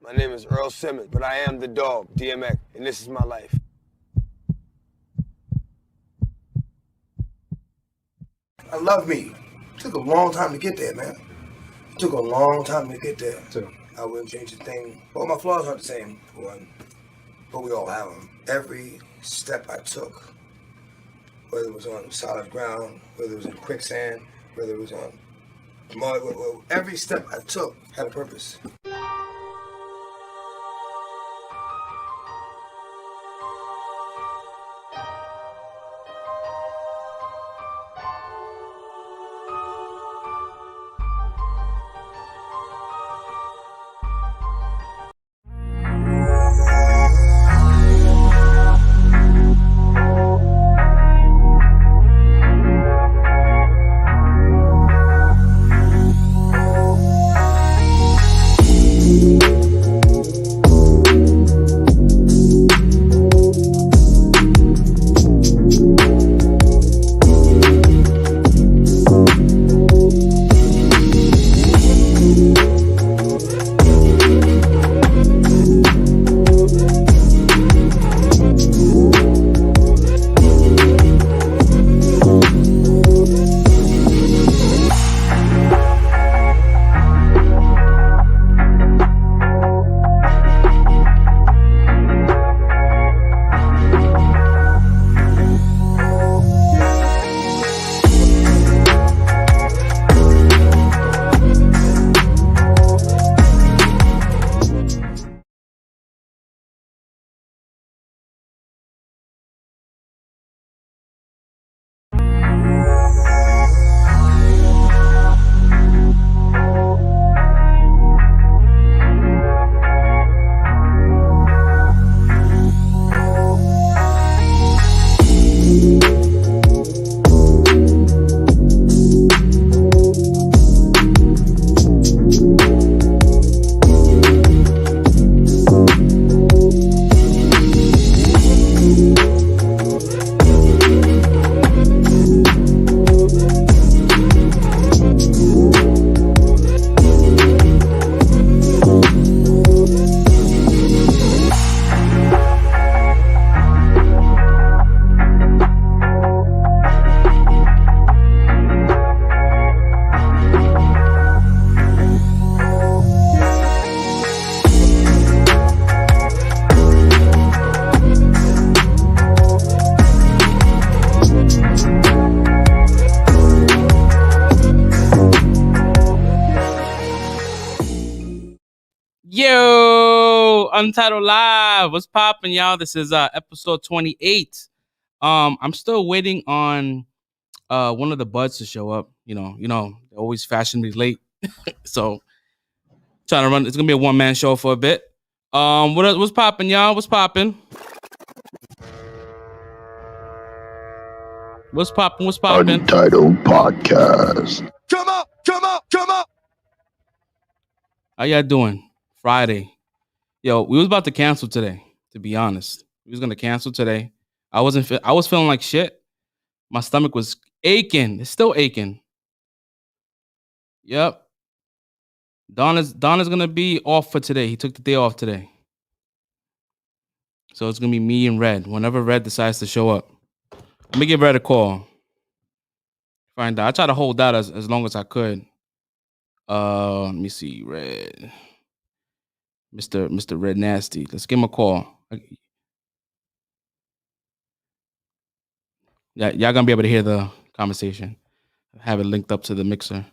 My name is Earl Simmons, but I am the dog, DMX, and this is my life. I love me. It took a long time to get there, man. It took a long time to get there. I wouldn't change a thing. All my flaws aren't the same, for one, but we all have them. Every step I took, whether it was on solid ground, whether it was in quicksand, whether it was on mud, every step I took had a purpose. Yo, Untitled Live. What's poppin', y'all? This is episode 28. I'm still waiting on one of the buds to show up. You know, they always fashionably late. So trying to run. It's gonna be a one-man show for a bit. What's poppin', y'all? What's poppin'? What's poppin'? What's poppin'? Untitled Podcast. Come up, come up, come up. How y'all doing? Friday. Yo, we was about to cancel today, to be honest. We was gonna cancel today. I was feeling like shit. My stomach was aching. It's still aching. Yep. Donna's gonna be off for today. He took the day off today. So it's gonna be me and Red. Whenever Red decides to show up. Let me give Red a call. Find out. I try to hold that as long as I could. Let me see, Red. Mr. Red Nasty. Let's give him a call. Yeah, y'all gonna be able to hear the conversation. Have it linked up to the mixer.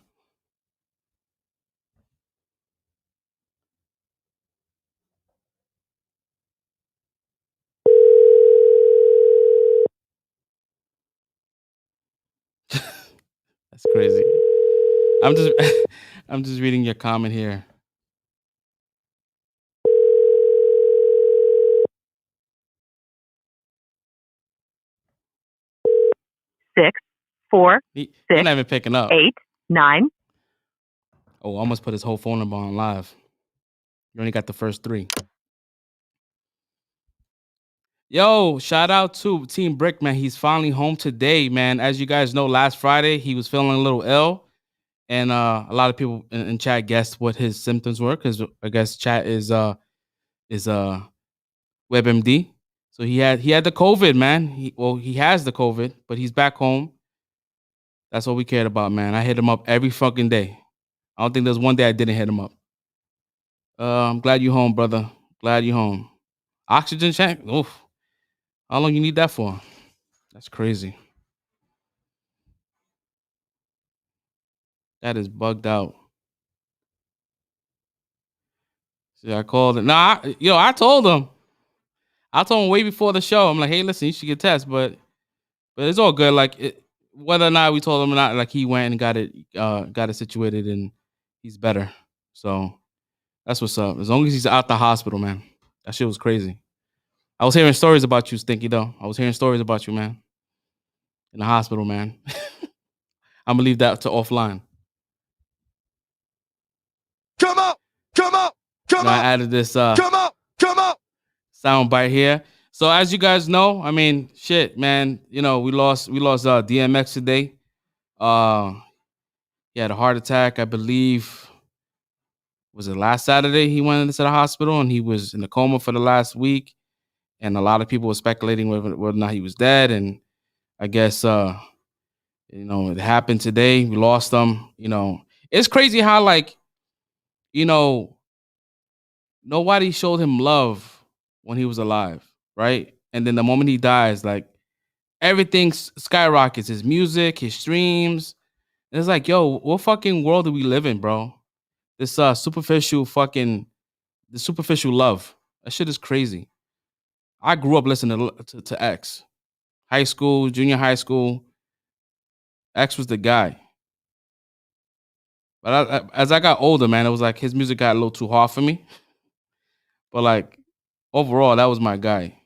That's crazy. I'm just reading your comment here. Six, four, He's six, not even picking up. 8, 9. Oh, I almost put his whole phone number on live. You only got the first 3. Yo, shout out to Team Brick, man. He's finally home today, man. As you guys know, last Friday, he was feeling a little ill. and a lot of people in chat guessed what his symptoms were because I guess chat is WebMD. So he had the COVID, man. He has the COVID, but he's back home. That's what we cared about, man. I hit him up every fucking day. I don't think there's one day I didn't hit him up. I'm glad you home, brother. Glad you home. Oxygen check? Oof. How long you need that for? That's crazy. That is bugged out. See, I called it. Nah, I told him. I told him way before the show. I'm like, hey, listen, you should get tested, but it's all good. Like whether or not we told him or not, like he went and got it situated and he's better. So that's what's up. As long as he's out the hospital, man. That shit was crazy. I was hearing stories about you, Stinky, though. I was hearing stories about you, man. In the hospital, man. I'm gonna leave that to offline. Come up! Come up! Come I up! added this Come up! Come up! sound bite here. So as you guys know, I mean, shit, man. We lost DMX today. He had a heart attack, I believe. Was it last Saturday? He went into the hospital and he was in a coma for the last week. And a lot of people were speculating whether or not he was dead. And I guess it happened today. We lost him. It's crazy how nobody showed him love when he was alive, right? And then the moment he dies, like everything skyrockets. His music, his streams. And it's like, yo, what fucking world do we live in, bro? This superficial love. That shit is crazy. I grew up listening to X. High school, junior high school. X was the guy. But as I got older, man, it was like his music got a little too hard for me. But like overall, that was my guy.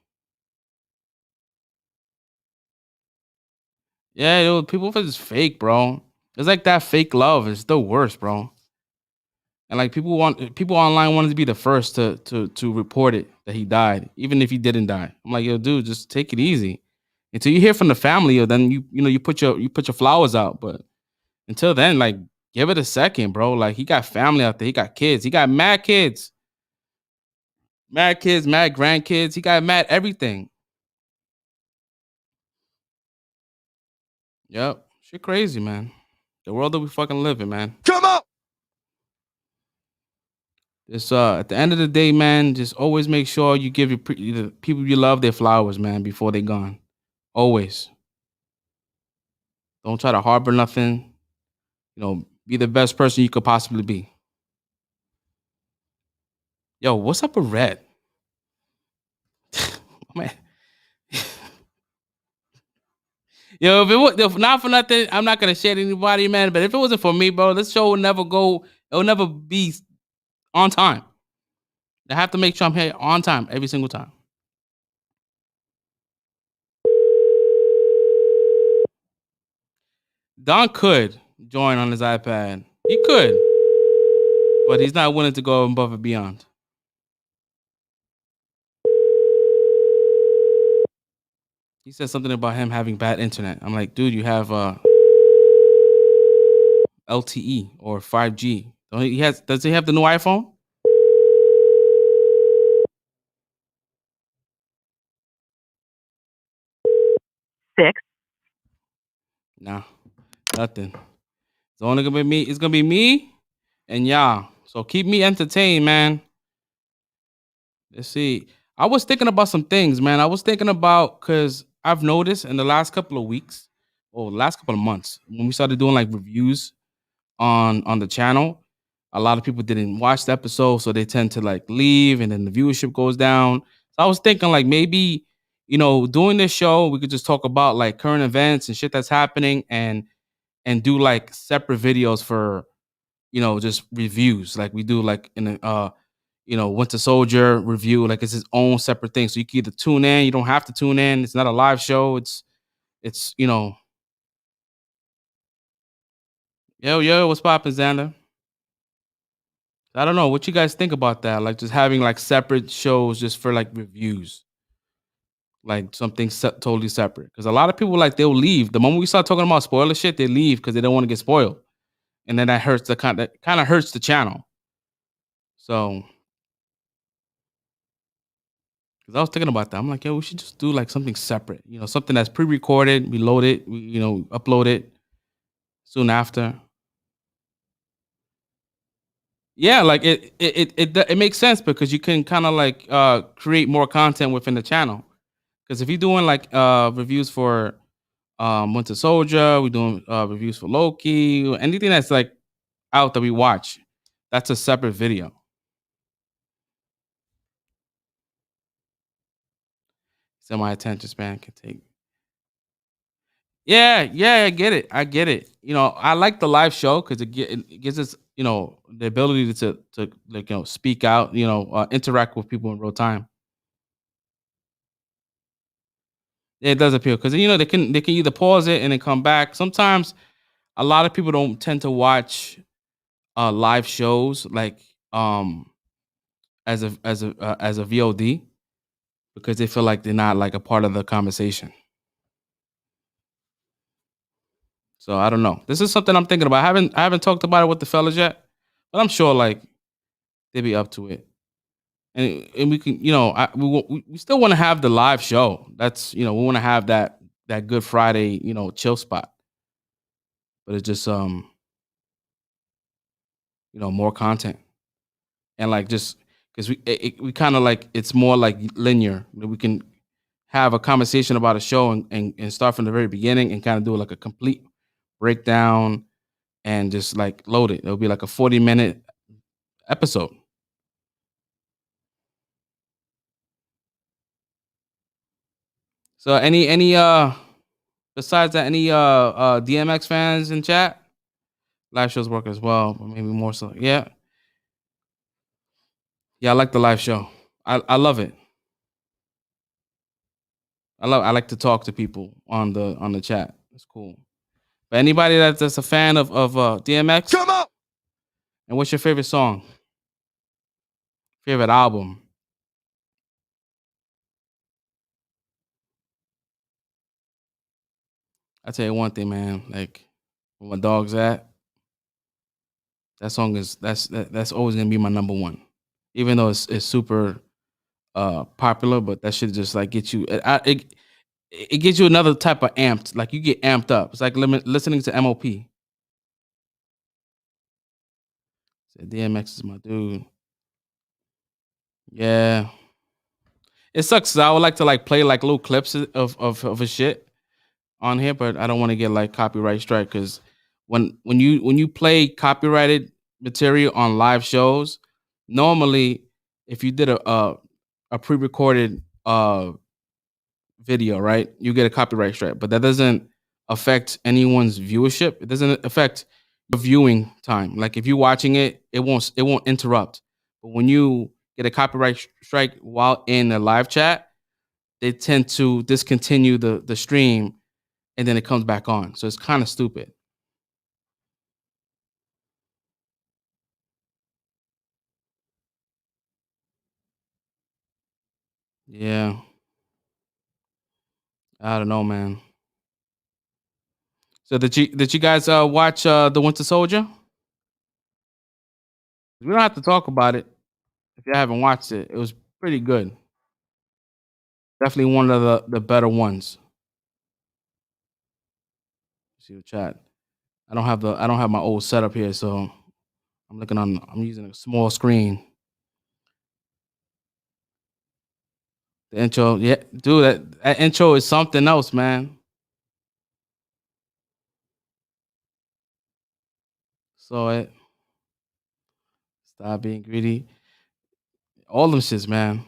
Yeah, people feel it's fake, bro. It's like that fake love is the worst, bro. And like people online wanted to be the first to report it that he died, even if he didn't die. I'm like, yo, dude, just take it easy until you hear from the family, or then you put your flowers out. But until then, like, give it a second, bro. Like, he got family out there, he got kids, he got mad kids, mad grandkids, he got mad everything. Yep, shit crazy, man. The world that we fucking live in, man. Come up! It's at the end of the day, man, just always make sure you give the people you love their flowers, man, before they're gone. Always. Don't try to harbor nothing. Be the best person you could possibly be. Yo, what's up with Red? Man. Yo, if not for nothing, I'm not gonna shade anybody, man. But if it wasn't for me, bro, this show would never go. It will never be on time. I have to make sure I'm here on time every single time. Don could join on his iPad. He could, but he's not willing to go above and beyond. He said something about him having bad internet. I'm like, dude, you have LTE or 5G. Does he have the new iPhone? Six. Nah, nothing. It's only gonna be me. It's gonna be me and y'all. So keep me entertained, man. Let's see. I was thinking about some things, man. I was thinking about, because I've noticed in the last couple of weeks, or last couple of months, when we started doing like reviews on the channel, a lot of people didn't watch the episode, so they tend to like leave, and then the viewership goes down. So I was thinking like maybe, doing this show, we could just talk about like current events and shit that's happening, and do like separate videos for, just reviews, like we do like in a Winter Soldier review. Like, it's his own separate thing. So you can either tune in, you don't have to tune in. It's not a live show. It's yo, what's poppin', Xander? I don't know what you guys think about that. Like, just having like separate shows just for like reviews, like something totally separate. Because a lot of people, like, they'll leave the moment we start talking about spoiler shit. They leave because they don't want to get spoiled. and then that hurts the kind of hurts the channel. So, because I was thinking about that, I'm like, yo, we should just do like something separate, something that's pre-recorded. We load it, we upload it soon after. Yeah, like it makes sense because you can kind of like create more content within the channel. Because if you're doing like reviews for Winter Soldier, we're doing reviews for Loki, anything that's like out that we watch, that's a separate video. So my attention span can take. Yeah, I get it. I like the live show because it gives us, the ability to like, speak out, interact with people in real time. It does appeal because they can either pause it and then come back. Sometimes a lot of people don't tend to watch live shows like as a VOD because they feel like they're not like a part of the conversation. So I don't know. This is something I'm thinking about. I haven't talked about it with the fellas yet, but I'm sure like they'd be up to it. And we can, we still want to have the live show. That's, we want to have that Good Friday, chill spot. But it's just more content. And like just because we kind of like it's more like linear. We can have a conversation about a show and start from the very beginning and kind of do like a complete breakdown and just like load it. It'll be like a 40-minute episode. So any besides that, any DMX fans in chat? Live shows work as well, but maybe more so. Yeah. Yeah, I like the live show. I love it. I like to talk to people on the chat. It's cool. But anybody that's a fan of DMX? Come on! And what's your favorite song? Favorite album? I tell you one thing, man. Like where my dog's at, that song that's always gonna be my number one. Even though it's super popular, but that should just like get you. It gets you another type of amped. Like you get amped up. It's like listening to MOP. DMX is my dude. Yeah. It sucks 'cause I would like to like play like little clips of his shit on here, but I don't want to get like copyright strike because when you play copyrighted material on live shows, normally if you did a pre-recorded video, right, you get a copyright strike, but that doesn't affect anyone's viewership. It doesn't affect your viewing time. Like if you're watching it, it won't interrupt. But when you get a copyright strike while in a live chat, they tend to discontinue the stream and then it comes back on. So it's kind of stupid. Yeah. I don't know, man. So did you guys watch The Winter Soldier? We don't have to talk about it if you haven't watched it. It was pretty good. Definitely one of the better ones. See the chat. I don't have my old setup here, so I'm using a small screen. The intro, yeah, dude, that intro is something else, man. So it stop being greedy. All them shits, man.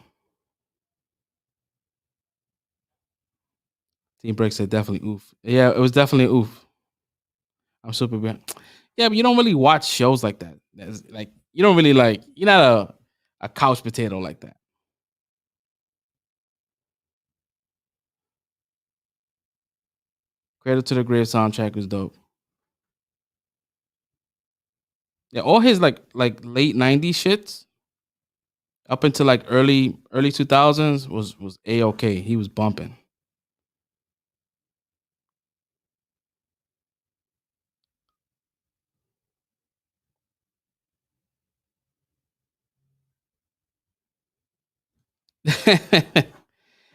Team Break said definitely oof. Yeah, it was definitely oof. I'm super bad. Yeah, but you don't really watch shows like that. Like you don't really like. You're not a couch potato like that. Cradle to the Grave soundtrack was dope. Yeah, all his like late '90s shits up until like early 2000s was a-okay. He was bumping.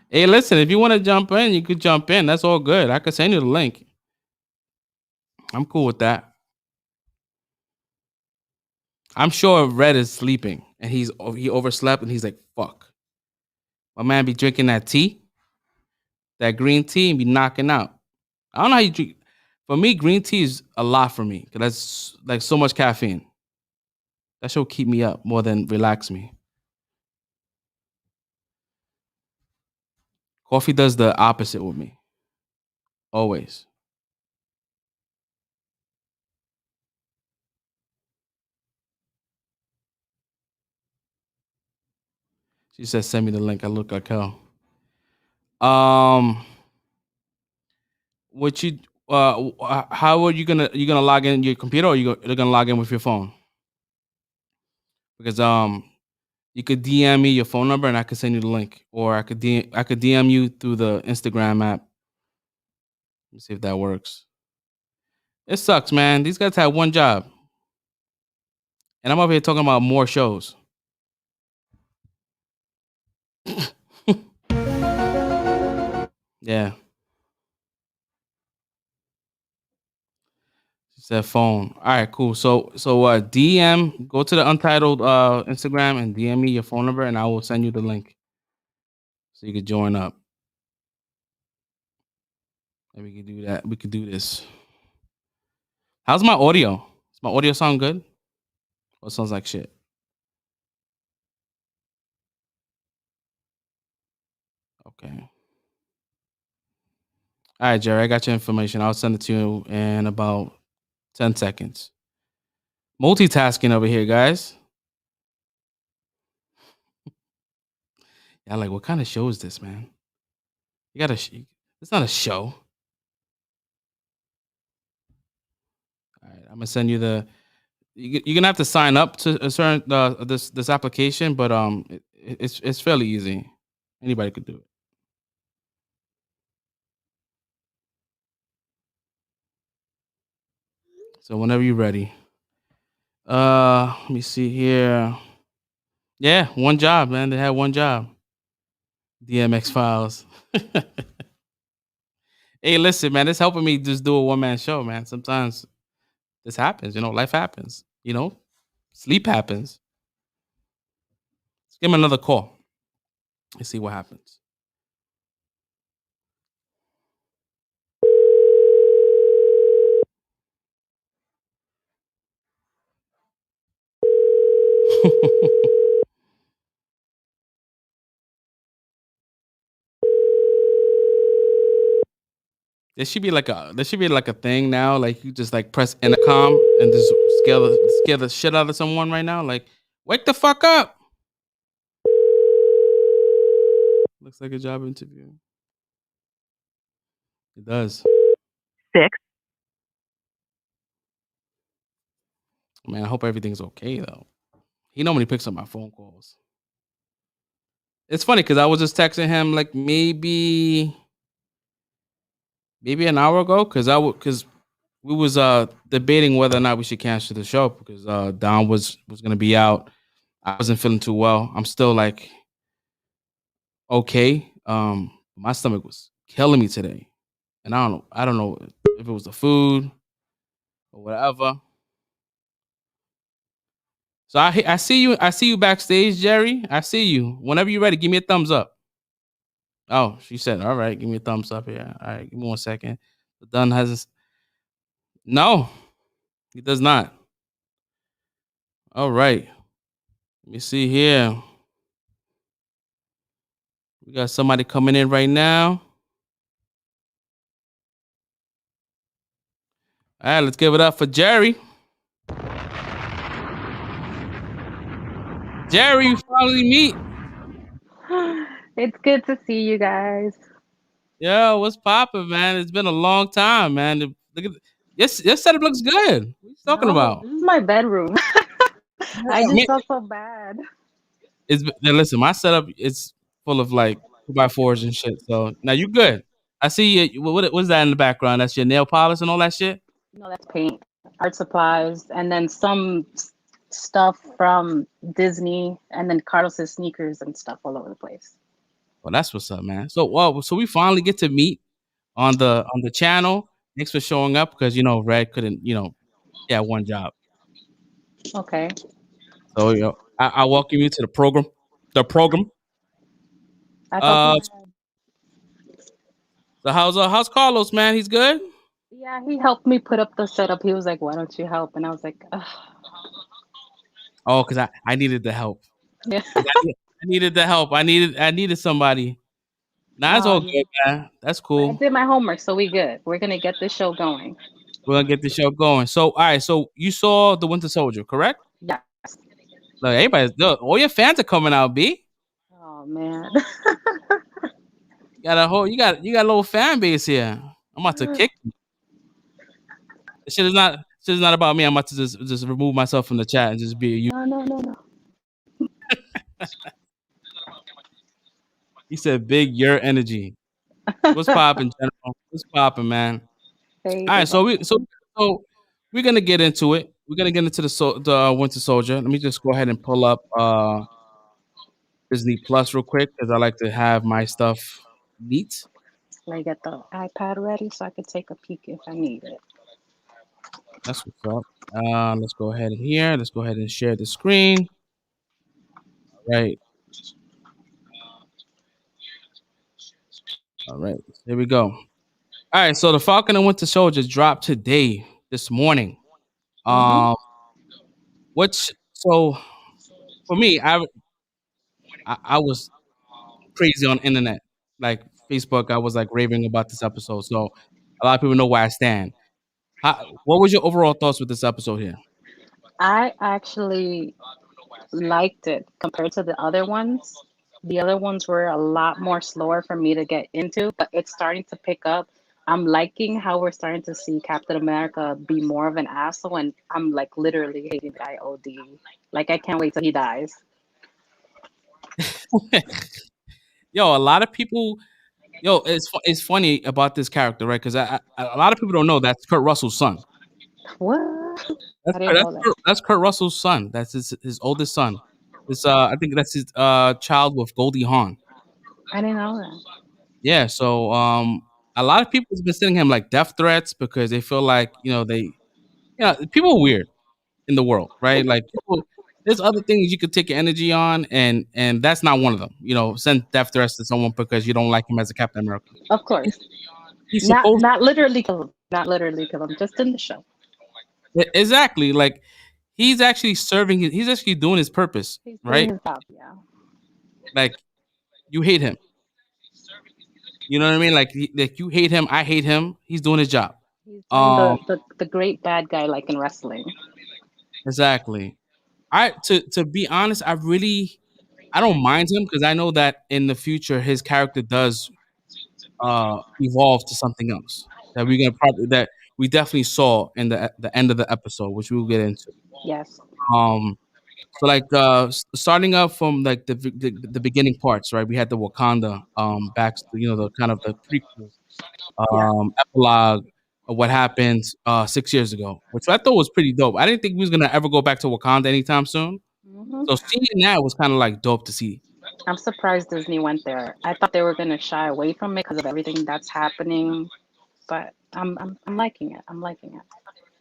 Hey, listen, if you want to jump in, you could jump in. That's all good. I could send you the link. I'm cool with that. I'm sure Red is sleeping and he overslept and he's like, fuck. My man be drinking that tea, that green tea, and be knocking out. I don't know how you drink. For me, green tea is a lot for me because that's like so much caffeine. That should keep me up more than relax me. Coffee does the opposite with me. Always. She said, "Send me the link." I look like hell. Um, what you? How are you gonna log in your computer, or you're gonna log in with your phone? Because you could DM me your phone number, and I could send you the link, or I could DM you through the Instagram app. Let me see if that works. It sucks, man. These guys have one job, and I'm over here talking about more shows. Yeah. She said phone. All right, cool. So DM, go to the Untitled Instagram and DM me your phone number, and I will send you the link so you can join up. And we can do that. We could do this. How's my audio? Does my audio sound good? Or it sounds like shit? Okay. All right, Jerry, I got your information. I'll send it to you in about 10 seconds. Multitasking over here, guys. Yeah, like, what kind of show is this, man? You got it's not a show. All right, I'm gonna send you the. You're gonna have to sign up to a certain this application, but it's fairly easy. Anybody could do it. So whenever you're ready. Let me see here. Yeah, one job, man. They had one job. DMX Files. Hey, listen, man. It's helping me just do a one-man show, man. Sometimes this happens, life happens, sleep happens. Let's give him another call. Let's see what happens. There should be like a thing now, like you just like press intercom and just scare the shit out of someone right now. Like, wake the fuck up. Looks like a job interview. It does. 6, Man, I hope everything's okay though. He normally picks up my phone calls. It's funny because I was just texting him like maybe an hour ago because we was debating whether or not we should cancel the show because Don was gonna be out. I wasn't feeling too well. I'm still like okay. My stomach was killing me today, and I don't know if it was the food or whatever. So I see you backstage, Jerry. I see you. Whenever you're ready, give me a thumbs up. Oh, she said, all right, give me a thumbs up here. All right, give me 1 second. The Dunn hasn't. No, he does not. All right. Let me see here. We got somebody coming in right now. All right, let's give it up for Jerry. Jerry, you finally meet. It's good to see you guys. Yo, what's poppin', man? It's been a long time, man. Look at your setup looks good. What are you talking No, about? this is my bedroom. I I just mean, felt so bad. now listen, my setup is full of like 2x4s and shit. So now you good. I see you. What's that in the background? That's your nail polish and all that shit. No, that's paint, art supplies, and then some stuff from Disney, and then Carlos's sneakers and stuff all over the place. Well, that's what's up, man. So, well, so we finally get to meet on the channel. Thanks for showing up because Red couldn't. He had one job. Okay. So I welcome you to the program. The program. I thought Uh, he so how's Carlos, man? He's good. yeah, he helped me put up the setup. He was like, "Why don't you help?" And I was like, ugh. Oh, because I needed the help. Yeah. 'Cause I needed the help. I needed somebody. Nah, it's Oh, all yeah. good, man. That's But I cool. did my homework, so we good. We're gonna get this show going. We're gonna get the show going. So, all right. So you saw the Winter Soldier, correct? Yes. Look, look, all your fans are coming out. B, Oh man. you got a little fan base here. I'm about to kick you. This shit is not about me. I'm about to just remove myself from the chat and just be you. No. He said, "Big your energy." What's popping, General? What's popping, man? All right, Crazy. so we're gonna get into it. We're gonna get into the Winter Soldier. Let me just go ahead and pull up Disney Plus real quick because I like to have my stuff neat. Let me get the iPad ready so I could take a peek if I need it. That's what's up. Let's go ahead and here. Let's go ahead and share the screen. Right. All right. Here we go. All right. So the Falcon and Winter Soldier dropped today, this morning. Mm-hmm. Which so for me, I was crazy on internet, like Facebook. I was like raving about this episode. So a lot of people know where I stand. What was your overall thoughts with this episode here? I actually liked it compared to the other ones. The other ones were a lot more slower for me to get into, but it's starting to pick up. I'm liking how we're starting to see Captain America be more of an asshole, and I'm like literally hating the guy OD. Like I can't wait till he dies. Yo, a lot of people. Yo, it's funny about this character, right? Because a lot of people don't know that's Kurt Russell's son. What? That's I didn't know that. That's Kurt Russell's son. That's his oldest son. I think that's his child with Goldie Hawn. I didn't know that. Yeah, so a lot of people have been sending him like death threats because they feel like people are weird in the world, right? Like people, there's other things you could take your energy on, and that's not one of them. Send death threats to someone because you don't like him as a Captain America. Of course. He's Not supposed not literally kill him. Not literally kill him. Just in the show. exactly like he's actually he's actually doing his purpose, He's doing right? his job, yeah. Like you hate him. You know what I mean? Like you hate him, I hate him. He's doing his job. He's doing Um, the great bad guy like in wrestling. exactly. To be honest, I don't mind him because I know that in the future his character does evolve to something else that we definitely saw in the end of the episode, which we will get into. Yes. Um, so like starting up from like the beginning parts, right? We had the Wakanda back, the kind of the prequel Yeah. epilogue of what happened 6 years ago, which I thought was pretty dope. I didn't think we was gonna ever go back to Wakanda anytime soon. hmm So seeing that was kind of like dope to see. I'm surprised Disney went there. I thought they were gonna shy away from it because of everything that's happening, but I'm liking it. I'm liking it.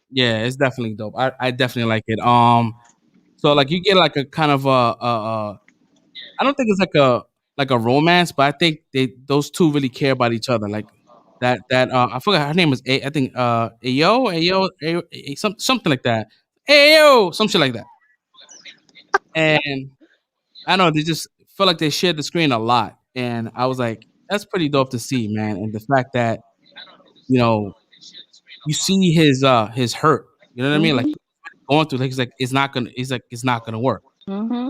Yeah, it's definitely dope. I definitely like it. So like you get like a kind of I don't think it's like a romance, but I think those two really care about each other. Like that I forgot her name was I think Ayo, something like that. Ayo, some shit like that. And I don't know they just felt like they shared the screen a lot, and I was like, that's pretty dope to see, man. And the fact that you know you see his hurt, you know what I mean? Like hmm going through, like it's not gonna work. hmm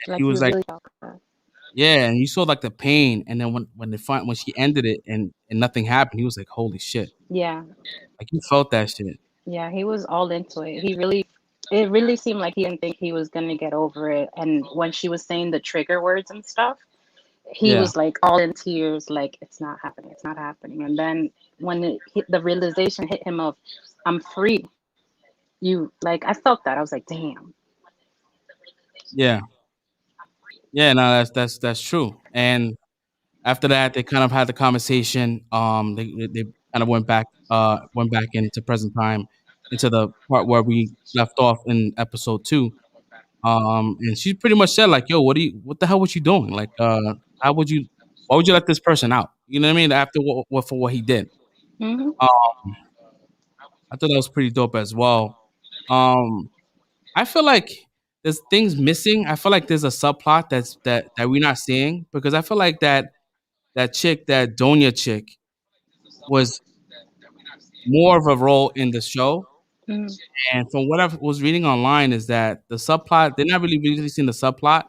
He Like he was like, really felt that. yeah, and you saw like the pain, and then when she ended it and nothing happened, he was like, holy shit, Yeah. like you felt that shit. Yeah. He was all into it. It really seemed like he didn't think he was gonna get over it. And when she was saying the trigger words and stuff, he Yeah, was like all in tears, like it's not happening, it's not happening. And then when the realization hit him of, I'm free. I felt that. I was like, damn. yeah, yeah. No, that's true. And After that, they kind of had the conversation. They kind of went back into present time, into the part where we left off in episode 2. And she pretty much said like, "Yo, what the hell was you doing? Like, how would you, why would you let this person out? You know what I mean? After for what he did." Hmm. Um, I thought that was pretty dope as well. Um, I feel like there's things missing. I feel like there's a subplot that we're not seeing, because I feel like that chick, that Donya chick, was more of a role in the show. Hmm. And from what I was reading online, is that the subplot, they're not really releasing the subplot,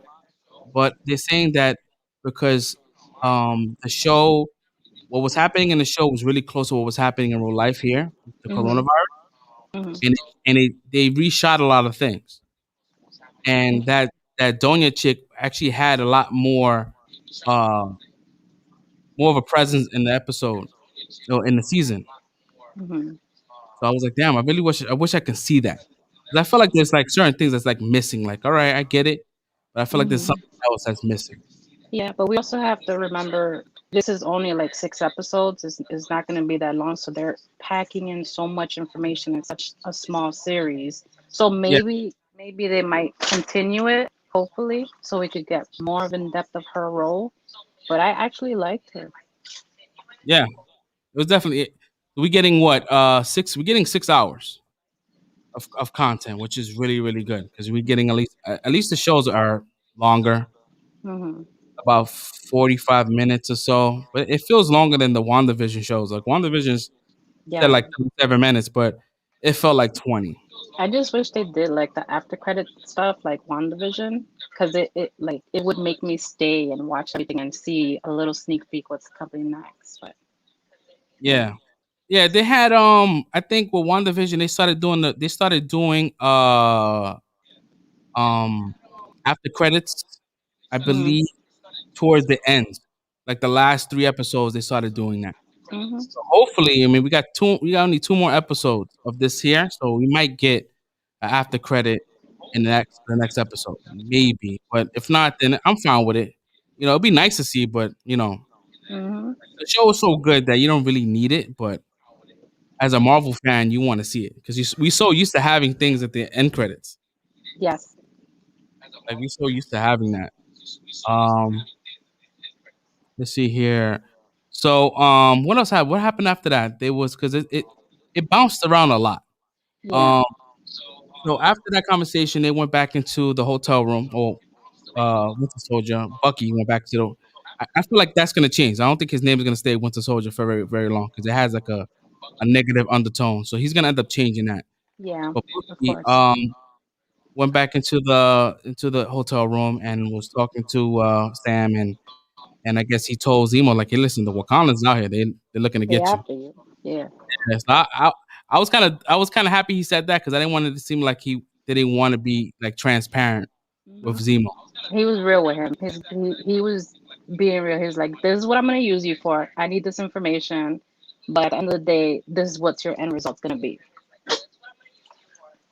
but they're saying that because the show, what was happening in the show was really close to what was happening in real life here, the Hmm. coronavirus, Hmm. and they reshot a lot of things, and that Donya chick actually had a lot uh more of a presence in the episode, in the season. Hmm. So I was like, damn, I wish I could see that. 'Cause I feel like there's like certain things that's like missing. Like, all right, I get it, but I feel like there's Hmm. something else that's missing. Yeah, but we also have to remember this is only like 6 episodes. It's not going to be that long, so they're packing in so much information in such a small series. So Yeah, maybe they might continue it, hopefully, so we could get more of in depth of her role. But I actually liked her. yeah, it was definitely. We getting what 6 hours of content, which is really really good, because we're getting at least the shows are longer, Hmm. about 45 minutes or so, but it feels longer than the WandaVision shows. Like WandaVision's said Yeah, like 37 minutes, but it felt like 20. I just wish they did like the after credit stuff, like WandaVision, because it like it would make me stay and watch everything and see a little sneak peek what's coming next. But yeah. Yeah. Yeah, they had I think with WandaVision they started doing um after credits, I Mm-hmm. believe, towards the end. Like the last 3 episodes they started doing that. Mm-hmm. So hopefully, I mean, we got only 2 more episodes of this here, so we might get an after credit in the next episode. Maybe. But if not, then I'm fine with it. You know, it'd be nice to see, but Mm-hmm. the show is so good that you don't really need it, but as a Marvel fan, you want to see it, because we so used to having things at the end credits. Yes. Like we so used to having that. Um, let's see here. So, what happened after that? There was, because it bounced around a lot. Yeah. Um, so after that conversation, they went back into the hotel room. Or Winter Soldier, Bucky went back to the. I feel like that's gonna change. I don't think his name is gonna stay Winter Soldier for very very long, because it has like a negative undertone. So he's gonna end up changing that. Yeah. But Of Bucky course. went back into the hotel room and was talking to Sam, and I guess he told Zemo like, "Hey, listen, the Wakandans out here. They're looking to They get you." after you. Yeah. Yeah, so I was kind of happy he said that, because I didn't want it to seem like he didn't want to be like transparent with Hmm. Zemo. He was real with him. He was being real. He was like, "This is what I'm gonna use you for. I need this information, but at the end of the day, this is what your end result's gonna be."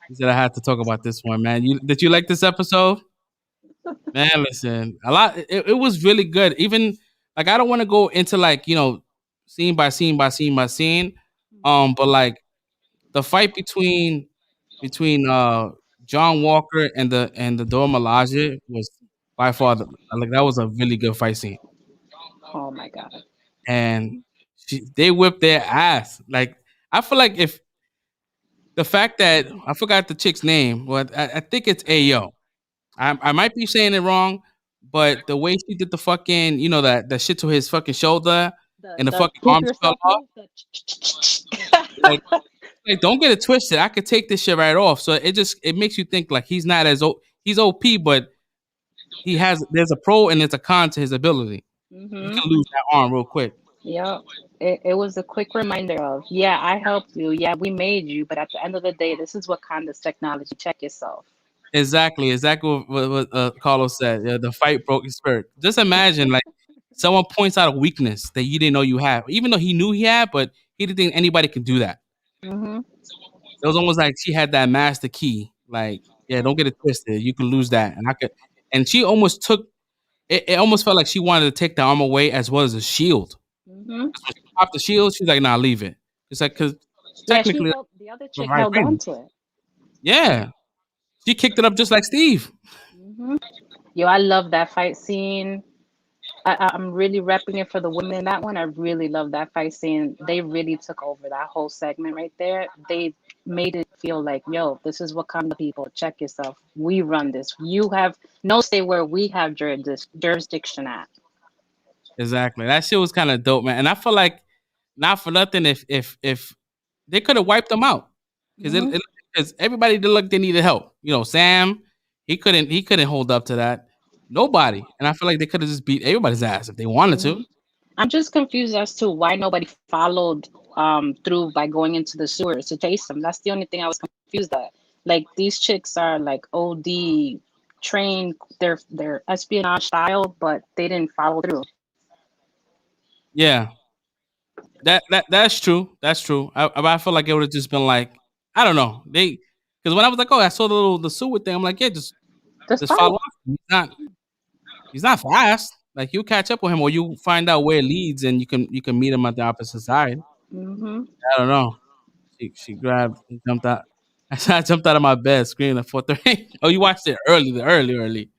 He said I had to talk about this one, man. Did you like this episode? Man, listen, it was really good. Even like I don't want to go into like scene by scene by scene by scene, but like the fight between John Walker and the Dora Milaje was by far like that was a really good fight scene, Oh my god. and they whipped their ass. Like I feel like if the fact that I forgot the chick's name, but I think it's Ayo. I might be saying it wrong, but the way she did the fucking that shit to his fucking shoulder and the The fucking poop arms fell yourself off, move. like. Like, don't get it twisted. I could take this shit right off. So it makes you think like he's not as he's OP, but there's a pro and there's a con to his ability. He Hmm. can lose that arm real quick. Yep. It was a quick reminder of, yeah, I helped you. Yeah, we made you. But at the end of the day, this is what kind of technology. Check yourself. Exactly what Carlos said. Yeah, the fight broke his spirit. Just imagine like someone points out a weakness that you didn't know you have, even though he knew he had, but he didn't think anybody could do that. Hmm. It was almost like she had that master key. Like, yeah, don't get it twisted. You can lose that, and she almost took it almost felt like she wanted to take the arm away as well as the shield. Hmm. When she popped the shield, she's like, "Nah, leave it." It's like because Yeah, she technically, held the other chick held on vibranium. to it. Yeah, she kicked it up just like Steve. Hmm. Yo, I love that fight scene. I'm really repping it for the women in that one. I really love that fight scene. They really took over that whole segment right there. They made it feel like, yo, this is Wakanda people. Check yourself. We run this. You have no say where we have jurisdiction at. Exactly. That shit was kind of dope, man. And I feel like not for nothing if they could have wiped them out because Hmm. because everybody did look like they needed help. You know, Sam he couldn't hold up to that. Nobody. And I feel like they could have just beat everybody's ass if they wanted Hmm. to. I'm just confused as to why nobody followed through by going into the sewers to chase them. That's the only thing I was confused at. Like these chicks are like OD trained, their espionage style, but they didn't follow through. Yeah. That's true. That's true. I feel like it would have just been like I don't know. They because when I was like, oh, I saw the sewer thing. I'm like, yeah, Just just follow follow. up. He's not fast. Like you catch up with him, or you find out where it leads, and you can meet him at the opposite side. Hmm. I don't know. She grabbed and jumped out. I jumped out of my bed screaming at 4:30. Oh, you watched it early, early.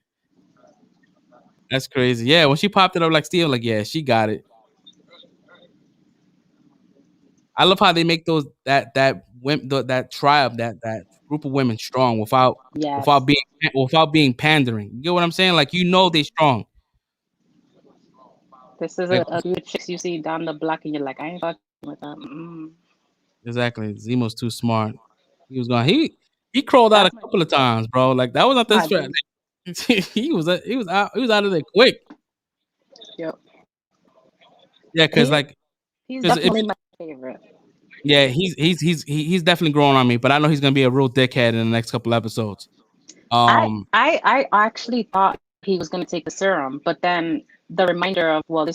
That's crazy. Yeah, when she popped it up like Steve, like yeah, she got it. I love how they make those that tribe that group of women strong Yes. without being pandering. You get what I'm saying? Like they strong. This is Like a few chicks you see down the block and you're like, I ain't fucking with them. Mm. exactly. Zemo's too smart. He was going. He crawled out a That's my couple of times, bro. Like that was not this. God, dude. He was out of there quick. Yep. Yeah, because He like he's because if definitely my favorite. yeah, he's definitely growing on me. But I know he's gonna be a real dickhead in the next couple episodes. I Um, I actually thought he was gonna take the serum, but then the reminder of well, the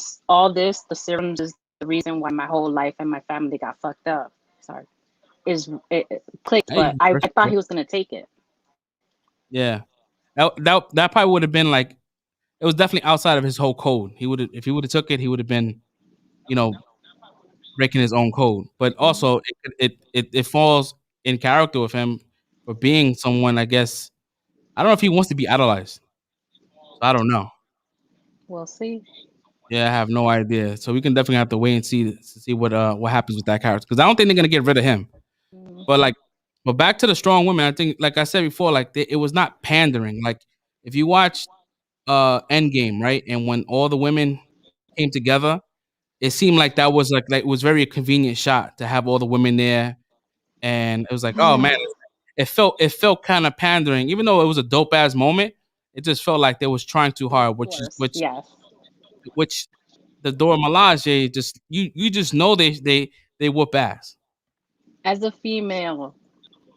serums is the reason why my whole life and my family got fucked up. Sorry, it clicked, hey, but I thought he was gonna take it. yeah, that probably would have been like it was definitely outside of his whole code. He would have if he would have took it, he would have been you know breaking his own code. But Mhm. also it falls in character with him for being someone. I guess I don't know if he wants to be idolized. So I don't know. We'll see. Yeah, I have no idea. So we can definitely have to wait and see what happens with that character because I don't think they're gonna get rid of him. But Mhm. like, but back to the strong women. I think, like I said before, like it was not pandering. Like if you watch Endgame, right, and when all the women came together, it seemed like that was like it was very a convenient shot to have all the women there, and it was like, oh man, it felt kind of pandering, even though it was a dope ass moment. It just felt like they was trying too Of hard, which is course, yes. which the Dora Milaje just you just know they whoop ass. As a female,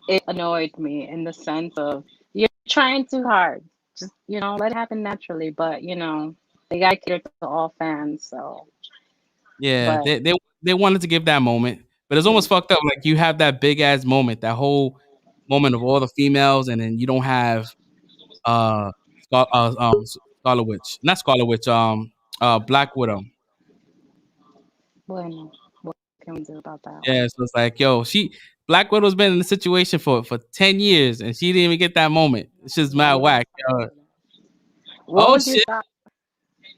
it annoyed me in the sense of you're trying too hard. Just let it happen naturally. But they gotta cater to all fans. So, Yeah, but they wanted to give that moment, but it's mm, almost fucked up. Like you have that big ass moment, that whole moment of all the females, and then you don't have uh, Scarlet Witch, not Scarlet Witch, Black Widow. bueno, what can we do about that Yeah, one? so it's like, yo, Black Widow's been in the situation for 10 years, and she didn't even get that moment. It's just Yeah, mad you don't whack. fucking do that. What Oh was your shit, thought?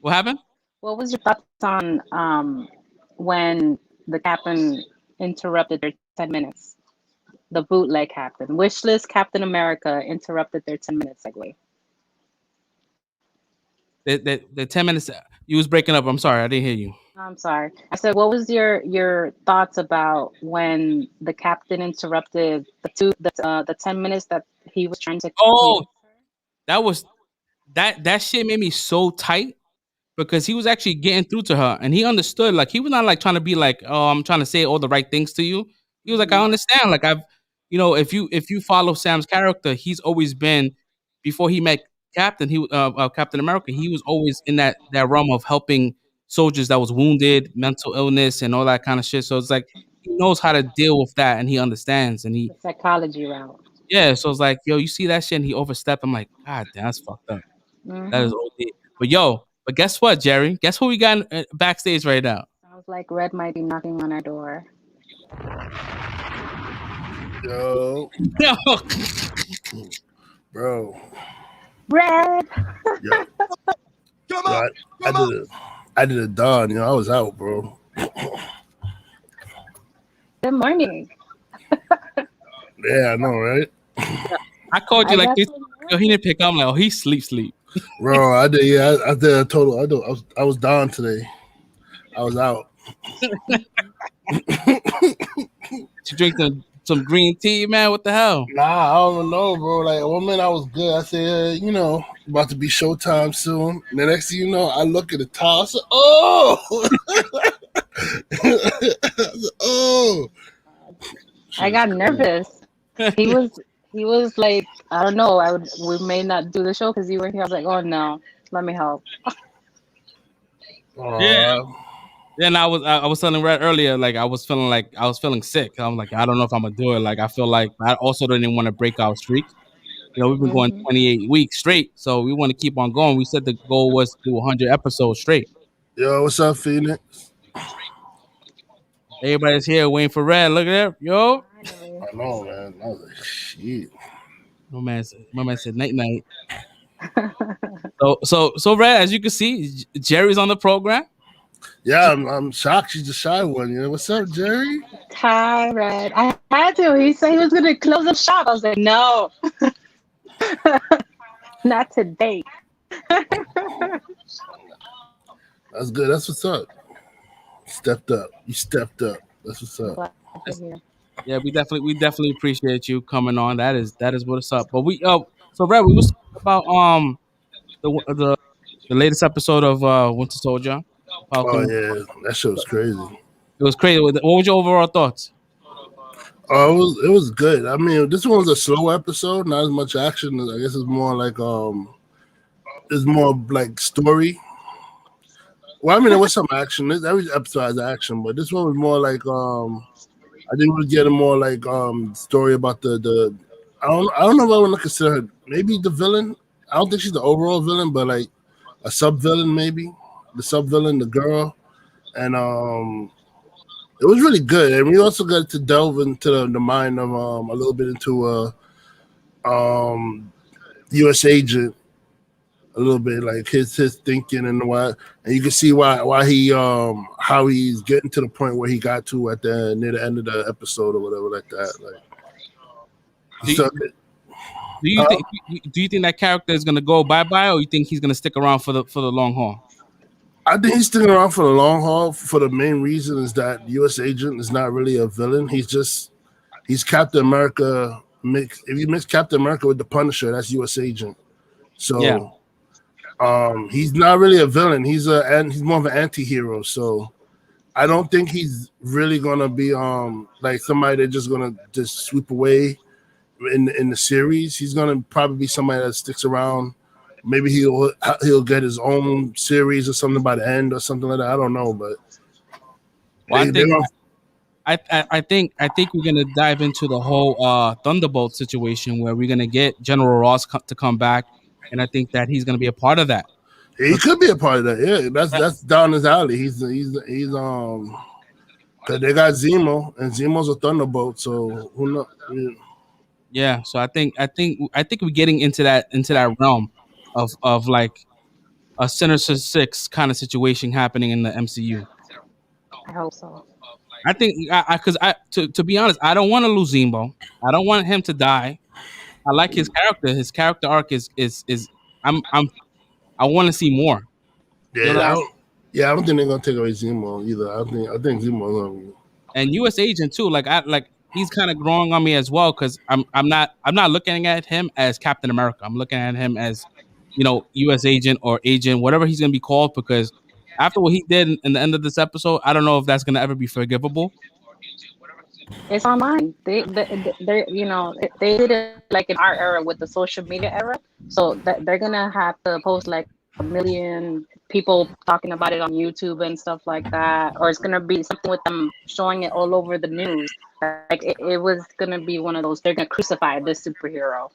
what happened? What was your thoughts on when the captain interrupted their 10 minutes? The bootleg captain, wishlist Captain America interrupted their 10 minute segue. The 10 minutes you was breaking up. I'm sorry, I didn't hear you. I'm sorry. I said, what was your thoughts about when the captain interrupted the 10 minutes that he was trying to Oh, convince her? that was that shit made me so tight because he was actually getting through to her and he understood. Like he was not like trying to be like, oh, I'm trying to say all the right things to you. He was like, I Hmm. understand. Like if you follow Sam's character, he's always been before he met Captain America. He was always in that realm of helping soldiers that was wounded, mental illness, and all that kind of shit. So it's like he knows how to deal with that and he understands and he The psychology route. yeah. So it's like yo, you see that shit and he overstepped. I'm like, God damn, that's fucked up. That is Hmm. OD. But yo. But guess what, Jerry? Guess who we got backstage right now? Sounds like Red might be knocking on our door. Yo, Yo, bro. Red. Yo, I did a dawn. I was out, bro. Good morning. Yeah, I know, right? I called you like this. definitely Yo, he didn't pick up. I'm like, oh, he sleep. Bro, I did. Yeah, I did a total. I was down today. I was out. You drink some green tea, man. What the hell? Nah, I don't know, bro. Like 1 minute I was good. I said, about to be showtime soon. And the next thing you know, I look at the towel. I said, oh, oh. I got nervous. He was like, I don't know. We may not do the show because you were here. I was like, oh no, let me help. Yeah. Then I was telling Red earlier, like I was feeling sick. I'm like, I don't know if I'm gonna do it. Like I feel like I also didn't want to break our streak. We've been going 28 weeks straight, so we want to keep on going. We said the goal was to do 100 episodes straight. Yo, what's up, Phoenix? Everybody's here waiting for Red. Look at that, yo. I know, man. I was like, shit. My man said night night. So Red, as you can see, Jerry's on the program. Yeah, I'm shocked. She's the shy one. What's up, Jerry? Hi, Red. I had to. He said he was gonna close up shop. I was like, no, not today. That's good. That's what's up. Stepped up. You stepped up. That's what's up. Yeah, we definitely appreciate you coming on. That is what's up. But so Red, we was talking about the latest episode of Winter Soldier. Oh yeah, that shit was crazy. It was crazy. What was your overall thoughts? It was good. I mean, this one was a slow episode, not as much action. I guess it's more like story. Well, I mean, there was some action. Every episode has action, but this one was more like I think we're getting more like story about the I don't know if I want to consider her maybe the villain. I don't think she's the overall villain, but like a sub villain maybe. The sub villain, the girl, and it was really good. And we also got to delve into the mind of a little bit into U.S. agent, a little bit like his thinking and why, and you can see why he how he's getting to the point where he got to at near the end of the episode or whatever like that. Like, do you think that character is gonna go bye-bye, or you think he's gonna stick around for the long haul? I think he's sticking around for the long haul for the main reason is that U.S. agent is not really a villain. He's Captain America. If you mix Captain America with the Punisher, that's U.S. agent. So yeah. He's not really a villain. He's more of an anti-hero. So I don't think he's really gonna be like somebody that's just gonna just sweep away in the series. He's gonna probably be somebody that sticks around. Maybe he'll get his own series or something by the end or something like that. I don't know, but I think we're gonna dive into the whole Thunderbolt situation where we're gonna get General Ross to come back, and I think that he's gonna be a part of that. He could be a part of that. Yeah, that's down his alley. He's because they got Zemo and Zemo's a Thunderbolt, so who knows? Yeah, so I think we're getting into that realm of like a Sinister Six kind of situation happening in the MCU. I hope so. I think because to be honest, I don't want to lose Zemo. I don't want him to die. I like his character. His character arc is I want to see more. Yeah, I don't think they're gonna take away Zemo either. I think Zemo and U.S. agent too. Like he's kind of growing on me as well because I'm not looking at him as Captain America. I'm looking at him as U.S. agent or agent, whatever he's gonna be called. Because after what he did in the end of this episode, I don't know if that's gonna ever be forgivable. It's online. They did it like in our era with the social media era. So they're gonna have to post like 1 million people talking about it on YouTube and stuff like that, or it's gonna be something with them showing it all over the news. Like it was gonna be one of those. They're gonna crucify this superhero.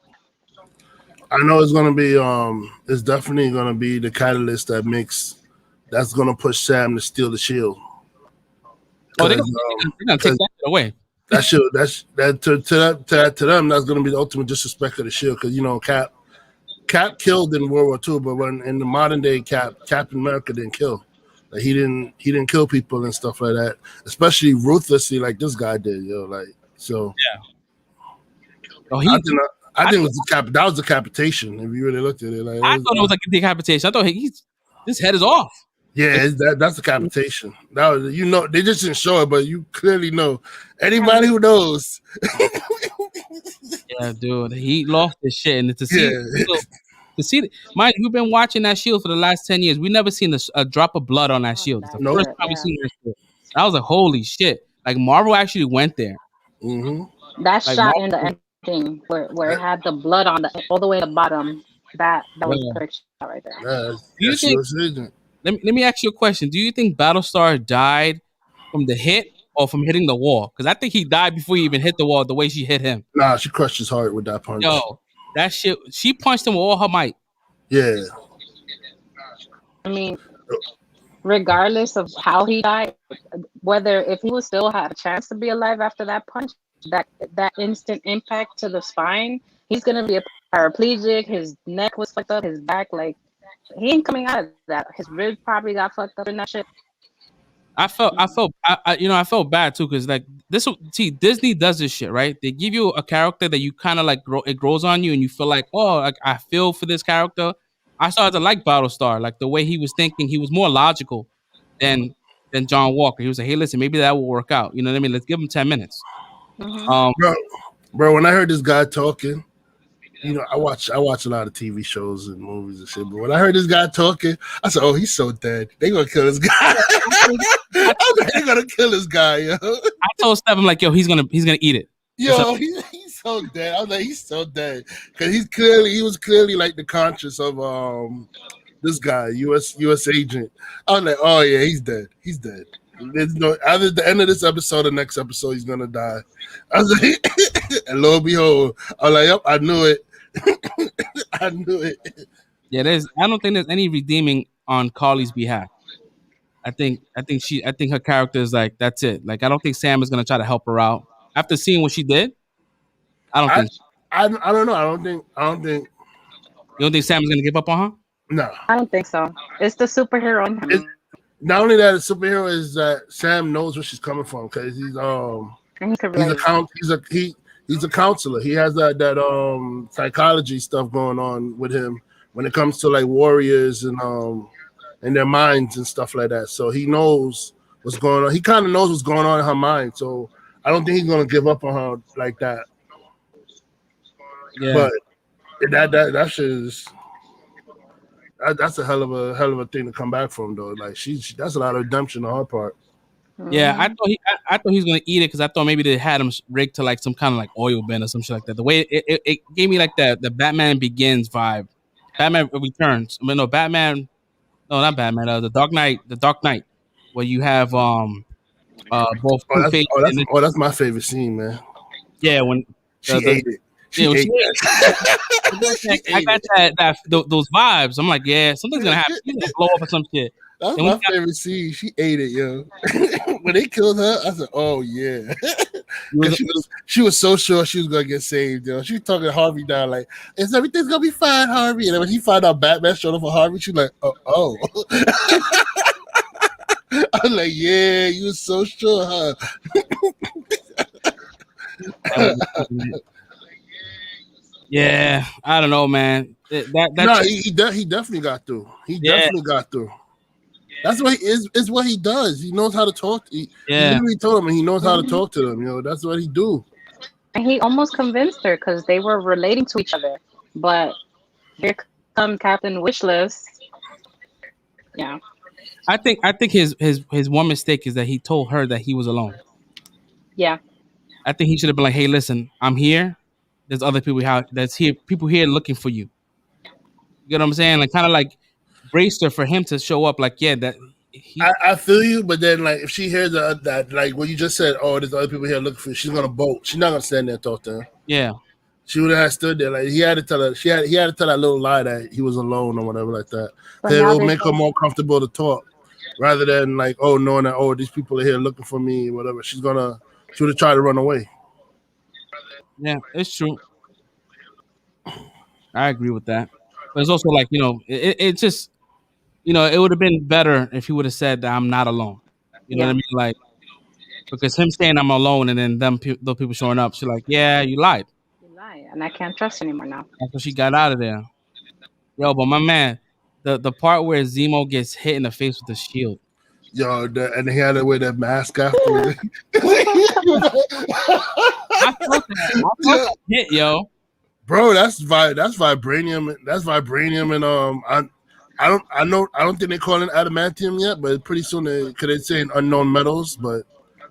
I know it's gonna be it's definitely gonna be the catalyst that's gonna push Sam to steal the shield. Oh, they're gonna take that away. That shit, to them, that's gonna be the ultimate disrespect of the shield. Because Cap killed in World War II, but when in the modern day Captain America didn't kill. Like he didn't kill people and stuff like that, especially ruthlessly like this guy did, yo. Like so. Yeah. Oh, I think it was that was decapitation. If you really looked at it, like I thought it was like a decapitation. I thought his head is off. Yeah, that's decapitation. That was they just didn't show it, but you clearly know. Anybody who knows. Yeah, dude, he lost his shit, and to see, mind you've been watching that shield for the last 10 years. We never seen a drop of blood on that shield. It's the first time we seen that shield. I was like, holy shit! Like Marvel actually went there. Mm-hmm. That like shot in the ending where it had the blood on all the way to the bottom. That was a perfect shot right there. Do you think? Let me ask you a question. Do you think Battlestar died from the hit or from hitting the wall? Because I think he died before he even hit the wall. The way she hit him. Nah, she crushed his heart with that punch. Yo, that shit. She punched him with all her might. Yeah. I mean, regardless of how he died, whether if he would still have a chance to be alive after that punch, that instant impact to the spine, he's gonna be a paraplegic. His neck was fucked up. His back, like, he ain't coming out of that. His ribs probably got fucked up in that shit. I felt bad too, because like Disney does this shit, right? They give you a character that you kind of like it grows on you, and you feel like, oh, like I feel for this character. I started to like Battlestar, like the way he was thinking. He was more logical than John Walker. He was like, hey, listen, maybe that will work out. You know what I mean? Let's give him 10 minutes. Mm-hmm. Bro, when I heard this guy talking, I watch a lot of TV shows and movies and shit. But when I heard this guy talking, I said, "Oh, he's so dead. They gonna kill this guy. I was like, they gonna kill this guy, yo." I told Steph, I'm like, "Yo, he's gonna eat it." Yo, he's so dead. I was like, he's so dead because he was clearly like the conscience of this guy, U.S. agent. I was like, "Oh yeah, he's dead. He's dead." There's no either the end of this episode or next episode he's gonna die. I was like, and lo and behold, I was like, "Yep, I knew it." I knew it. Yeah, I don't think there's any redeeming on Carly's behalf. I think her character is like, that's it. Like, I don't think Sam is gonna try to help her out after seeing what she did. I don't think. I don't know. I don't think. You don't think Sam is gonna give up on her? No, I don't think so. It's the superhero in him. Not only that, a superhero is that Sam knows where she's coming from because he's a counselor. He has that psychology stuff going on with him when it comes to like warriors and their minds and stuff like that. So he knows what's going on. He kind of knows what's going on in her mind. So I don't think he's gonna give up on her like that. Yeah. But that shit is that's a hell of a thing to come back from though. Like that's a lot of redemption on her part. Yeah, I thought he was gonna eat it because I thought maybe they had him rigged to like some kind of like oil bin or some shit like that. The way it gave me like the Batman Begins vibe, Batman Returns. I mean, no, Batman, no, not Batman. The Dark Knight, where you have both. That's my favorite scene, man. Yeah, when she ate it. I got those vibes. I'm like, yeah, something's gonna happen. She's gonna blow up or some shit. That's my favorite scene. She ate it, yo. When they killed her, I said, "Oh yeah." She was so sure she was gonna get saved, yo. She was talking to Harvey down like, "Is everything's gonna be fine, Harvey?" And then when she found out Batman showed up for Harvey, she was like, "Oh." I was like, "Yeah, you were so sure, huh?" Yeah, I don't know, man. He definitely got through. He definitely got through. That's what he is. It's what he does. He knows how to talk. He literally told him, and he knows how to talk to them. You know, that's what he do. And he almost convinced her because they were relating to each other. But here come Captain Wishlist. Yeah. I think his one mistake is that he told her that he was alone. Yeah. I think he should have been like, "Hey, listen, I'm here. There's other people here looking for you." You know what I'm saying? Like, kind of like braced her for him to show up. Like, yeah, that. I feel you, but then like if she hears that like what you just said, oh, there's other people here looking for you, she's gonna bolt. She's not gonna stand there and talk to her. Yeah. She would have stood there. Like he had to tell her. He had to tell that little lie that he was alone or whatever like that. But It now will they make her more comfortable to talk, rather than like, oh, knowing that, oh, these people are here looking for me, whatever. She would have tried to run away. Yeah, it's true. I agree with that. But it's also like, it just, it would have been better if he would have said that I'm not alone. You know what I mean? Like, because him saying I'm alone and then those people showing up, she's like, yeah, you lied. You lie, and I can't trust you anymore now. That's when she got out of there. Yo, but my man, the part where Zemo gets hit in the face with the shield. Yo, and he had to wear that mask after. I felt that hit, yo. Bro, that's vibranium. That's vibranium, and I don't think they call it adamantium yet, but pretty soon they say unknown metals, but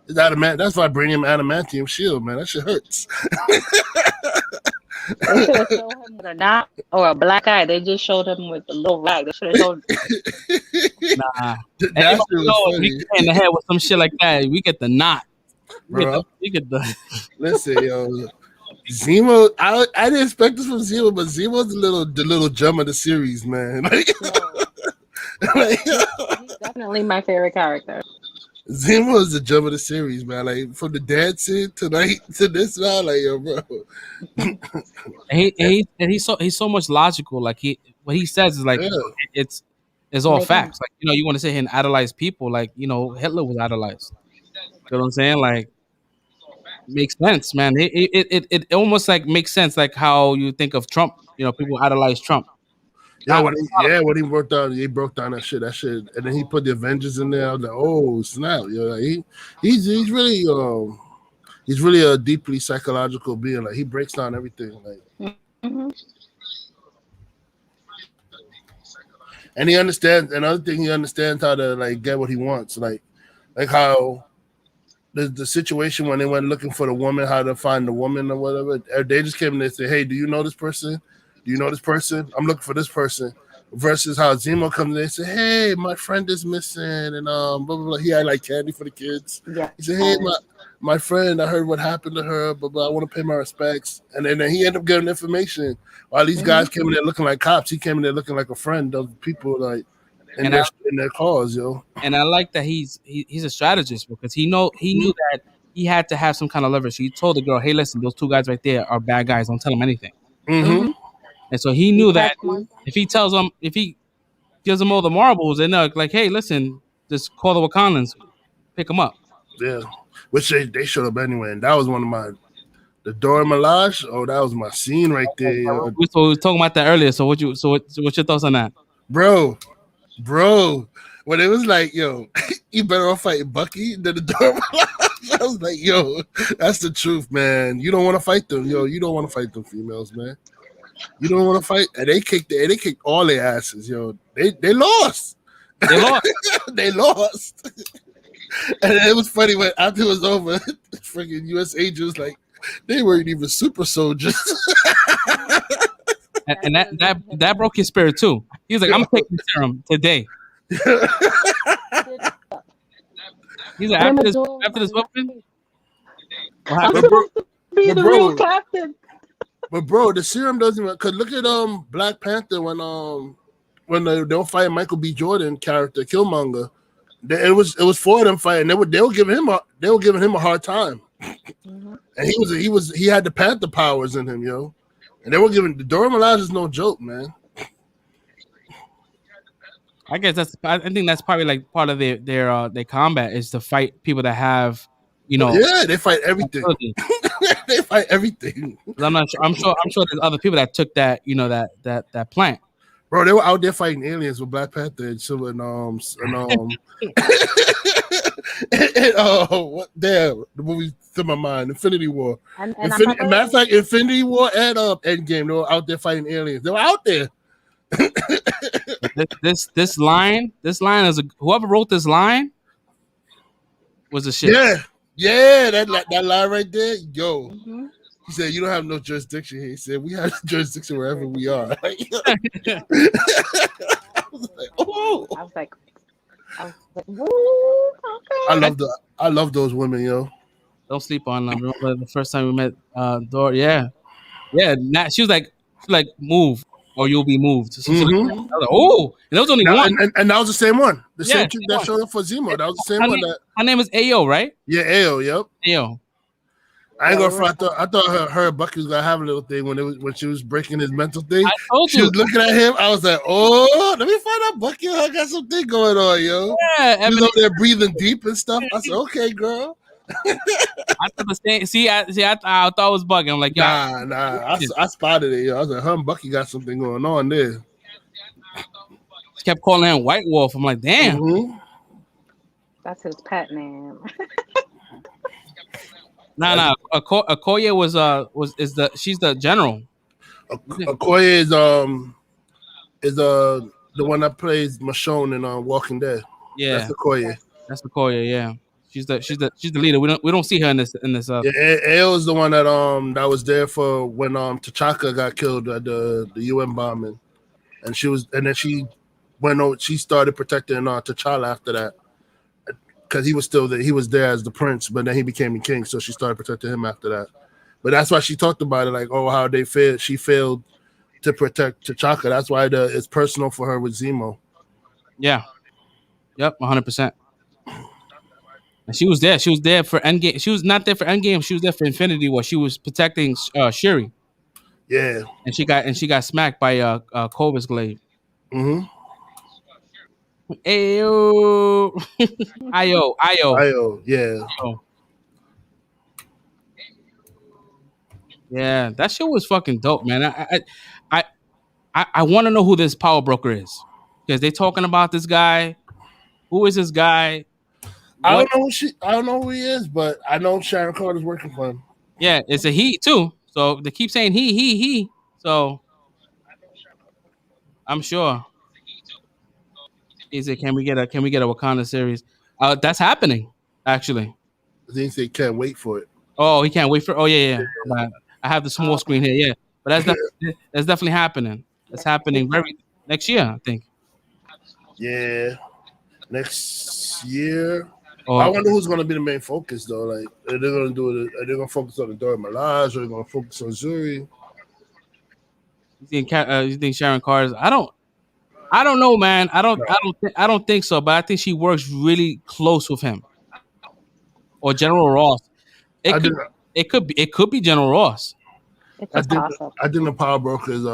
it's that's vibranium adamantium shield, man. That shit hurts. They should have showed him with a knot or a black eye. They just showed him with a little rag. They should have showed. Nah, That shit was funny. We get in the head with some shit like that. We get the knot. We get the. Listen, yo, Zemo. I didn't expect this from Zemo, but Zemo's the little gem of the series, man. He's definitely my favorite character. Zemo is the gem of the series, man. Like from the dancing tonight to this now, like yo, bro. He's so much logical. Like what he says is like it's all facts. Like you want to sit here and idolize people. Like Hitler was idolized. You know what I'm saying? Like makes sense, man. It almost like makes sense, like how you think of Trump. People idolize Trump. Yeah, when he broke down that shit, and then he put the Avengers in there. I was like, oh snap, like he's really a deeply psychological being. Like he breaks down everything, like, and he understands. Another thing, he understands how to like get what he wants, like how the situation when they went looking for the woman, how to find the woman or whatever. They just came and they said, hey, do you know this person? Do you know this person? I'm looking for this person. Versus how Zemo comes in and say, hey, my friend is missing, and blah, blah, blah. He had like candy for the kids. Yeah. He said, hey, my friend, I heard what happened to her, blah, blah, I want to pay my respects. And then he ended up getting information. While these guys came in there looking like cops, he came in there looking like a friend of people like in their cause, yo. And I like that he's a strategist, because he knew that he had to have some kind of leverage. He told the girl, hey, listen, those two guys right there are bad guys. Don't tell them anything. And so he knew that if he gives them all the marbles, and they're like, hey, listen, just call the Wakandans, pick them up. Yeah, which they showed up anyway. And that was one of the Dora Milaje. Oh, that was my scene right there. Yo. So we were talking about that earlier. So what's your thoughts on that? Bro, when it was like, yo, you better off fighting Bucky than the Dora Milaje. I was like, yo, that's the truth, man. You don't want to fight them, yo. You don't want to fight them females, man. You don't want to fight, and they kicked all their asses, yo. They lost. They lost. And it was funny when after it was over, freaking U.S. agents like they weren't even super soldiers. and that broke his spirit too. He was like, "I'm taking the serum today." He's like, after this weapon, I'm supposed to be the real captain. But bro, the serum doesn't even. Cause look at Black Panther when they were fighting Michael B. Jordan character Killmonger. It was four of them fighting. They were giving him a hard time, and he had the Panther powers in him, yo. And they were giving the Dora Milaje is no joke, man. I guess I think that's probably like part of their combat is to fight people that have, Yeah, they fight everything. They fight everything. I'm not sure. I'm sure there's other people that took that, that plant. Bro, they were out there fighting aliens with Black Panther and so and what there the movie to my mind, Infinity War. Matter of fact, Infinity War and Endgame, they were out there fighting aliens. They were out there. this line is whoever wrote this line was a shit. Yeah, that line right there, yo. He said, "You don't have no jurisdiction here." He said, "We have jurisdiction wherever we are." I was like, "Oh!" I was like, "Ooh, okay." I love those women, yo. Don't sleep on them. Remember the first time we met Dora? Yeah, Yeah, she was like, move or you'll be moved. So, I was like, Mm-hmm. oh, and there was only Now, one. and that was the same one. The Yeah, same chick that showed up for Zemo. That was the same one. Her name is Ayo, right? Yeah, Ayo. Yep. Ayo. I ain't Yeah, gonna front. I thought her and Bucky was gonna have a little thing when she was breaking his mental thing. I told She you. was looking at him. I was like, oh, let me find out Bucky and her got something going on, yo. Yeah, He was over there breathing deep and stuff. I said, okay, girl. I thought the same. See, I thought it was bugging. I'm like, yeah, Nah. I spotted it, yo. I was like, her and Bucky got something going on there. She kept calling him White Wolf. I'm like, damn. Mm-hmm. that's his pet name. Nah. Okoye she's the general. Okoye is the one that plays Michonne in Walking Dead. Yeah, That's Okoye. That's Okoye. Yeah, she's the leader. We don't see her in this. Yeah, Ayo is the one that was there for when T'Chaka got killed at the UN bombing, and then she went over. She started protecting T'Challa after that because he was still there. He was there as the prince, but then he became the king, so she started protecting him after that. But that's why she talked about it, like, oh, how they failed. She failed to protect T'Chaka. That's why it's personal for her with Zemo. Yeah. Yep, 100%. And she was there. She was there for Endgame. She was not there for Endgame. She was there for Infinity War. She was protecting Shuri. Yeah. And she got smacked by Corvus Glaive. Mm-hmm. Ayo. Ayo, yeah. Oh. Yeah, that shit was fucking dope, man. I want to know who this power broker is, because they talking about this guy. Who is this guy? I don't know who he is, but I know Sharon Carter's working for him. Yeah, it's a he too. So they keep saying he. So I'm sure. Is it? Can we get a Wakanda series? That's happening, actually. I think they can't wait for it. Oh, he can't wait for. Oh yeah. I have the small screen here. Yeah, but that's definitely happening. That's happening next year, I think. Yeah, next year. Oh, I wonder who's going to be the main focus though. Like, are they going to do it? Are they going to focus on the Dora Milaje? Or are they going to focus on Zuri? You think Sharon Carter's? I don't know, man. I don't think so. But I think she works really close with him, or General Ross. It could be General Ross. It's a toss-up. I think the power broker is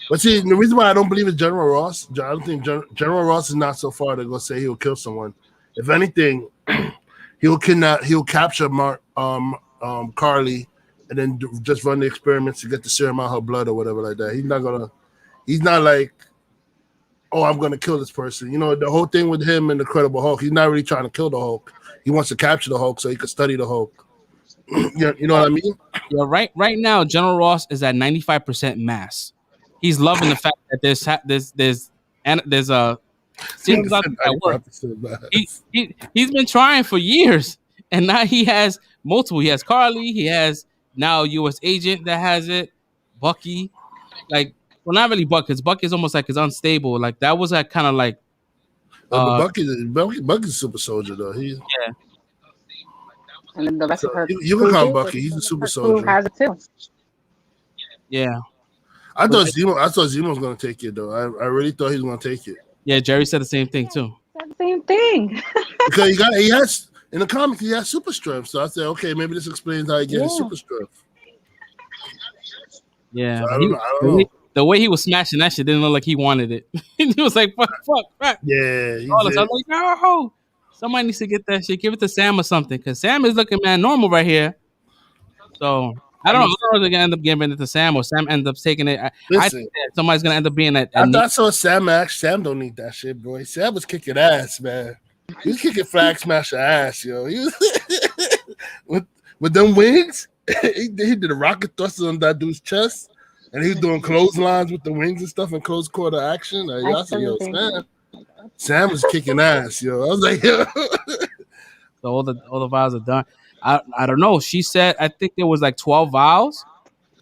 But see, the reason why I don't believe it's General Ross, I don't think General Ross is not so far to go say he'll kill someone. If anything, he'll capture Carly and then just run the experiments to get the serum out her blood or whatever like that. He's not like, oh, I'm gonna kill this person. You know, the whole thing with him and the Incredible Hulk, he's not really trying to kill the Hulk. He wants to capture the Hulk so he could study the Hulk. You know what I mean? Yeah, right now, General Ross is at 95% mass. He's loving the fact that there's series out there that work. He's been trying for years, and now he has multiple. He has Carly. He has now U.S. Agent that has it. Bucky, well, not really Bucky. Because Bucky is almost like is unstable. Like that was kind of like. Bucky's a super soldier though. Yeah. And then the rest of her. You can call him Bucky. He's a super soldier. Who has it too? Yeah. I thought Zemo was gonna take it though. I really thought he was gonna take it. Yeah, Jerry said the same thing too. Said the same thing. Because he has in the comics he has super strength. So I said, okay, maybe this explains how he gets his super strength. Yeah, so I don't know. The way he was smashing that shit didn't look like he wanted it. He was like, fuck. Yeah. I was like, no. Somebody needs to get that shit. Give it to Sam or something. Because Sam is looking, man, normal right here. So, I don't know if they're going to end up giving it to Sam or Sam ends up taking it. I think that somebody's going to end up being at I thought so. Sam don't need that shit, boy. Sam was kicking ass, man. He was kicking Flag Smasher ass, yo. He was with them wings. He did a rocket thruster on that dude's chest. And he was doing clotheslines with the wings and stuff in close quarter action. I said, yo, Sam was kicking ass, yo. I was like, yo. So all the vials are done. I don't know. She said I think there was like 12 vials.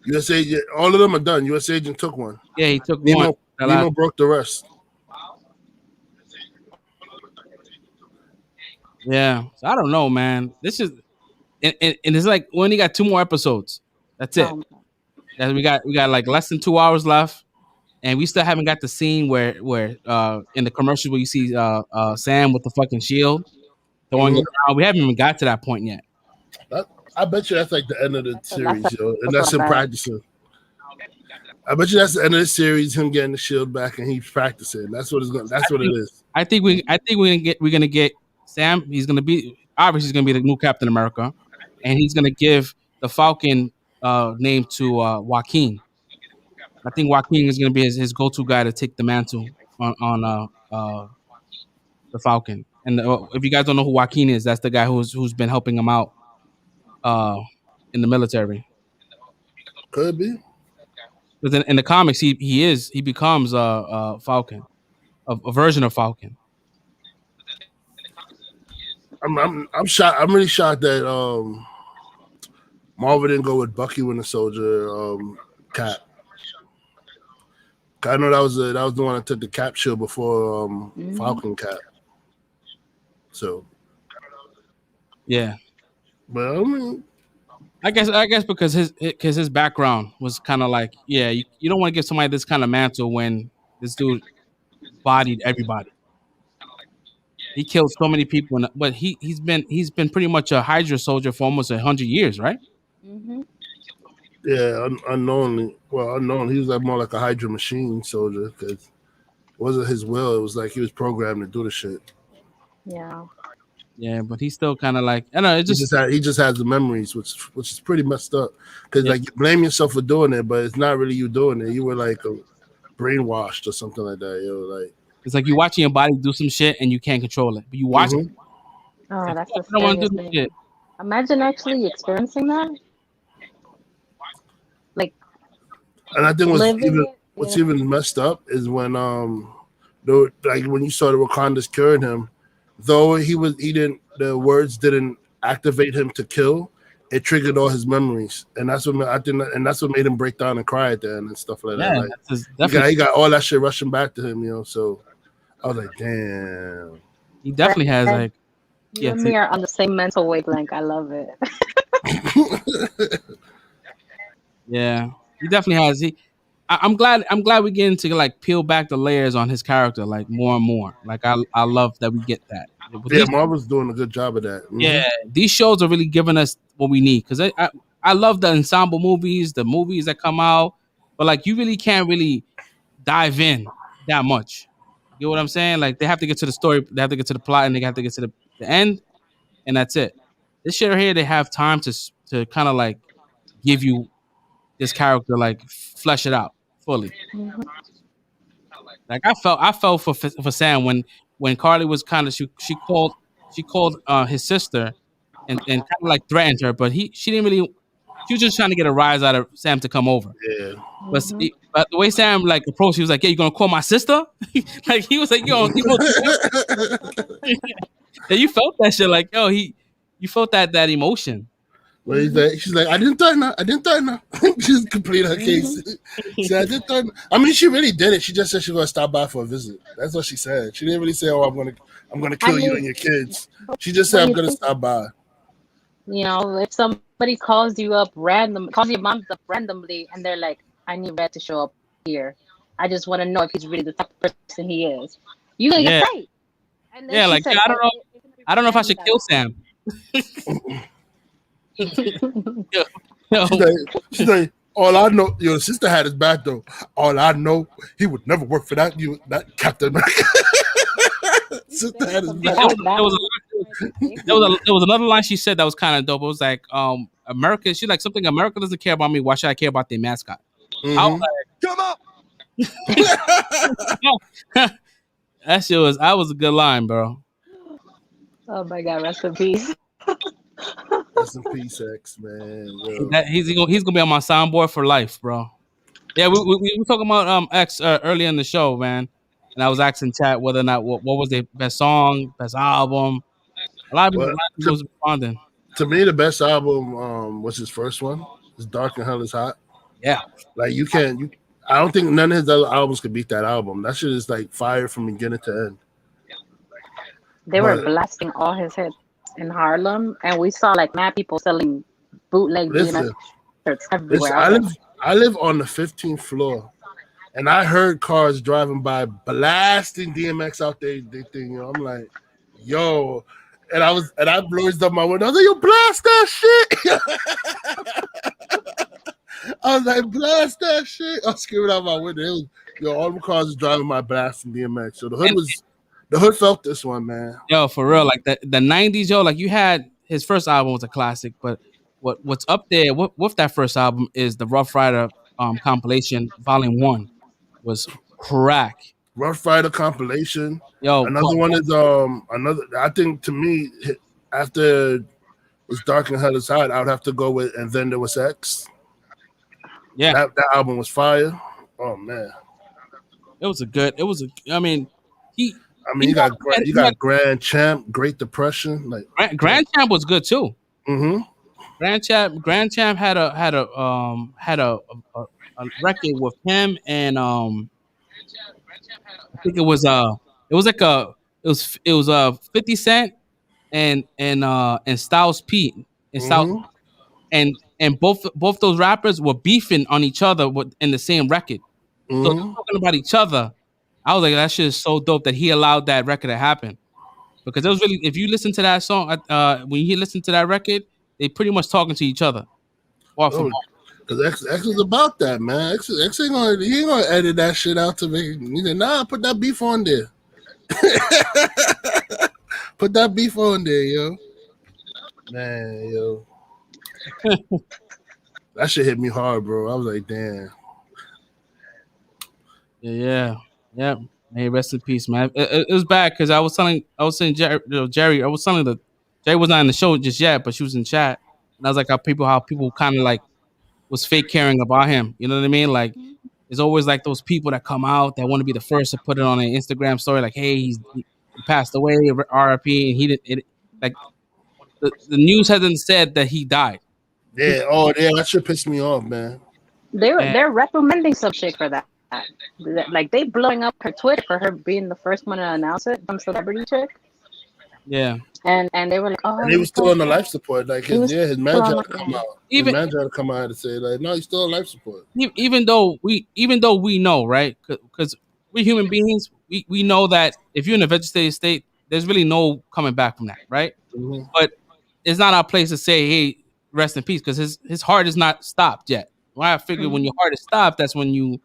US Agent, all of them are done. US Agent took one. Yeah, he took one. Nemo broke the rest. Yeah, so I don't know, man. This is and it's like we only got 2 more episodes. That's it. And we got like less than 2 hours left, and we still haven't got the scene where in the commercial where you see Sam with the fucking shield throwing it around. We haven't even got to that point yet. I bet you that's like the end of the series, yo, and that's him bad. practicing. I bet you that's the end of the series, him getting the shield back and he's practicing. That's what it's going. That's what it is. I think we're gonna get Sam. He's gonna be the new Captain America, and he's gonna give the Falcon name to Joaquin. I think Joaquin is gonna be his go-to guy to take the mantle on the Falcon. And if you guys don't know who Joaquin is, that's the guy who's been helping him out in the military. Could be. Because in the comics, he becomes a Falcon, a version of Falcon. I'm shocked. I'm really shocked that Marvel didn't go with Bucky Winter Soldier Cap. I know that was the one that took the Cap shield before Falcon Cap. So yeah, but I mean, I guess because his background was kind of like, yeah, you don't want to give somebody this kind of mantle when this dude bodied everybody. He killed so many people, but he's been pretty much a Hydra soldier for almost 100 years, right? Mm-hmm. Yeah, unknowingly. Well, unknown. He was like more like a Hydra machine soldier because it wasn't his will. It was like he was programmed to do the shit. Yeah. Yeah, but he's still kind of like, I don't know. He just has the memories, which is pretty messed up. Because like you blame yourself for doing it, but it's not really you doing it. You were like brainwashed or something like that. Like it's like you're watching your body do some shit and you can't control it, but you watch it. Oh, that's the I don't want to scariest do thing. shit. Imagine actually experiencing that. Like, and I think living what's even messed up is when when you saw the Wakandas curing him, though the words didn't activate him to kill, it triggered all his memories, and that's what that's what made him break down and cry at the end and stuff like that. Like, he got all that shit rushing back to him, So I was like, damn. He definitely has like. You and me are on the same mental wavelength. I love it. Yeah, he definitely has. I'm glad we're getting to like peel back the layers on his character like more and more. Like I love that we get that. Marvel's doing a good job of that. Mm-hmm. Yeah, these shows are really giving us what we need because I love the ensemble movies, the movies that come out, but like you really can't really dive in that much. You know what I'm saying? Like they have to get to the story, they have to get to the plot, and they have to get to the end, and that's it. This shit here, they have time to kind of like give you this character, like flesh it out fully. Mm-hmm. Like I felt for Sam when Carly was kind of she called his sister and kind of like threatened her, but she didn't really. She was just trying to get a rise out of Sam to come over. Yeah. But the way Sam like approached, he was like, "Yeah, you gonna call my sister?" Like he was like, "Yo," yeah, you felt that shit. Like, yo, you felt that emotion. Well, she's like, I didn't threaten her. She's complete her case. She said, I didn't threaten her. I mean, she really did it. She just said she was gonna stop by for a visit. That's what she said. She didn't really say, "Oh, I'm gonna kill you and your kids." She just said, "I'm gonna stop by." You know, if somebody calls your mom up randomly, and they're like, "I need Red to show up here. I just want to know if he's really the type of person he is." You gonna get right? Yeah, like said, I don't know if I should kill Sam. She's like, all I know, your sister had his back though. All I know, he would never work for that Captain America. Sister had his back. There was another line she said that was kind of dope. It was like, America. She's like something. America doesn't care about me. Why should I care about their mascot? Mm-hmm. I was like, come up. That shit was a good line, bro. Oh my God, rest in peace. Rest in peace, X, man. He's gonna be on my soundboard for life, bro. Yeah, we were talking about X earlier in the show, man, and I was asking chat whether or not what was their best song, best album. A lot of people was responding. To me, the best album was his first one. It's Dark and Hell is Hot. Yeah, like I don't think none of his other albums could beat that album. That shit is like fire from beginning to end. They were blasting all his hits. in Harlem, and we saw like mad people selling bootleg DMX Listen, shirts listen. everywhere. I was like, I live on the 15th floor, and I heard cars driving by blasting DMX out there. They thing, you know, I'm like, yo, and I blazed up my window. I was like, yo, blast that shit. I was like, blast that shit. I was screaming out my window. It was, yo, all the cars was driving by blasting DMX. So the hood felt this one, man. Yo, for real, like the 90s, yo, like you had his first album was a classic, but what's up there with that first album is the Rough Rider compilation Volume 1 was crack. Rough Rider compilation. Yo, Another one is another. I think to me after It's Dark and Hell Is Hot, I would have to go with And Then There Was Sex. Yeah, that album was fire. Oh man, I mean, you got Grand Champ, Great Depression, like Grand Champ was good too. Mm-hmm. Grand Champ had a record with him and I think it was 50 Cent and Styles P and Styles and both those rappers were beefing on each other in the same record. So they're talking about each other. I was like, that shit is so dope that he allowed that record to happen. Because it was really, if you listen to that song, when you listen to that record, they pretty much talking to each other. Because X was about that, man. X ain't gonna edit that shit out to make. He said, nah, put that beef on there. Put that beef on there, yo. Man, yo. That shit hit me hard, bro. I was like, damn. Yeah. May rest in peace, man. It was bad because I was saying Jerry, Jerry was not in the show just yet, but she was in chat, and I was like, how people kind of like was fake caring about him. You know what I mean? Like, there's always like those people that come out that want to be the first to put it on an Instagram story, like, hey, he passed away, RIP, and he didn't. Like, the news hasn't said that he died. Yeah. Oh, yeah. That shit pissed me off, man. They're recommending some shit for that. Like they blowing up her Twitter for her being the first one to announce it, some celebrity chick. Yeah. And they were like, oh, and he was still on the life support. Like his manager had to come out. His manager had to come out and say, like, no, he's still on life support. Even though we know, right? Because we're human beings, we know that if you're in a vegetative state, there's really no coming back from that, right? Mm-hmm. But it's not our place to say, hey, rest in peace, because his heart is not stopped yet. Well, I figured when your heart is stopped, that's when you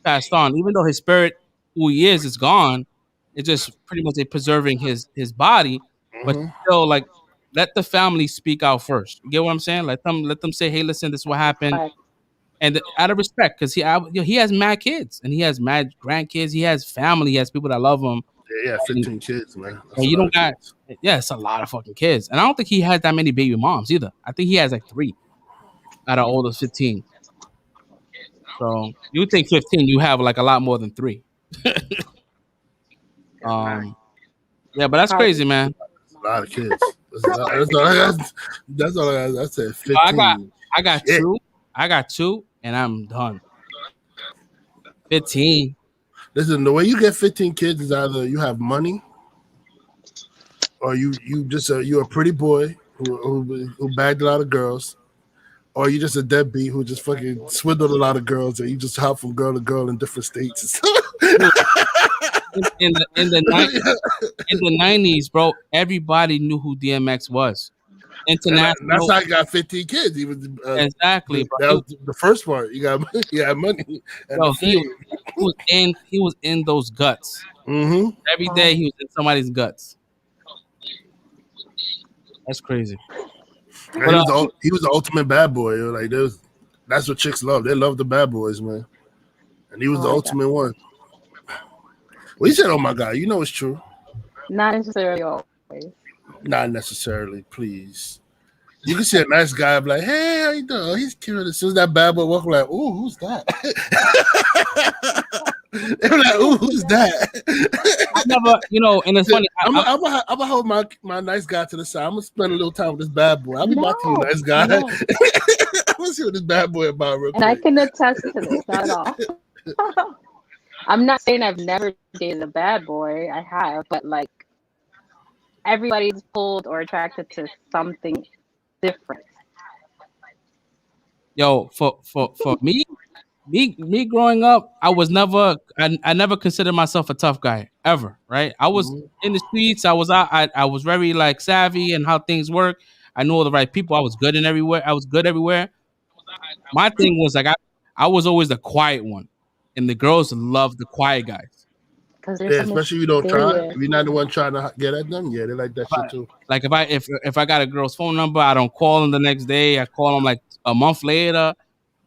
passed on. Even though his spirit, who he is gone, it's just pretty much preserving his body. But still, like, let the family speak out first. You get what I'm saying? Let them say, hey, listen, this is what happened. Right. And out of respect, because he has mad kids and he has mad grandkids. He has family. He has people that love him. Yeah, 15 kids, man. And you don't got it's a lot of fucking kids. And I don't think he has that many baby moms either. I think he has like 3 out of all those 15. So you think 15, you have like a lot more than 3. Yeah, but that's crazy, man. A lot of kids. That's all I got. I said 15. I got 2. I got 2, and I'm done. 15. Listen, the way you get 15 kids is either you have money, or you you're a pretty boy who bagged a lot of girls, or you just a deadbeat who just fucking swindled a lot of girls, and you just hop from girl to girl in different states. in the 90s, bro, everybody knew who DMX was. International. That's how he got 15 kids. He was exactly. That was the first part. You got money. Bro, he was in those guts. Mm-hmm. Every day he was in somebody's guts. That's crazy. He was the ultimate bad boy. Like that's what chicks love. They love the bad boys, man. And he was the ultimate one. Well, he said, "Oh my God," you know it's true. Not necessarily always. Not necessarily, please. You can see a nice guy be like, "Hey, how you doing?" Oh, he's cute. As soon as that bad boy walk, like, "Ooh, who's that?" They're like, "Ooh, who's that?" I never, and it's funny. I'm gonna hold my nice guy to the side. I'm gonna spend a little time with this bad boy. I'll be back to you, nice guy. I'm gonna see what this bad boy about real quick. And I can attest to this, not at all. I'm not saying I've never dated a bad boy. I have, but like, everybody's pulled or attracted to something different. Yo, for me growing up, I never considered myself a tough guy ever, right? I was Mhm. in the streets, I was out, I was very like savvy and how things work. I knew all the right people. I was good in everywhere. I was good everywhere. My thing was like I was always the quiet one. And the girls love the quiet guys. Because they're Yeah, so especially if you don't try. mysterious. If you're not the one trying to get at them, yeah, they like that shit too. Like if I got a girl's phone number, I don't call them the next day. I call them like a month later.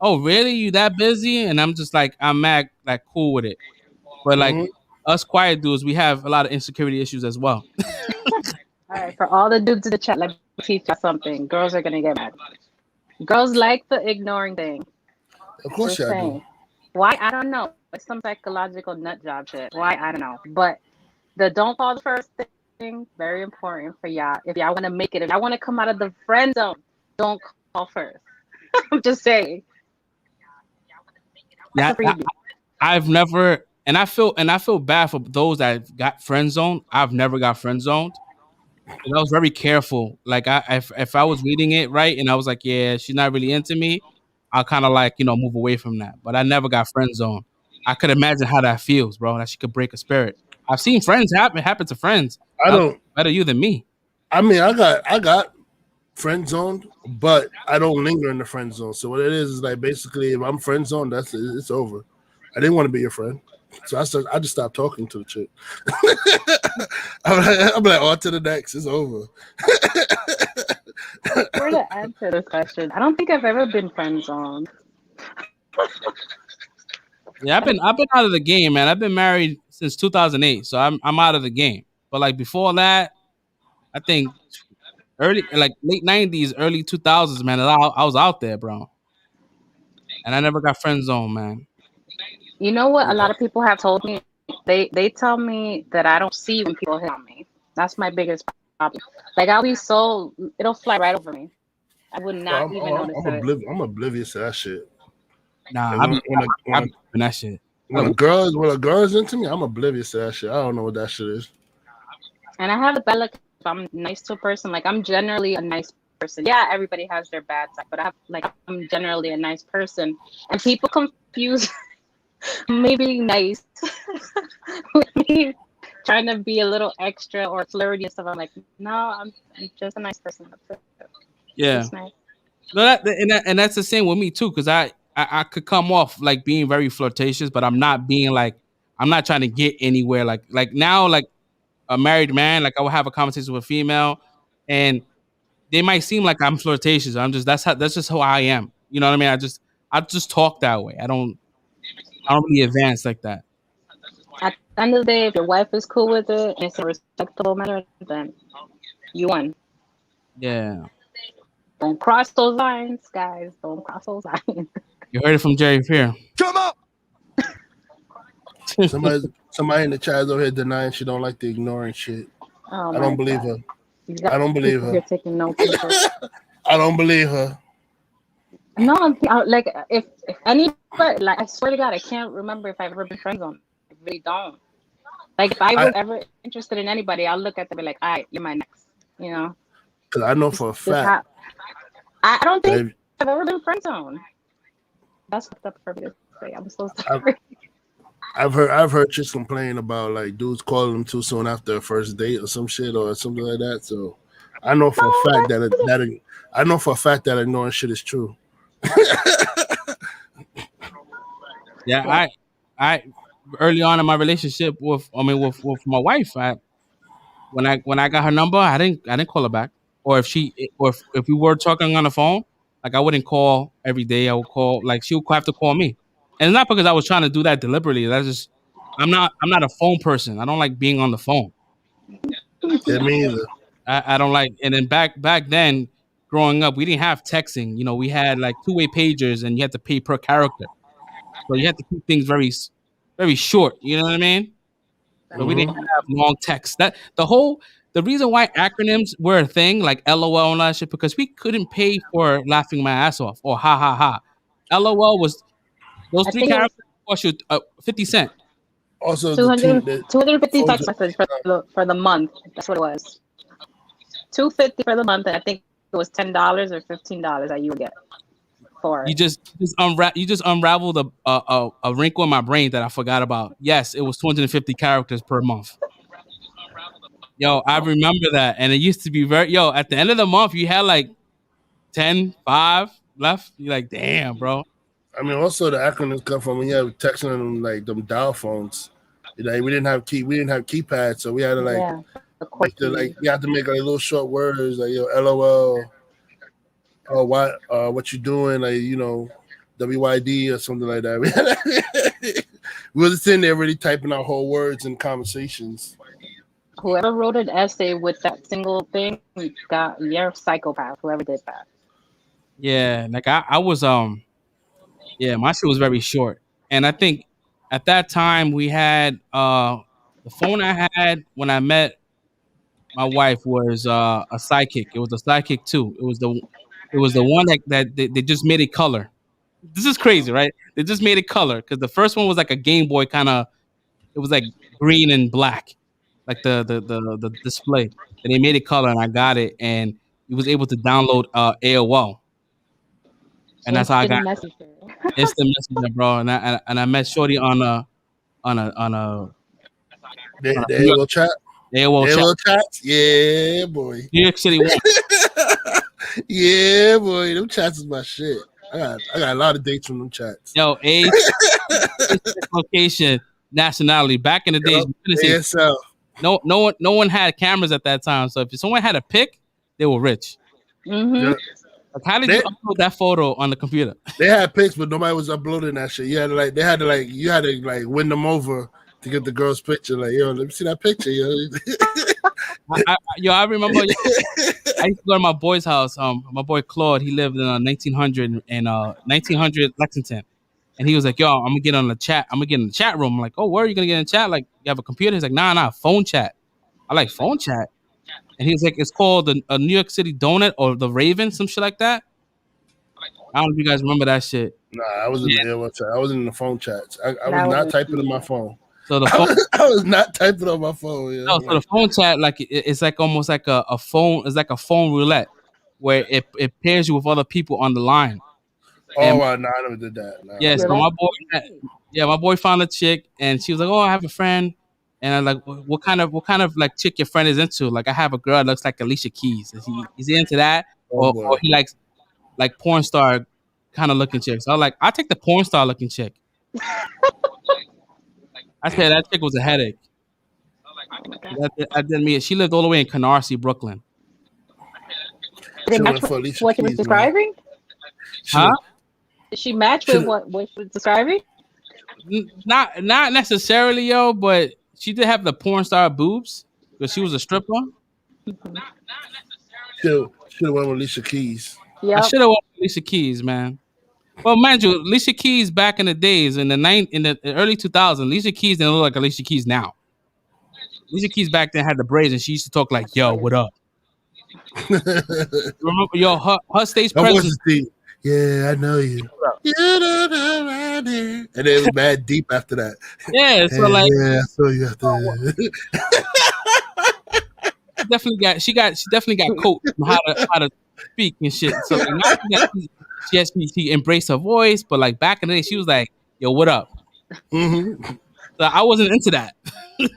Oh, really? You that busy? And I'm just like I'm mad, like cool with it. But like Hmm. us quiet dudes, we have a lot of insecurity issues as well. All right, for all the dudes in the chat, let me teach you something. Girls are gonna get mad. Girls like the ignoring thing. Of course, Just y'all do. saying. Why? I don't know. It's some psychological nut job shit. Why? I don't know. But the don't call the first thing, very important for y'all. If y'all want to make it, if y'all want to come out of the friend zone, don't call first. I'm just saying. Yeah, That's a freebie. I've never, and I feel bad for those that got friend zoned. I've never got friend zoned. And I was very careful. Like if I was reading it right, and I was like, yeah, she's not really into me, I'll kind of like move away from that. But I never got friend zoned. I could imagine how that feels, bro. That she could break a spirit. I've seen friends happen to friends. I That was don't. better you than me. I mean, I got friend zoned, but I don't linger in the friend zone. So what it is like basically, if I'm friend zoned, that's it, it's over. I didn't want to be your friend, so I just stopped talking to the chick. I'm like, on to the next. It's over. For to answer this question, I don't think I've ever been friend zoned. Yeah, I've been out of the game, man. I've been married since 2008, so I'm out of the game. But like before that, I think early like late 90s, early 2000s, man. I was out there, bro, and I never got friend zone, man. You know what? A Yeah. lot of people have told me. They tell me that I don't see when people hit on me. That's my biggest problem. Like I'll be so it'll fly right over me. I would not even notice it. I'm oblivious to that shit. Nah, Like I be doing that shit. when a girl's into me, I'm oblivious to that shit. I don't know what that shit is. And I have a bad luck if I'm nice to a person. Like I'm generally a nice person. Yeah, everybody has their bad side, but I'm generally a nice person. And people confuse me being nice with me trying to be a little extra or flirty and stuff. I'm like, no, I'm just a nice person. That's it. Yeah, Just nice. no, and that's the same with me too, because I could come off like being very flirtatious, but I'm not being like I'm not trying to get anywhere. Like now, like a married man, like I will have a conversation with a female, and they might seem like I'm flirtatious. That's just how I am. You know what I mean? I just talk that way. I don't really advance like that. At the end of the day, if your wife is cool with it and it's a respectable manner, then you won. Yeah, Don't cross those lines, guys. Don't cross those lines. you heard it from Jerry Fear. Come up. Somebody in the chat is over here denying she don't like the ignoring shit. Oh I my don't believe God. her. You got I don't believe people her. here taking notes. I don't believe her. No, like if anybody, like I swear to God, I can't remember if I've ever been friend zoned. I really don't. Like if I was ever interested in anybody, I'll look at them and be like, all right, you're my next. You know. Because I know for a fact. I don't think that I've ever been friend zoned. That's fucked up for me to say. I'm so sorry. I've heard chicks complain about like dudes calling them too soon after a first date or some shit or something like that. So I know for a fact that ignoring shit is true. Yeah, I early on in my relationship with my wife, when I got her number, I didn't call her back. Or if we were talking on the phone, like I wouldn't call every day. I would call like she would have to call me, and it's not because I was trying to do that deliberately. That's just I'm not a phone person. I don't like being on the phone. Yeah, me either. I don't like. And then back then, growing up, we didn't have texting. You know, we had like two-way pagers, and you had to pay per character. So you have to keep things very short. You know what I mean? So we didn't have long text. That the reason why acronyms were a thing, like LOL and all that shit, because we couldn't pay for laughing my ass off or ha ha ha. LOL was those I three think it was characters cost you 50 cents. Also, 200, the 250 phones text message for the month. That's what it was. $250 for the month, and I think it was $10 or $15 that you would get for You it. just unraveled a wrinkle in my brain that I forgot about. Yes, it was 250 characters per month. Yo, I remember that, and it used to be at the end of the month, you had like 10, 5 left. You're like, damn, bro. I mean, also the acronyms come from when you have texting them like them dial phones. Like we didn't have keypads, so we had to we had to make like little short words like LOL, or what you doing, like WYD or something like that. We wasn't sitting there really typing out whole words in conversations. Whoever wrote an essay with that single thing, you're a psychopath. Whoever did that. Yeah, like I was my shit was very short, and I think at that time we had the phone I had when I met my wife was a Sidekick. It was a Sidekick 2. It was the one that they just made it color. This is crazy, right? They just made it color because the first one was like a Game Boy kind of. It was like green and black, like the display. And they made it color, and I got it, and you was able to download AOL, and that's how I got Messenger. instant messenger, bro. And I met Shorty on a The AOL chat. AOL chat. Yeah, boy. New York City one. Yeah, boy. Them chats is my shit. I got a lot of dates from them chats. Yo, age, location, nationality. Back in the days, ASL. no one had cameras at that time. So if someone had a pic, they were rich. Mm-hmm. Yeah. Like, how did you upload that photo on the computer? They had pics, but nobody was uploading that shit. You had to win them over to get the girl's picture. Like, yo, let me see that picture, yo. I remember. I used to go to my boy's house. My boy Claude, he lived in 1900 Lexington, and he was like, "Yo, I'm gonna get on the chat. I'm gonna get in the chat room." I'm like, "Oh, where are you gonna get in the chat? Like, you have a computer?" He's like, "Nah, phone chat." I like phone chat, and he was like, "It's called a New York City Donut or the Raven, some shit like that." I don't know if you guys remember that shit. Nah, I was in the AOL chat. I was in the phone chats. I was not typing on my phone. So the phone, I was not typing on my phone. Yeah. no, so the phone chat, like it's like almost like a phone. It's like a phone roulette where it pairs you with other people on the line. Oh, I never did that. No. Yeah, so my boy found a chick, and she was like, "Oh, I have a friend," and I'm like, "What kind of like chick your friend is into?" Like, I have a girl that looks like Alicia Keys. Is he into that, or he likes like porn star kind of looking chicks? I was like, I'll take the porn star looking chick. I said that chick was a headache. I didn't mean it. She lived all the way in Canarsie, Brooklyn. Did it match what she was describing? Huh? Did she match with what she was describing? Not necessarily, yo, but she did have the porn star boobs because she was a stripper. Should have went with Alicia Keys. Yeah, I should have went with Alicia Keys, man. Well, mind you, Alicia Keys back in the days in the early 2000s, Alicia Keys didn't look like Alicia Keys now. Alicia Keys back then had the braids, and she used to talk like, "Yo, what up?" Remember, yo, her stage presence. Yeah, I know you. And then it was mad deep after that. Yeah, so like, yeah, I saw you after that. she definitely got coached on how to speak and shit. So like, now she embraced her voice, but like back in the day, she was like, "Yo, what up?" Mm-hmm. So I wasn't into that.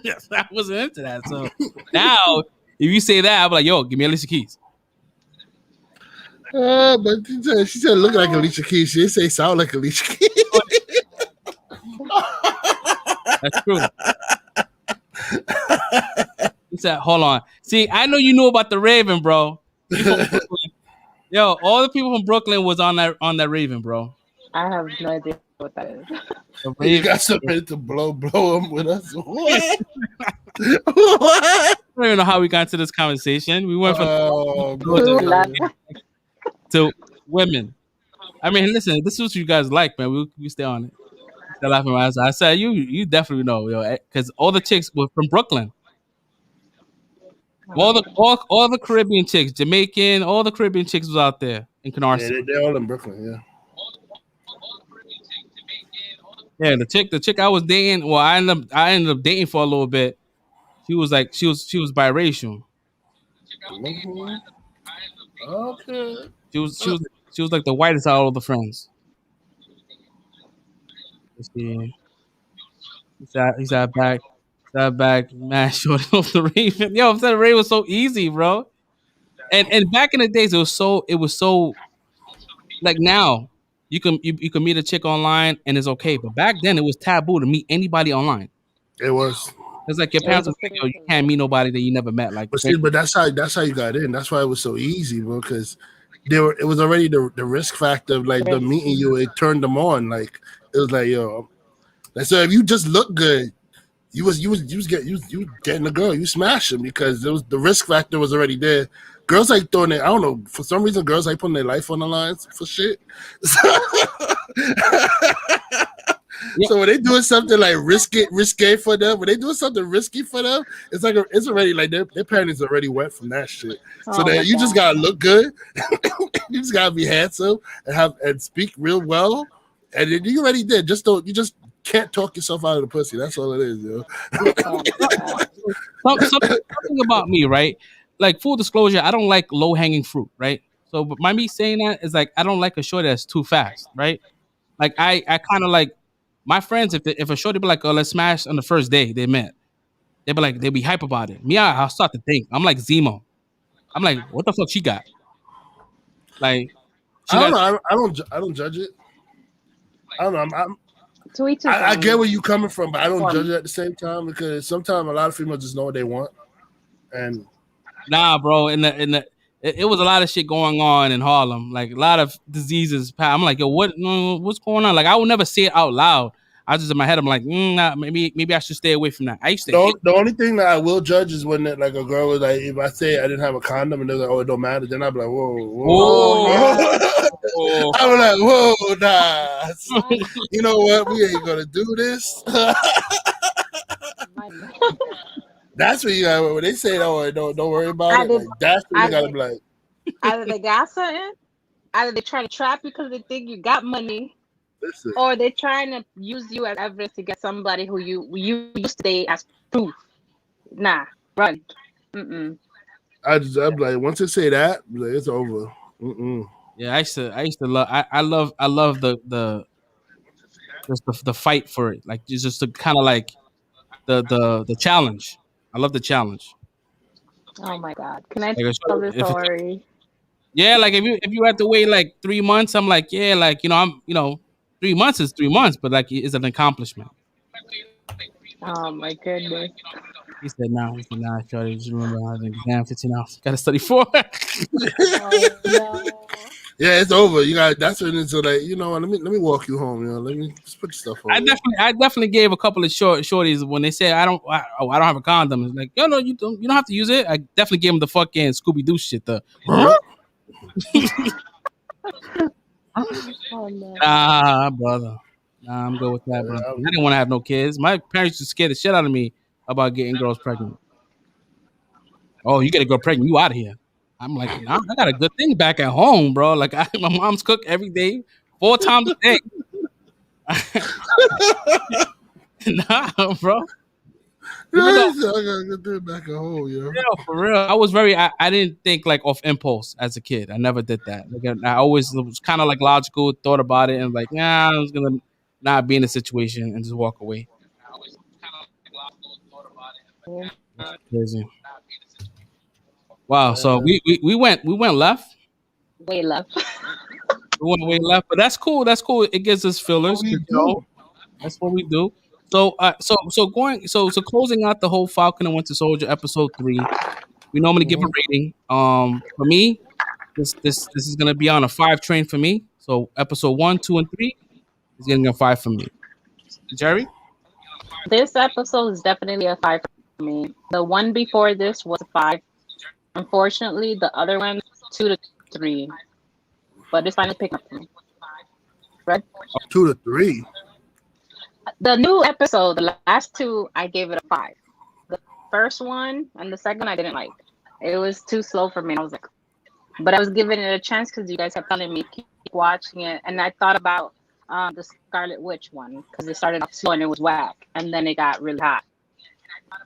Yes, I wasn't into that. So now, if you say that, I'm like, "Yo, give me Alicia Keys." But she said look like Alicia Keys. She didn't say sound like Alicia Keys. That's true. He said, "Hold on. See, I know you knew about the Raven, bro. Yo, all the people from Brooklyn was on that Raven, bro. I have no idea what that is. You got something to blow them with us. What? I don't even know how we got into this conversation. We went from to women. I mean, listen, this is what you guys like, man. We stay on it. Stay laughing my ass. I said you definitely know, yo, because all the chicks were from Brooklyn. All the Caribbean chicks, Jamaican, all the Caribbean chicks was out there in Canarsie. Yeah, they're all in Brooklyn, yeah. Yeah, the chick I was dating, well, I ended up dating for a little bit. She was biracial. Mhm. Okay. She was like the whitest out of all the friends. Let's see. He's back. That back, man, short off the Raven. Yo, I'm saying the Raven was so easy, bro. And back in the days, it was so like now you can meet a chick online and it's okay, but back then it was taboo to meet anybody online. It was. It's like your It was parents a was like, thing. yo, you can't meet nobody that you never met. Like, But see, but that's how you got in. That's why it was so easy, bro. Because it was already the risk factor of like the meeting you. It turned them on. Like it was like yo. Like, so if you just look good, you was getting the girl. You smashing because it was the risk factor was already there. Girls like throwing it. I don't know, for some reason girls like putting their life on the lines for shit. Yeah. So when they doing something like risque for them, when they doing something risky for them, it's like it's already like their parents already wet from that shit. So that you just gotta look good, you just gotta be handsome and speak real well, and then you already did. You just can't talk yourself out of the pussy. That's all it is, yo. Something about me, right? Like full disclosure, I don't like low hanging fruit, right? So, but my me saying that is like I don't like a shorty that's too fast, right? Like I kind of like my friends. If a shorty be like, oh, let's smash on the first day they met, they'd be hype about it. Me, I'll start to think. I'm like Zemo. I'm like, what the fuck she got? Like, I don't know. I don't judge it. I don't know. I get where you coming from, but I don't judge it at the same time because sometimes a lot of females just know what they want. And nah, bro. It was a lot of shit going on in Harlem, like a lot of diseases. I'm like, yo, what's going on? Like, I would never say it out loud. I just in my head, I'm like, nah, maybe I should stay away from that. I used to. The only thing that I will judge is when like a girl was like, if I say I didn't have a condom and they're like, oh, it don't matter, then I'd be like, whoa. I'm like, whoa, nah. You know what? We ain't gonna do this. That's what you got. When they say, "Oh, don't worry about it," like, that's what you gotta be like. Either they got something, either they trying to trap you because they think you got money, or they're trying to use you as evidence to get somebody who you used to date as proof. Nah, run. Mm-mm. I'm like, once they say that, like, it's over. Mm-mm. Yeah, I used to love. I love the fight for it. Like just to kind of like the challenge. I love the challenge. Oh my God! Can I Like, tell this story? Yeah, like if you have to wait like 3 months, I'm like, yeah, like 3 months is 3 months, but like it's an accomplishment. Oh my goodness! He said, "Nah, shorty, just remember I have an exam 15 hours. Got to study for." Oh, no. Yeah, it's over. You got that's when it's like, you know what? Let me walk you home. You know, let me just put your stuff on. I definitely gave a couple of shorties when they said I don't have a condom. It's like, no, you don't have to use it. I definitely gave them the fucking Scooby Doo shit. Oh, no. Nah, brother. Nah, I'm good with that, brother. I didn't want to have no kids. My parents used to scare the shit out of me about getting girls pregnant. Oh, you get a girl pregnant, you out of here. I'm like, nah, I got a good thing back at home, bro. Like my mom's cook every day, 4 times a day. Nah, bro. I got a good thing back at home, yo. Yeah, for real. I was I didn't think like off impulse as a kid. I never did that. Like I always was kind of like logical, thought about it, and like, nah, I was gonna not be in a situation and just walk away. That's crazy. Wow. So we went left. Way left. We went way left, but that's cool. That's cool. It gives us fillers. That's what we do. So so closing out the whole Falcon and Winter Soldier episode 3. We normally give a rating. For me, this is gonna be on a 5 train for me. So episode 1, 2, and 3 is getting a 5 for me. Jerry? This episode is definitely a 5 for me. The one before this was a 5. Unfortunately, the other one 2 to 3. But this finally picked up for me. Right? 2 to 3. The new episode, the last 2, I gave it a 5. The first one and the second I didn't like. It was too slow for me. I was like, but I was giving it a chance because you guys kept telling me keep watching it, and I thought about the Scarlet Witch one because it started off slow and it was whack, and then it got really hot.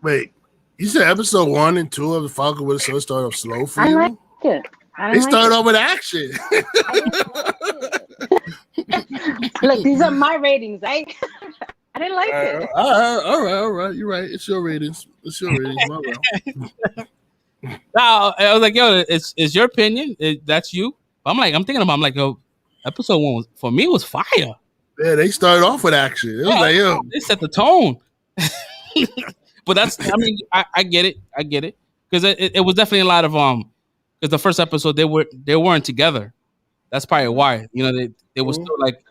Wait, You said episode 1 and 2 of the Falcon Winter Soldier started off slow for I you. like it. They started off with action. Look, these are my ratings. I didn't like it. All right. You're right. It's your ratings. My bad. Now I was like, yo, it's your opinion. That's you. But I'm thinking about. I'm like, yo, episode 1 was, for me, was fire. Yeah, they started off with action. It was like, yo, they set the tone. But that's, I mean, I get it, because it was definitely a lot of because the first episode they weren't together. That's probably why, you know, they were still like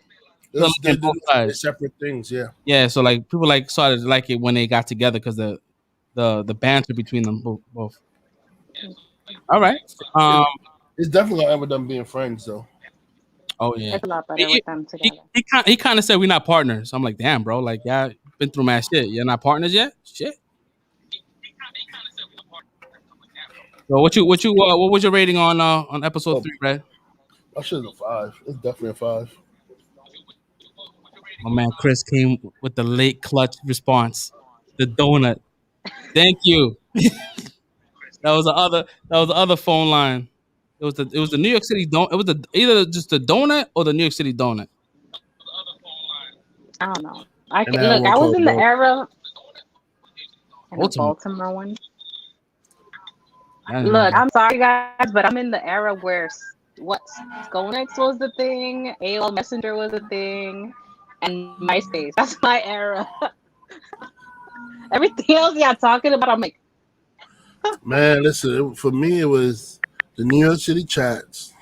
both sides. Separate things, yeah. Yeah, so like people like started to like it when they got together because the banter between them both. All right, it's definitely gonna end with them being friends though. Oh yeah, it's a lot better with them together. He kind of said we're not partners. I'm like, damn, bro, like yeah, been through mad shit. You're not partners yet? Shit. So what was your rating on episode 3, Red? I should have a 5. It's definitely a 5. My man Chris came with the late clutch response. The donut. Thank you. That was the other phone line. It was the New York City donut. It was either just the donut or the New York City donut. I don't know. I was in the era. And the Baltimore one. Look, I'm sorry guys, but I'm in the era where Sconex was the thing, AOL Messenger was the thing, and MySpace. That's my era. Everything else y'all talking about, I'm like, man, listen. For me, it was the New York City chats.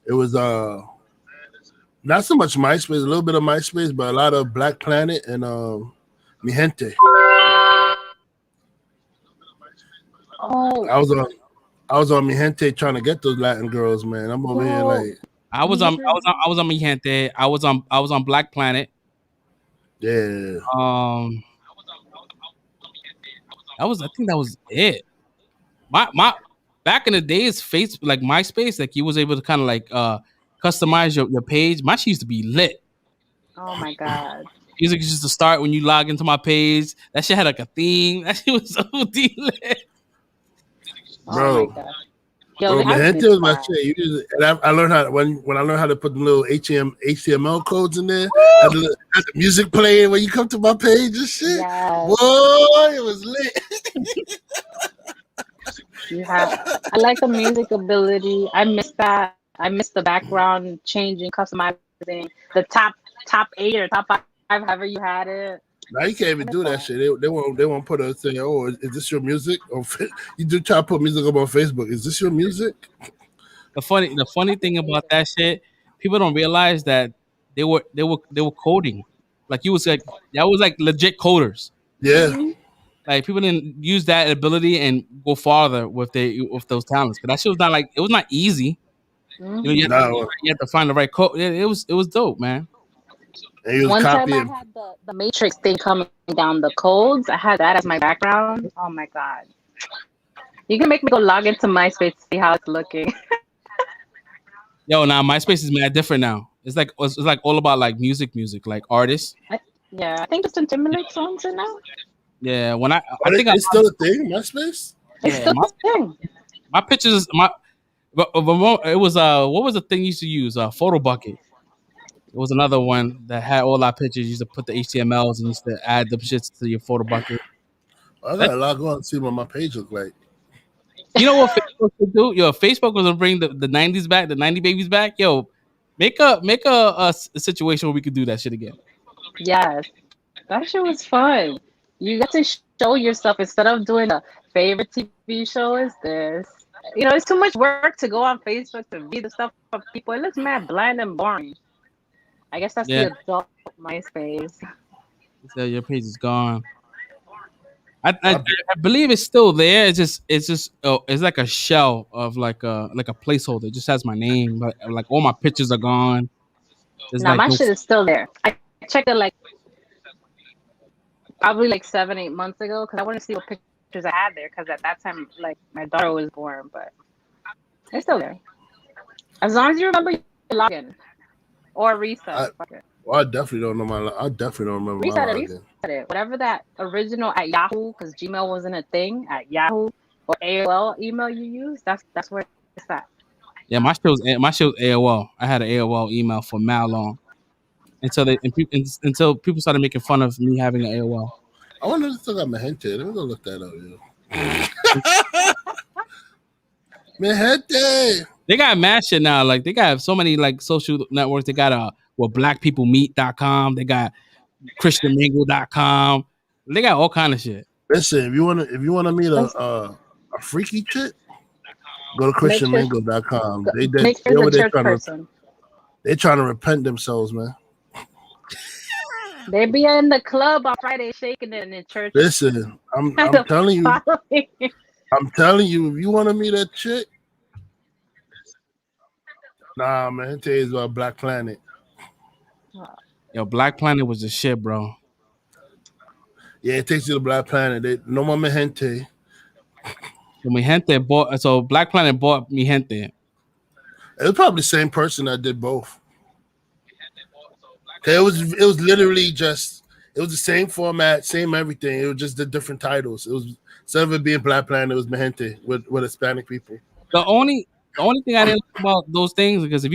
It was not so much MySpace, a little bit of MySpace, but a lot of Black Planet and Mi Gente. Oh, I was on Mi Gente trying to get those Latin girls, man. I'm over here like I was on Mi Gente. I was on Black Planet. Yeah. I think that was it. My back in the days, like MySpace, like you was able to kind of like customize your page. My shit used to be lit. Oh my god. Music used to start when you log into my page. That shit had like a theme. That shit was so lit. Bro, oh my god. Yo, Mi Gente was my shit. And I learned how when I learned how to put the little HTML codes in there, had the music playing when you come to my page and shit. Yes. Whoa, it was lit. I like the music ability. I miss that. I miss the background changing, customizing the top 8 or top 5, however you had it. Now you can't even do that shit. They won't put a thing. Oh, is this your music? Or you do try to put music up on Facebook. Is this your music? The funny thing about that shit, people don't realize that they were coding. Like you was like that was like legit coders. Yeah. Mm-hmm. Like people didn't use that ability and go farther with those talents. But that shit was not like it was not easy. Mm-hmm. You know, you have to find the right code. It was dope, man. One time I had the Matrix thing coming down the codes. I had that as my background. Oh my god! You can make me go log into MySpace to see how it's looking. Yo, now MySpace is mad different now. It's like all about like music, like artists. I think Justin Timberlake songs in now. Yeah, when I think it's still a thing, MySpace. It's still a thing. My pictures, it was what was the thing you used to use? Photo Bucket. It was another one that had all our pictures. You used to put the HTMLs and used to add the shits to your Photo Bucket. I gotta log on and see what my page look like. You know what Facebook could do? Yo, Facebook was gonna bring the 90s back, the 90 babies back. Yo, make a situation where we could do that shit again. Yes, that shit was fun. You got to show yourself instead of doing a favorite TV show is this. You know, it's too much work to go on Facebook to read the stuff of people. It looks mad bland and boring. I guess that's the adult MySpace. So your page is gone. I believe it's still there. It's just it's like a shell of like a placeholder. It just has my name, but like all my pictures are gone. My shit is still there. I checked it like probably like 7-8 months ago because I want to see what pictures I had there because at that time like my daughter was born, but it's still there. As long as you remember your login or reset. Well, I definitely don't know I definitely don't remember my Reset it. login. Reset it. Whatever that original at Yahoo, because Gmail wasn't a thing at Yahoo or AOL email you use. That's where it's at. Yeah, my shit was AOL. I had an AOL email for mad long until people started making fun of me having an AOL. I wonder if I still got Mahente. Let me go look that up, yo. Mahente. They got mad shit now. Like they got so many like social networks. They got blackpeoplemeet.com. They got christianmingle.com. They got all kind of shit. Listen, if you wanna meet a freaky chick, go to christianmingle.com. They're trying to repent themselves, man. They be in the club on Friday shaking it in church. Listen, I'm telling you. I'm telling you, if you want to meet a chick, nah, man, it is about Black Planet. Yo, Black Planet was the shit, bro. Yeah, it takes you to Black Planet. No more Mahente. So Black Planet bought Mi Gente. It was probably the same person that did both. It was literally just, it was the same format, same everything. It was just the different titles. It was, instead of it being Black Planet, it was Mahente with Hispanic people. The only thing I didn't like about those things, because if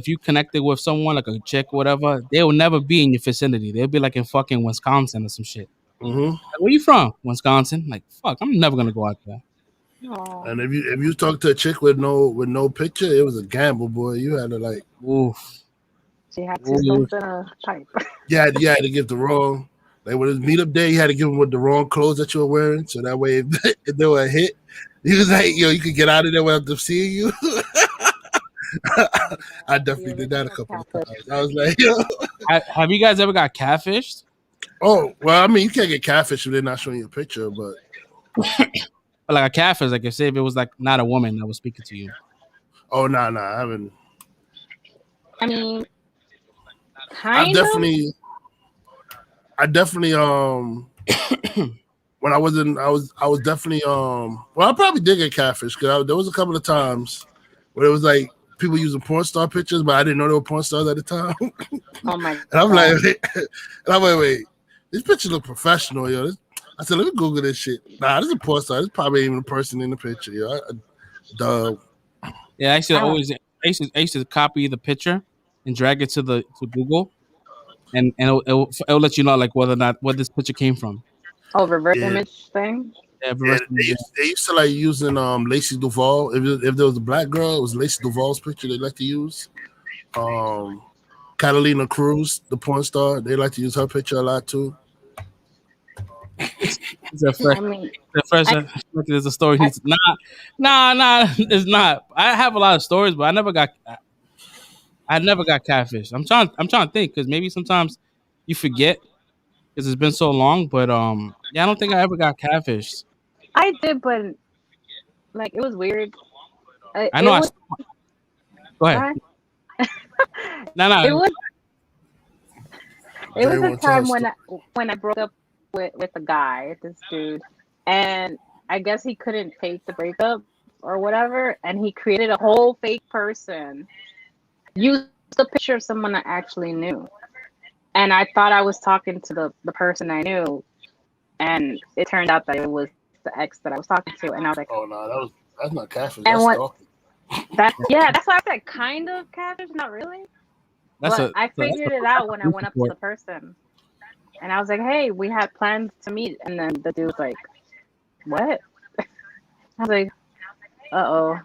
you connected with someone like a chick or whatever, they will never be in your vicinity. They'll be like in fucking Wisconsin or some shit. Mm-hmm. Like, where you from? Wisconsin. Like, fuck, I'm never gonna go out there. Aww. And if you talk to a chick with no picture, it was a gamble, boy. You had to like, oof. She had to smoke the pipe. You had to give the wrong. Like with his meetup day, you had to give him with the wrong clothes that you were wearing, so that way if they were a hit, he was like, yo, you could get out of there without them seeing you. I definitely did that a couple of times. I was like, yo. Have you guys ever got catfished? Oh, well, I mean, you can't get catfished if they're not showing you a picture, but like a catfish, like say if it was like not a woman that was speaking to you. Oh, no, I haven't. I mean, I definitely when I was definitely well, I probably did get catfish because there was a couple of times where it was like people using porn star pictures, but I didn't know they were porn stars at the time. Oh my! And I'm like, wait, these pictures look professional, yo. I said, let me Google this shit. Nah, this is a porn star. This probably even a person in the picture, yo. Yeah, I used to copy the picture and drag it to Google, and it'll let you know like whether or not where this picture came from. Oh, reverse image thing. Yeah, they used to like using Lacey Duval. If there was a black girl, it was Lacey Duval's picture they like to use. Catalina Cruz, the porn star, they like to use her picture a lot too. There's a story. Nah, it's not. I have a lot of stories, but I never got catfish. I'm trying to think because maybe sometimes you forget because it's been so long. But yeah, I don't think I ever got catfished. I did, but like it was weird. I know. Go ahead. No. It was a time when I broke up with a guy, this dude, and I guess he couldn't fake the breakup or whatever, and he created a whole fake person, used the picture of someone I actually knew, and I thought I was talking to the person I knew, and it turned out that it was the ex that I was talking to, and I was like, oh no, that's not catfish. And that's that's why I said kind of catfish, not really. I figured it out when I went up to the person. And I was like, hey, we had plans to meet. And then the dude was like, what? I was like, uh-oh.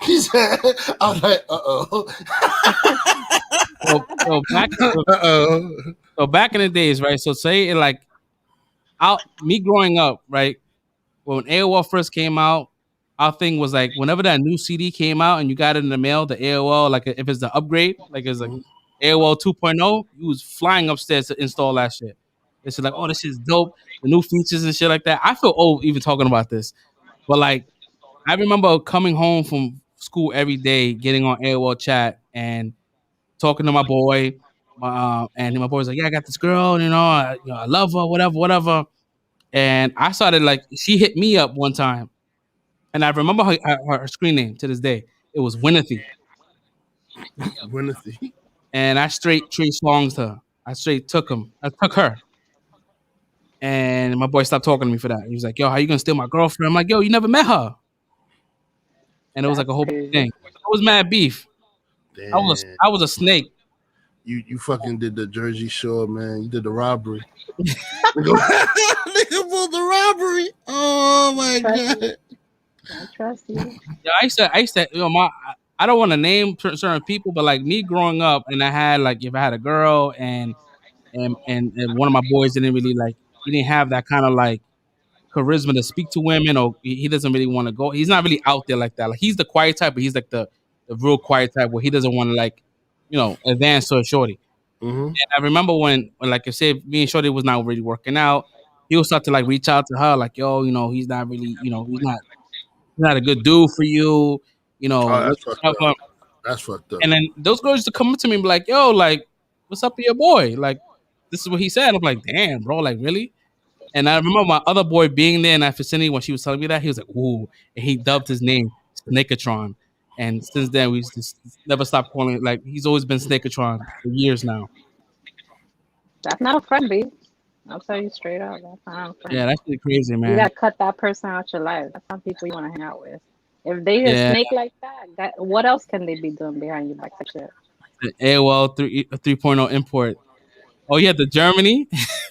He said, I was like, uh-oh. So back in the days, right? So say it like, me growing up, right? When AOL first came out, our thing was like, whenever that new CD came out and you got it in the mail, the AOL, like if it's the upgrade, like it's like AOL 2.0, you was flying upstairs to install that shit. It's like, oh, this shit's dope. The new features and shit like that. I feel old even talking about this. But like, I remember coming home from school every day, getting on AOL chat and talking to my boy. And my boy was like, yeah, I got this girl, I love her, whatever. And I started like, she hit me up one time. And I remember her screen name to this day. It was Winathy. Winathy. and I straight tree songs her. I straight took him. I took her. And my boy stopped talking to me for that. He was like, "Yo, how you gonna steal my girlfriend?" I'm like, "Yo, you never met her." And it was like a That's whole big crazy. thing. I was mad beef. Damn. I was a snake. You fucking did the Jersey Shore, man. You did the robbery. Nigga pulled the robbery. Oh my god. I trust you. Yeah, I used to, I don't want to name certain people, but like me growing up, and I had like if I had a girl and one of my boys didn't really like, he didn't have that kind of like charisma to speak to women, or he doesn't really want to go. He's not really out there like that. Like he's the quiet type, but he's like the real quiet type where he doesn't want to like, advance to a shorty. Mm-hmm. And I remember when like I said, me and Shorty was not really working out. He would start to like reach out to her, like, yo, he's not really, he's not a good dude for you, Oh, that's fucked up. whatever. That's fucked up. And then those girls used to come up to me and be like, yo, like, what's up with your boy? Like, this is what he said. I'm like, damn, bro, like, really? And I remember my other boy being there in that vicinity when she was telling me that. He was like, ooh. And he dubbed his name Snakatron. And since then, we just never stopped calling it. Like, he's always been Snakatron for years now. That's not a friend, B. I'll tell you straight up. That's not a friend. Yeah, that's pretty crazy, man. You gotta cut that person out your life. That's not people you want to hang out with. If they a snake like that, what else can they be doing behind your back? Shit. The AOL 3.0 import. Oh, you had the Germany.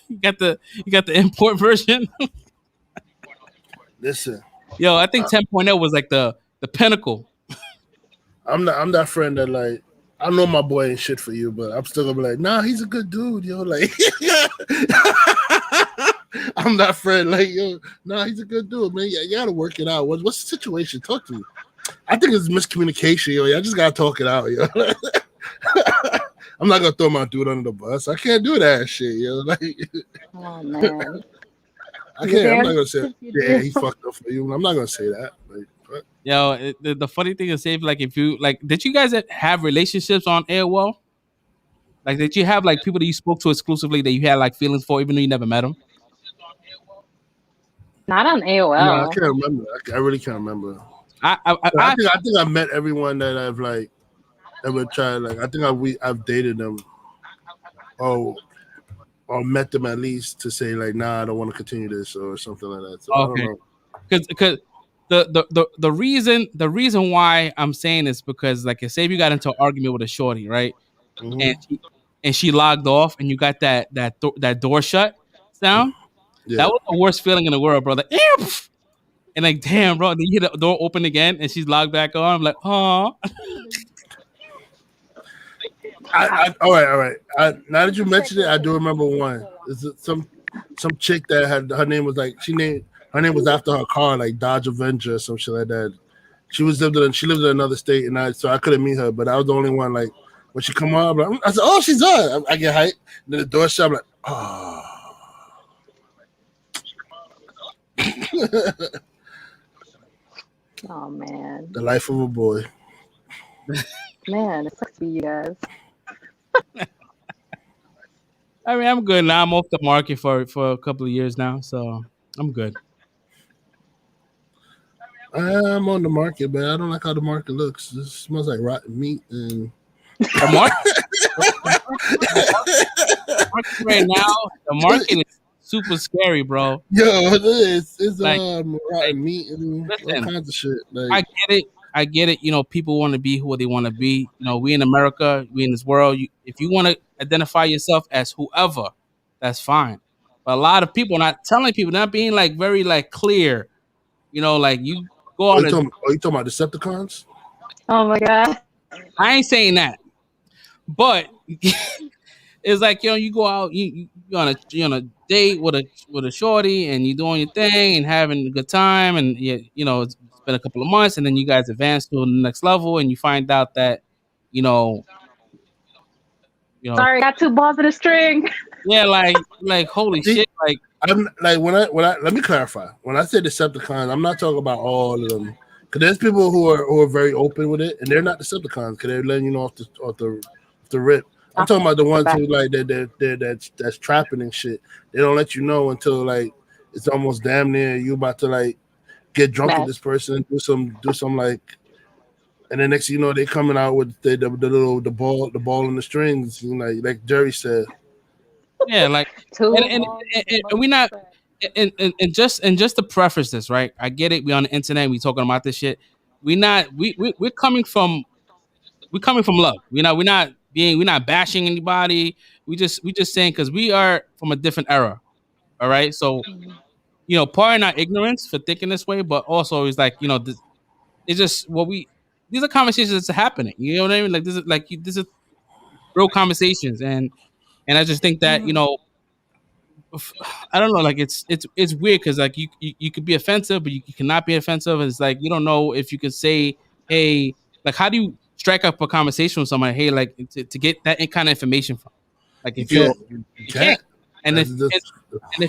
you got the import version. Listen, Yo, I think 10.0 was like the pinnacle. I'm that friend that like, I know my boy ain't shit for you, but I'm still gonna be like, nah, he's a good dude, yo. Like, I'm that friend, like, yo, nah, he's a good dude, man. You gotta work it out. What's the situation? Talk to me. I think it's miscommunication, yo. I just gotta talk it out, yo. I'm not gonna throw my dude under the bus. I can't do that shit, yo. Like, oh man, I can't. I'm not gonna say, yeah, he fucked up for you. I'm not gonna say that. Like, yo, the funny thing is, like, if you like, did you guys have relationships on AOL? Like, did you have like people that you spoke to exclusively that you had like feelings for, even though you never met them? not on AOL. No, I can't remember. I really can't remember. I think I met everyone that I've like ever tried. Like, I think I've dated them, or met them at least to say like, nah, I don't want to continue this or something like that. So okay, I don't know. because the reason why I'm saying this, because like, say if you got into an argument with a shorty, right, and she logged off, and you got that door shut sound, that was the worst feeling in the world, bro. Like, and like, damn, bro, then you hear the door open again, and she's logged back on. I'm like, oh. All right. Now that you mentioned it, I do remember one. Is some chick that had her name was like her name was after her car, like Dodge Avenger or some shit like that. She lived in another state, and so I couldn't meet her, but I was the only one. Like, when she come on, I said, "Oh, she's on." I get hyped. Then the door shut. I'm like, "Oh." Oh man, The life of a boy. man, it sucks for you guys. I mean, I'm good now. I'm off the market for a couple of years now, so I'm good. I'm on the market, but I don't like how the market looks. It smells like rotten meat and the market right now. The market is super scary, bro. Yo, it is. It's like, rotten meat and all kinds of shit. Like, I get it. People want to be who they want to be. We in America, we in this world. If you want to identify yourself as whoever, that's fine. But a lot of people not telling people, not being like very like clear. Like you go on. You talking about Decepticons? Oh my god. I ain't saying that, but it's like, you go out, you on a date with a shorty, and you're doing your thing and having a good time, and it's been a couple of months, and then you guys advance to the next level, and you find out that sorry, got two balls in a string. Yeah, like holy shit, like I'm like when I let me clarify. When I say Decepticons, I'm not talking about all of them. Because there's people who are very open with it, and they're not Decepticons because they're letting you know off the rip. I'm talking about the ones who like that's trapping and shit. They don't let you know until like it's almost damn near you about to like get drunk with this person, do some like And then next, they coming out with the ball and the strings, like Jerry said. Yeah, like and we not and just to preface this, right? I get it. We on the internet. We talking about this shit. We're coming from love. We're not bashing anybody. We just saying because we are from a different era. All right, so pardon our ignorance for thinking this way, but also it's like this, it's just these are conversations that's happening. You know what I mean? Like this is real conversations, and I just think that I don't know, like it's weird because like you could be offensive, but you cannot be offensive. It's like you don't know if you could say, hey, like how do you strike up a conversation with somebody? Hey, like to get that kind of information from, like if you can't, and if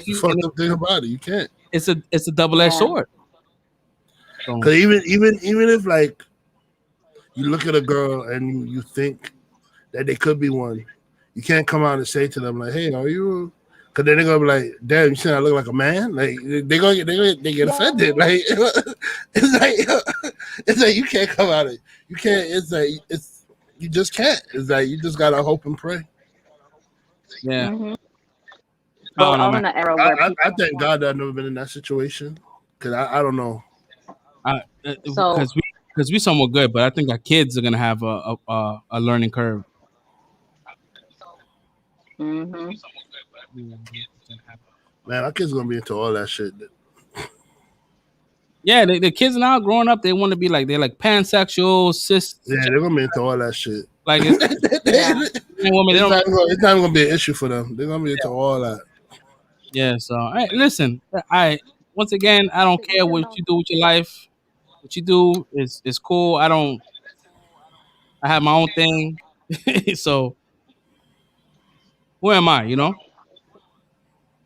you fucked up thing about it, you can't. It's a double-edged sword. Because even if like you look at a girl and you think that they could be one, you can't come out and say to them like, "Hey, are you?" Because then they're gonna be like, "Damn, you saying I look like a man?" Like they get offended. Like it's like you can't come out of you can't. It's like you just can't. It's like you just gotta hope and pray. Yeah. Mm-hmm. I thank God that I've never been in that situation because I don't know. Because we somewhat good, but I think our kids are gonna have a learning curve. Mm-hmm. Man, our kids are gonna be into all that shit. Yeah, the kids now growing up, they want to be like they're like pansexual, cis. Yeah, they're gonna be into all that shit. Like it's not gonna be an issue for them. They're gonna be into all that. Yeah. So listen, once again, I don't care what you do with your life. What you do is cool. I have my own thing. So who am I?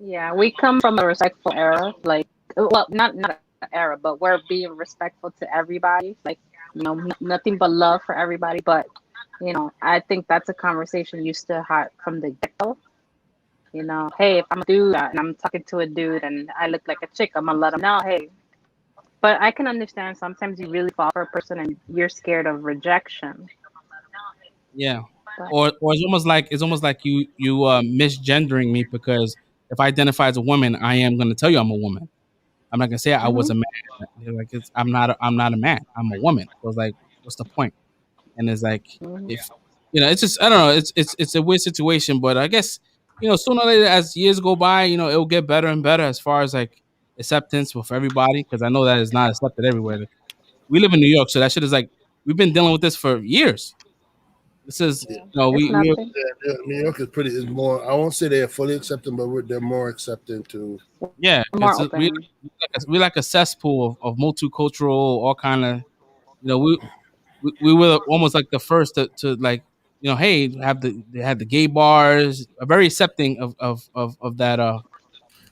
Yeah, we come from a respectful era. Like, well, not an era, but we're being respectful to everybody. Like, nothing but love for everybody. But I think that's a conversation you still had from the get-go. Hey, if I'm a dude and I'm talking to a dude and I look like a chick, I'm gonna let him know, hey. But I can understand sometimes you really fall for a person and you're scared of rejection. Yeah. Or it's almost like you misgendering me because if I identify as a woman, I am going to tell you I'm a woman. I'm not going to say I was a man. Like I'm not a man. I'm a woman. So it's like, what's the point? And it's like if it's just I don't know. It's a weird situation, but I guess sooner or later as years go by, it'll get better and better as far as like acceptance with everybody because I know that it's not accepted everywhere. We live in New York, so that shit is like we've been dealing with this for years. This is New York is more. I won't say they're fully accepting, but they're more accepting too. Yeah, we like a cesspool of multicultural, all kind of. We were almost like the first to like hey they had the gay bars, very accepting of that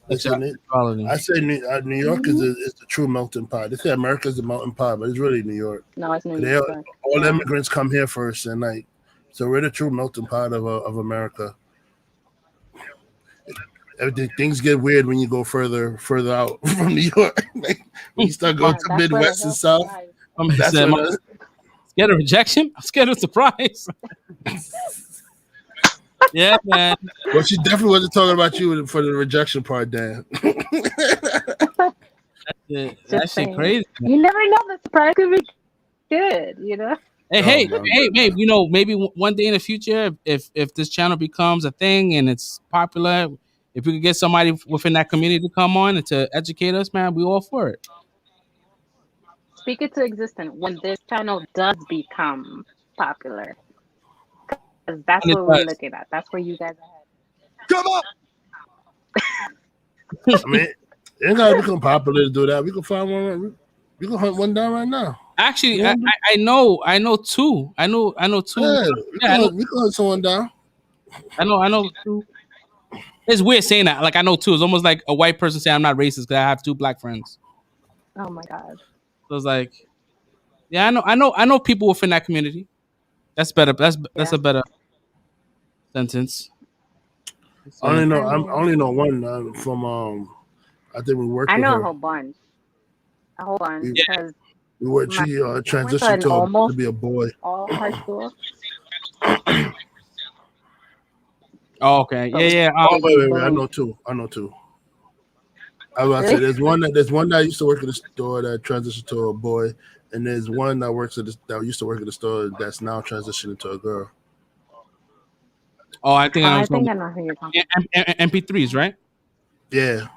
sexuality. I say New York is the true melting pot. They say America's the melting pot, but it's really New York. No, it's New York. All immigrants come here first, and like. So we're the true melting pot of America. Things get weird when you go further out from New York. Like, when you start going to Midwest and South. I'm scared of rejection. I'm scared of surprise. Yeah, man. Well, she definitely wasn't talking about you for the rejection part, Dan. That shit crazy. Man. You never know. The surprise could be good, Hey, maybe one day in the future, if this channel becomes a thing and it's popular, if we could get somebody within that community to come on and to educate us, man, we all for it. Speak it to existence when this channel does become popular, because that's what we're looking at. That's where you guys are headed. Come on. I mean, it ain't gotta become popular to do that. We can find one. We can hunt one down right now. Actually, I know two. I know two. Yeah, we can hunt someone down. I know two. It's weird saying that. Like I know two. It's almost like a white person saying I'm not racist because I have two black friends. Oh my god. So it's like, yeah, I know people within that community. That's better. That's a better sentence. I only know one from I think we worked. I know a whole bunch. Because where My- she I went to transitioned an to almost be a boy. all high school. Oh, okay. Yeah. Oh wait. I Boom. know two. I was about to say Really? there's one that used to work at the store that transitioned to a boy, and there's one that used to work at the store that's now transitioning to a girl. Oh, I think I know. I think I know who you're talking MP3s, right? Yeah.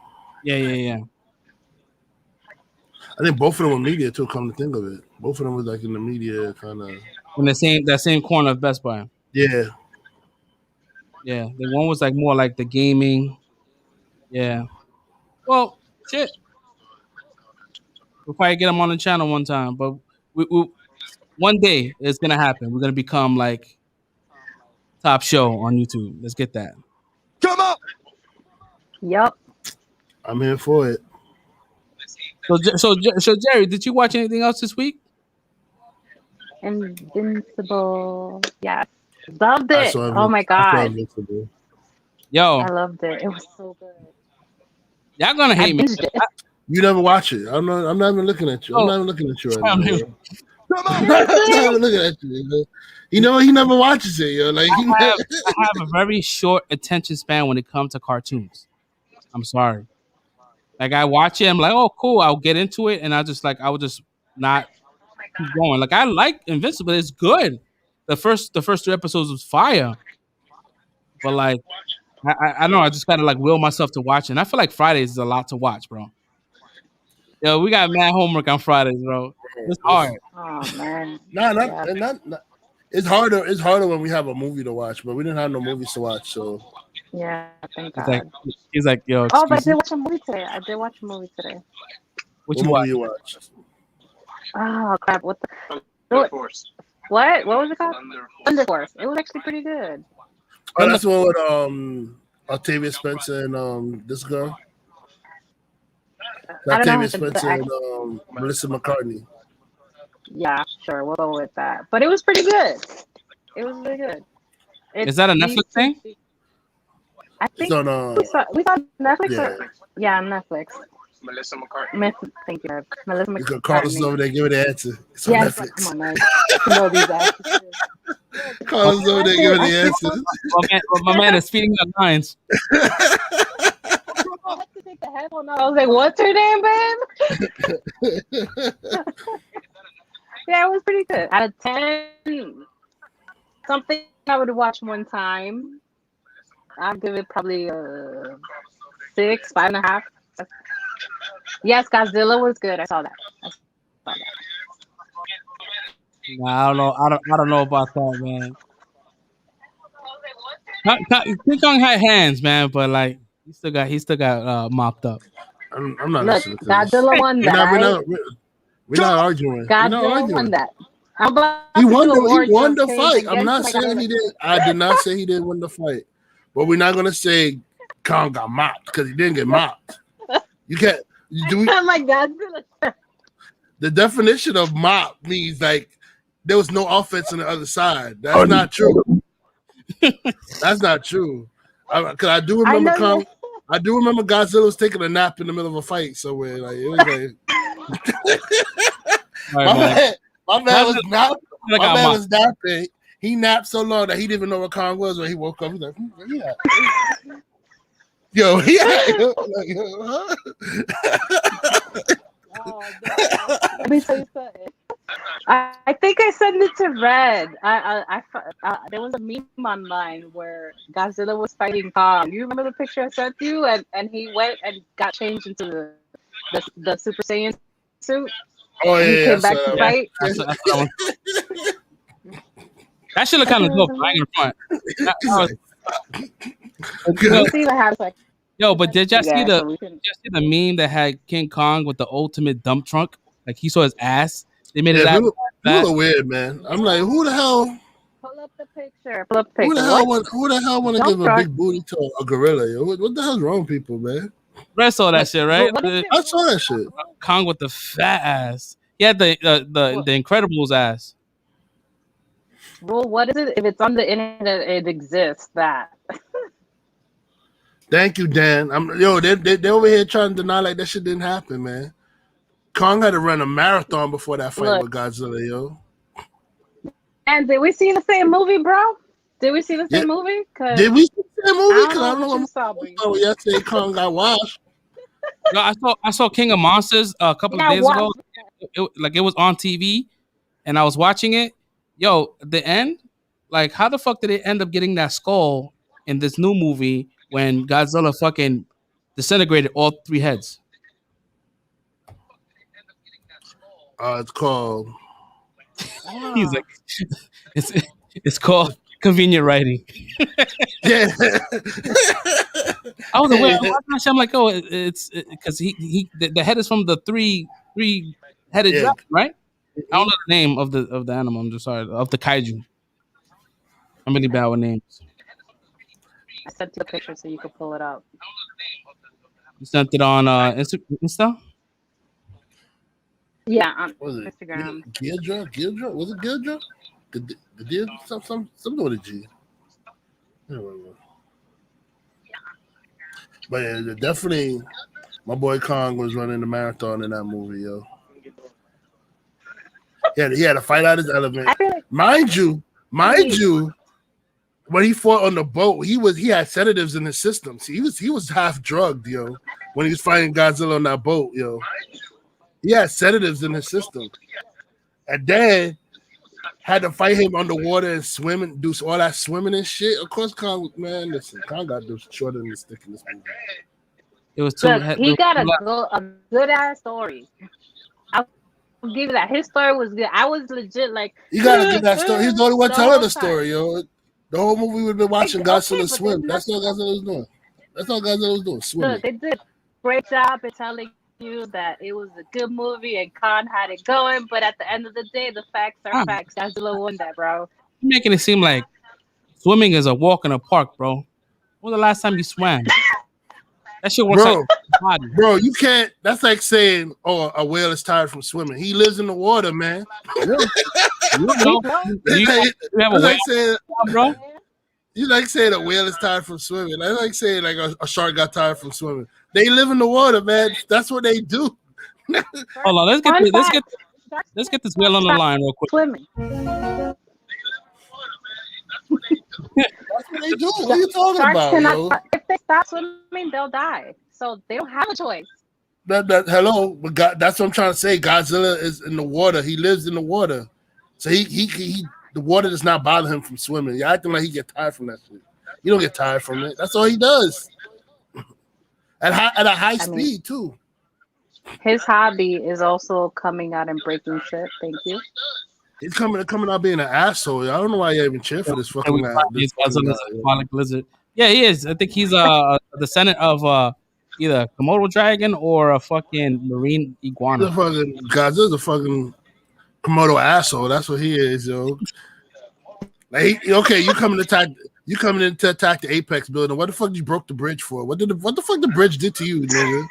Yeah. I think both of them were media too. Come to think of it, both of them was like in the media kind of. In that same corner of Best Buy. Yeah. Yeah. The one was like more like the gaming. Yeah. Well, shit. We'll probably get them on the channel one time, but we one day it's gonna happen. We're gonna become like top show on YouTube. Let's get that. Come on. Yep. I'm here for it. So Jerry, did you watch anything else this week? Invincible. Yes. Loved I it. saw Oh my I saw god. Invincible. Yo, I loved it. It was so good. y'all gonna I hate me. binged it. You never watch it. I'm not even looking at you. I'm Oh. not even looking at you right I'm now. here. Yo. I'm not even looking at you. You know he never watches it. Yo. Like I have a very short attention span when it comes to cartoons. I'm sorry. Like I watch it, I'm like, oh cool, I'll get into it, and I will just not keep going. Like I like Invincible, it's good. The first 3 episodes was fire, but like I don't know, I just gotta like will myself to watch it. And I feel like Fridays is a lot to watch, bro. Yo, we got mad homework on Fridays, bro. It's hard. Oh man. not, Yeah. not. It's harder. It's harder when we have a movie to watch, but we didn't have no movies to watch, so. Yeah, thank It's God. like he's like, yo, Oh, but I excuse did me. watch a movie today. What What you movie watch? you watched? Oh crap! What the? What was it called? Thunder Force. It was actually pretty good. Oh, that's the one with Octavia Spencer and this girl. I don't know Octavia the Spencer act- and Melissa McCartney. Yeah, sure, we'll go with that. But it was pretty good. It was really good. Is that a Netflix thing? I It's think on we saw Netflix. yeah. Yeah, Netflix. Melissa McCartney. Thank you, Melissa You can call us McCartney. over there, give it the answer. It's on Yes, Netflix. come on, man. You know these actors. Call us over there, give it the answer. My man is feeding the lines. I had to take the headphone off. I was like, "What's her name, babe?" Yeah, it was pretty good. Out of 10, something I would watch one time. I'd give it probably a 6, 5.5. Yes, Godzilla was good. I saw that. Nah, I don't know. I don't know about that, man. King Kong had hands, man, but like he still got mopped up. I'm not Look, listening to Godzilla won that. We're not arguing. Godzilla won that. He won the fight. I'm not saying he did. I did not say he didn't win the fight. But we're not gonna say Kong got mopped because he didn't get mopped. You can't do. I'm like Godzilla. The definition of mop means like there was no offense on the other side. That's not true. That's not true. Because I do remember Kong. I do remember Godzilla was taking a nap in the middle of a fight somewhere. Like it was like my man was not. My man was napping. He napped so long that he didn't even know what Kong was when he woke up. He's like, yeah. Yo, huh? Oh, no. Let me tell you something. I think I sent it to Red. There was a meme online where Godzilla was fighting Kong. You remember the picture I sent you? And he went and got changed into the Super Saiyan suit. Oh yeah, he came back to fight. That should look kind of dope. Right in front. Yo, but did y'all see the meme that had King Kong with the ultimate dump trunk? Like he saw his ass. They made it out. People are weird, man. I'm like, who the hell? Pull up the picture. Who the hell want to give a big booty to a gorilla? Yo? What the hell's wrong with people, man? Red saw that shit, right? I saw that shit. Kong with the fat ass. He had the Incredibles ass. Well, what is it? If it's on the internet, it exists. That. Thank you, Dan. They over here trying to deny like that shit didn't happen, man. Kong had to run a marathon before that fight Look. with Godzilla, yo. And did we see the same movie, bro? Did we see the same movie? Did we see the same movie? I Because I don't know what you what saw, movie yesterday Kong got washed. No, I saw King of Monsters a couple of days ago. It was on TV, and I was watching it. Yo, the end. Like, how the fuck did they end up getting that skull in this new movie when Godzilla fucking disintegrated all 3 heads? It's called. He's like, it's called convenient writing. Yeah. I was aware. I'm like, oh, it's because the head is from the three headed dragon, right? I don't know the name of the animal. I'm just sorry, of the kaiju. I'm really bad with names. I sent you a picture so you could pull it up. You sent it on Insta? Yeah, on Instagram. Instagram. Gildra? Was it Gildra? The something with a G. I don't remember. But yeah, definitely, my boy Kong was running the marathon in that movie, yo. He had to fight out his element. Mind you, when he fought on the boat, he had sedatives in his system. See, he was half drugged, yo. When he was fighting Godzilla on that boat, yo. He had sedatives in his system. And then had to fight him underwater and swim and do all that swimming and shit. Of course, Kong got to shorter than the stick in this movie. It was too. Look, he got a good ass story. I'll give you that. His story was good. I was legit like. You gotta give that story. He's the only one telling the story, yo. The whole movie we've been watching Godzilla swim. That's all Godzilla was doing. That's all Godzilla was doing. Swimming. Look, they did a great job in telling you that it was a good movie and Khan had it going, but at the end of the day, the facts are facts. Godzilla won that, bro. You're making it seem like swimming is a walk in the park, bro. When was the last time you swam? That shit works like body. Bro, you can't. That's like saying, "Oh, a whale is tired from swimming." He lives in the water, man. You have a whale, saying, bro? You like saying a whale is tired from swimming. I like saying like a shark got tired from swimming. They live in the water, man. That's what they do. Hold on, let's get this whale on the line real quick. Swimming. That's what they do. What are you talking about, yo? If they stop swimming, they'll die. So they don't have a choice. Hello, but that's what I'm trying to say. Godzilla is in the water. He lives in the water, so he the water does not bother him from swimming. You're acting like he get tired from that shit. You don't get tired from it. That's all he does. At a high speed too. His hobby is also coming out and breaking shit. Thank you. He's coming out being an asshole. I don't know why you even cheer for this fucking man. Lizard. Yeah, he is. I think he's a descendant of either a Komodo dragon or a fucking marine iguana. Godzilla's a fucking Komodo asshole. That's what he is, yo. Like, okay, you coming in to attack the Apex building. What the fuck you broke the bridge for? What the fuck the bridge did to you, nigga?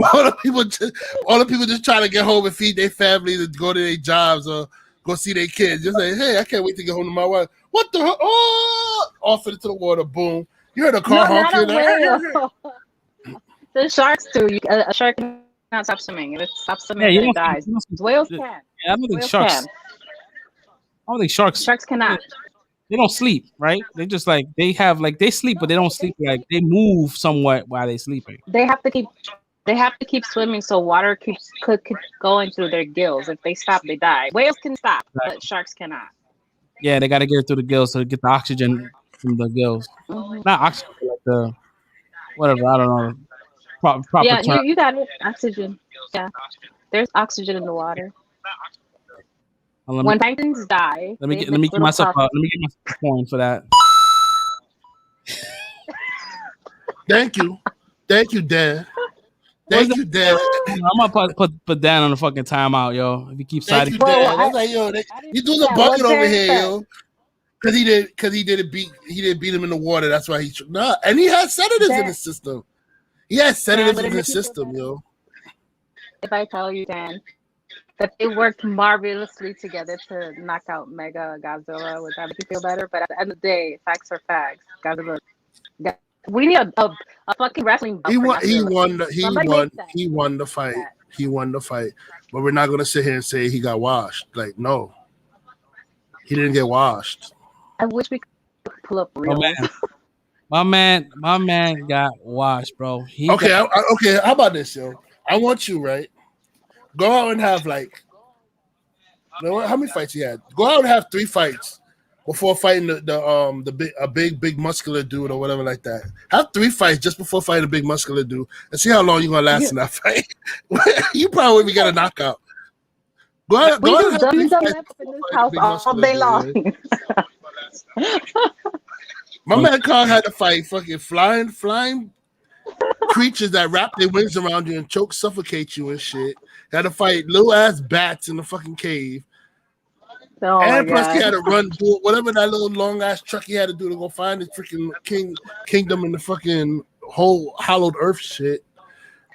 all the people just trying to get home and feed their family, to go to their jobs or go see their kids. Just like, hey, I can't wait to get home to my wife. What the hell? Oh, off into the water, boom. You heard a car honking. The sharks too. A shark cannot stop swimming. If it stops swimming, it dies. Whales can. Yeah, I don't think sharks. I don't think sharks. Sharks cannot. They don't sleep, right? They just like they sleep, but they don't sleep. Like they move somewhat while they sleeping. They have to keep swimming so water could going through their gills. If they stop, they die. Whales can stop, but sharks cannot. Yeah, they got to get it through the gills to get the oxygen from the gills. Mm-hmm. Not oxygen, like the whatever. I don't know. Proper yeah, term. You got it. Oxygen. Yeah, there's oxygen in the water. When planktons die, let me get myself a point for that. Thank you, Dan. Thank you, Dan. I'm gonna put Dan on the fucking timeout, yo. If you keep siding, you doing the bucket over here, yo. Because he didn't beat him in the water. That's why and he had sedatives in his system. He had sedatives in his system, yo. If I tell you, Dan, that they worked marvelously together to knock out Mega Godzilla, would that make you feel better? But at the end of the day, facts are facts. Godzilla got We need a fucking wrestling belt He for won. He Godzilla. won. Somebody make that. He won the fight. That. He won the fight. But we're not gonna sit here and say he got washed. Like, no, he didn't get washed. I wish we could pull up real. My man got washed, bro. Okay. How about this, yo? I want you, right? Go out and have like, how many fights he had? Go out and have 3 fights before fighting the big muscular dude or whatever like that. Have 3 fights just before fighting a big muscular dude and see how long you're gonna last in that fight. You probably wouldn't get a knockout. Go out and have 3 fights in this house all day long. My man Kong had to fight fucking flying creatures that wrap their wings around you and choke, suffocate you and shit. Had to fight little ass bats in the fucking cave. Oh and plus, God. he had to run through whatever that little long ass truck he had to do to go find his freaking kingdom in the fucking whole hollowed earth shit.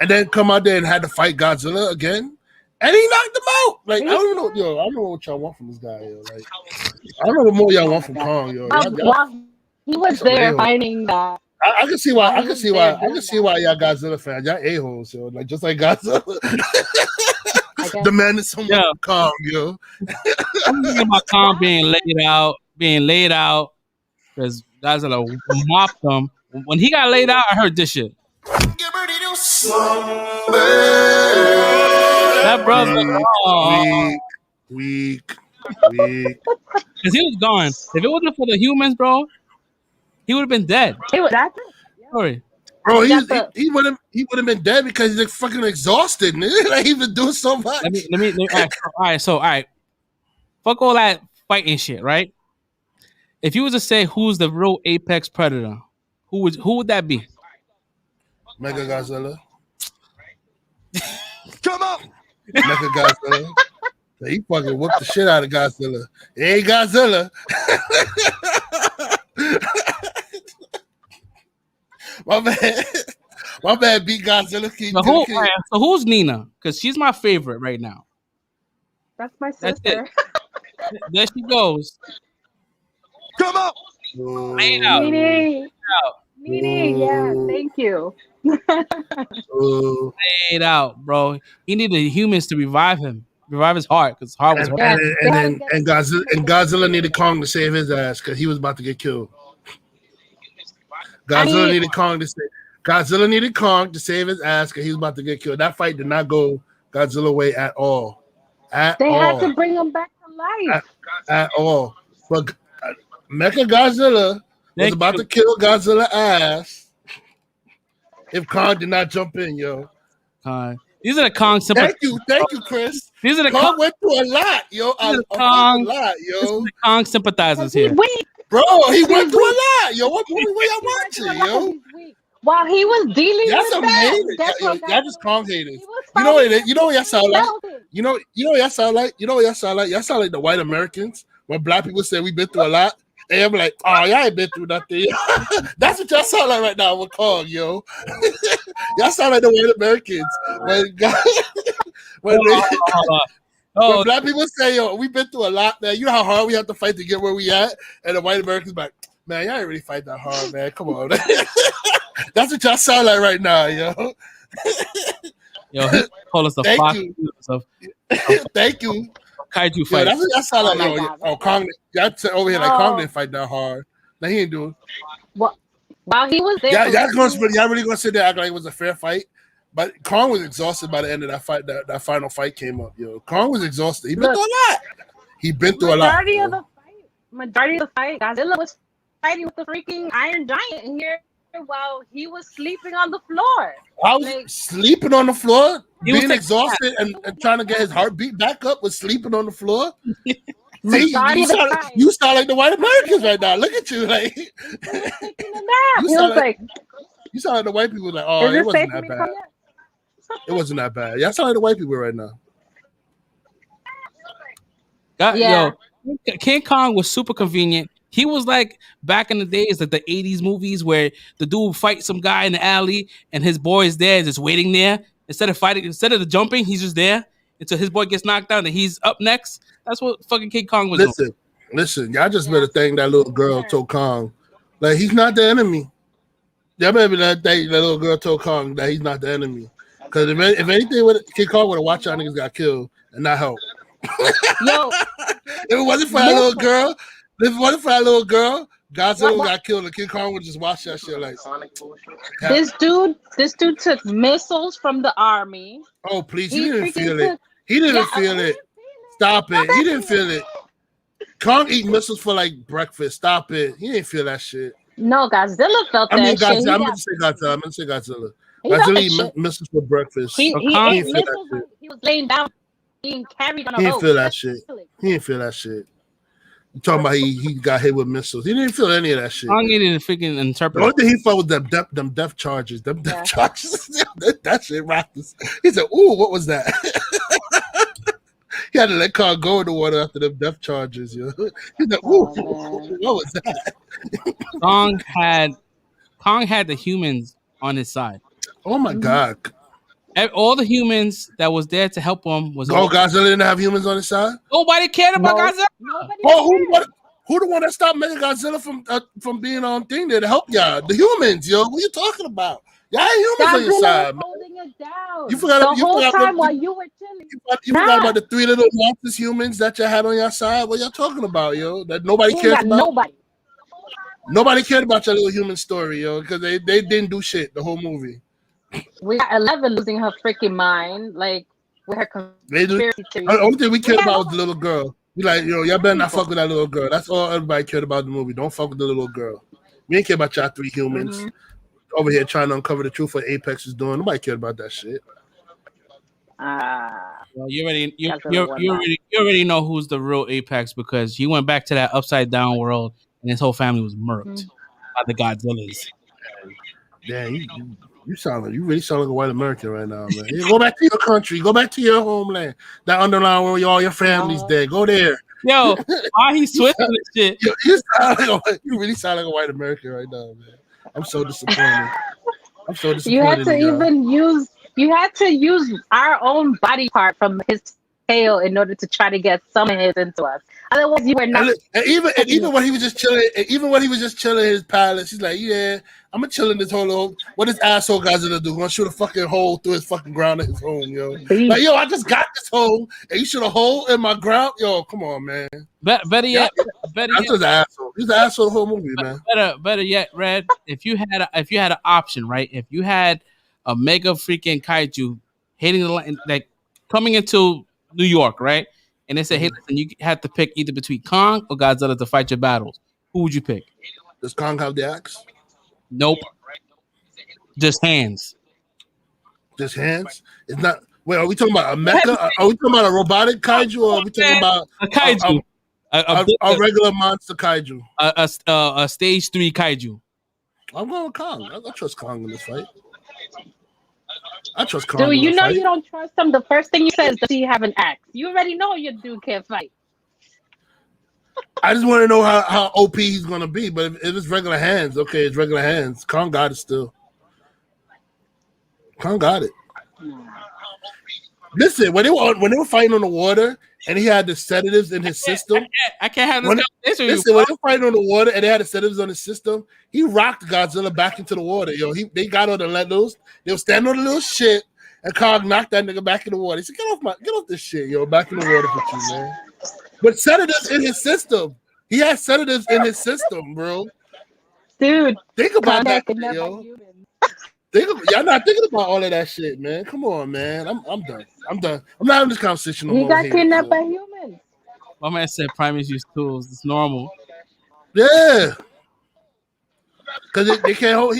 And then come out there and had to fight Godzilla again. And he knocked him out. Like, I don't know, yo. I don't know what y'all want from this guy, yo. Like, I don't know what more y'all want from Kong, yo. He was there fighting that. I can see why. I can see why y'all Godzilla fans. Y'all a-holes, yo. Like, just like Godzilla. The man is so calm, yo. I'm thinking about Kong being laid out, because Godzilla mopped him. When he got laid out, I heard this shit. That brother, weak. Because he was gone. If it wasn't for the humans, bro, he would have been dead. That's it. Sorry. Bro, he would have been dead because he's like fucking exhausted. Like, he's been doing so much. Let me all right. Fuck all that fighting shit, right? If you was to say who's the real apex predator, who would that be? Mega Godzilla. Come on. Mega Godzilla. He fucking whooped the shit out of Godzilla. It ain't Godzilla. My man beat Godzilla. So who's Nina? Because she's my favorite right now. That's my sister. There she goes. Come on. Laid out. Meaning, yeah, thank you. Laid out, bro. He needed humans to revive his heart, because his heart was and Godzilla needed Kong to save his ass because he was about to get killed. Godzilla needed Kong to save his ass because he was about to get killed. That fight did not go Godzilla way at all. They had to bring him back to life. At all. But Mecha Godzilla was about to kill Godzilla ass if Kong did not jump in, yo. These are the Kong sympathizers. Thank you, Chris. These are the Kong went through a lot, yo. The Kong sympathizers here. Bro, he went through a lot, yo. What movie were y'all watching, yo? While he was dealing with that, y'all just Kong haters. You know what y'all sound like? You know what y'all sound like? Y'all sound like the white Americans when black people say we've been through a lot. And I'm like, oh, y'all ain't been through nothing. That's what y'all sound like right now with Kong, yo. Y'all sound like the white Americans when black people say, yo, we've been through a lot, man. You know how hard we have to fight to get where we at? And the white Americans like, man, y'all ain't really fight that hard, man. Come on. That's what y'all sound like right now, yo. Yo, he called us the Fox. Thank you. Kaiju fight. That's what y'all sound like, yo. Kong, y'all said over here like Kong didn't fight that hard. Now he ain't doing. While he was there, y'all really gonna sit there act like it was a fair fight? But Kong was exhausted by the end of that fight. That final fight came up, yo. Kong was exhausted. He been through a lot. Majority of the fight, Godzilla was fighting with the freaking Iron Giant here while he was sleeping on the floor. I was sleeping on the floor, being exhausted and trying to get his heartbeat back up. Was sleeping on the floor. See, you sound like the white Americans right now. Look at you, like you sound like the white people. Like, oh, it wasn't that bad. It wasn't that bad. Y'all sound like the white people right now. Yo, King Kong was super convenient. He was like back in the days, like the 80s movies where the dude would fight some guy in the alley and his boy is there, just waiting there. Instead of the jumping, he's just there until his boy gets knocked down and he's up next. That's what fucking King Kong was doing. Listen, y'all just better think that little girl told Kong, like, he's not the enemy. That maybe that little girl told Kong that he's not the enemy. Because if anything, King Kong would have watched y'all niggas got killed and not help. Yo, If it wasn't for that little girl, Godzilla got killed and King Kong would just watch that shit like. this dude took missiles from the army. Oh please, he didn't feel it. He didn't feel it. Stop it. He didn't feel it. Kong eat missiles for like breakfast. Stop it. He didn't feel that shit. No, Godzilla felt that shit. I'm gonna say Godzilla. Godzilla eat missiles for breakfast. He ate missiles. He was laying down, being carried on a boat. He didn't feel that shit. He didn't feel that shit. You talking about he got hit with missiles? He didn't feel any of that shit. Kong needed a freaking interpreter. The only thing he felt was them death charges. Them death charges. that shit rocked us. He said, "Ooh, what was that?" He had to let Kong go in the water after them death charges. Yo. He said, "Ooh, what was that?" Kong had the humans on his side. Oh my god! All the humans that was there to help him was. Oh, Godzilla didn't have humans on his side. Nobody cared about Godzilla. Who the one that stopped making Godzilla from being on thing there to help y'all? The humans, yo. What are you talking about? Y'all ain't humans on your side, man. Holding it down. You forgot the whole time while you were chilling. You forgot about the 3 little monsters humans that you had on your side. What y'all talking about, yo? That nobody cares about. Nobody cared about your little human story, yo, because they didn't do shit the whole movie. We got 11 losing her freaking mind, like with her conspiracy theory. The only thing we cared about was the little girl. We like, yo, y'all better not fuck with that little girl. That's all everybody cared about in the movie. Don't fuck with the little girl. We ain't care about y'all 3 humans over here trying to uncover the truth what Apex is doing. Nobody cared about that shit. Well, you already know who's the real Apex because he went back to that upside down world and his whole family was murked by the Godzillas. Damn, you really sound like a white American right now, man. Yeah, go back to your country. Go back to your homeland. That underline where all your family's dead. Go there. Yo, why he switching this shit? Yo, you really sound like a white American right now, man. I'm so disappointed. You had to use our own body part from his tail in order to try to get some of his into us. Otherwise, you were not. And even when he was just chilling, in his palace, he's like, "Yeah, I'm gonna chill in this hole. What this asshole guy's gonna do? Gonna shoot a fucking hole through his fucking ground in his home, yo. Like, yo, I just got this hole, and you shoot a hole in my ground, yo. Come on, man. Better yet, that's just an asshole. He's an asshole the whole movie, man. Better yet, Red. If you had an option, right? If you had a mega freaking kaiju hitting the line, like coming into New York, right? And they said, "Hey, listen, you have to pick either between Kong or Godzilla to fight your battles. Who would you pick?" Does Kong have the axe? Nope. Just hands. Just hands? It's not. Wait, are we talking about a mecha? Are we talking about a robotic kaiju, or are we talking about a kaiju? A regular monster kaiju? A stage 3 kaiju. I'm going with Kong. I trust Kong in this fight. I trust Kong. Dude, you know you don't trust him. The first thing you said is, does he have an axe? You already know your dude can't fight. I just want to know how OP he's going to be. But if it's regular hands, okay, it's regular hands. Kong got it still. Kong got it. Listen, when they were fighting on the water and he had the sedatives in his system. I can't have this conversation. Listen, when they were fighting on the water and they had the sedatives on his system, he rocked Godzilla back into the water. Yo, they got on the let-loose. They were standing on the little shit, and Kong knocked that nigga back in the water. He said, get off this shit, yo, back in the water with you, man. But sedatives in his system. He had sedatives in his system, bro. Dude, think about that, yo. Y'all not thinking about all of that shit, man. Come on, man. I'm done. I'm not having this conversation no more. He got kidnapped by humans. My man said primates use tools. It's normal. Yeah. Because they can't hold.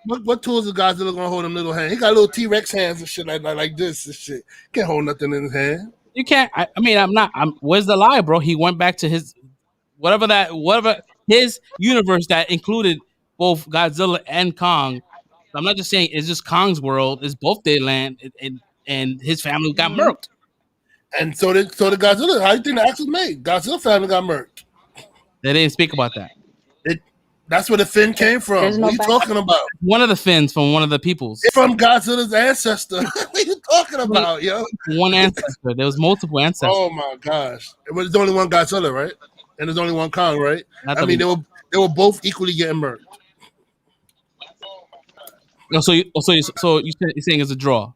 What tools is Godzilla gonna hold them little hands? He got little T-Rex hands and shit like this and shit. Can't hold nothing in his hand. You can't. Where's the lie, bro? He went back to his whatever his universe that included both Godzilla and Kong. I'm not just saying it's just Kong's world. It's both their land, and his family got murked. And so did Godzilla. How do you think the axe was made? Godzilla family got murked. They didn't speak about that. That's where the fin came from. What are you talking about? One of the fins from one of the peoples. It's from Godzilla's ancestor. What are you talking about, yo? One ancestor. There was multiple ancestors. Oh my gosh! There's only one Godzilla, right? And there's only one Kong, right? They were both equally getting murked. So you're saying it's a draw?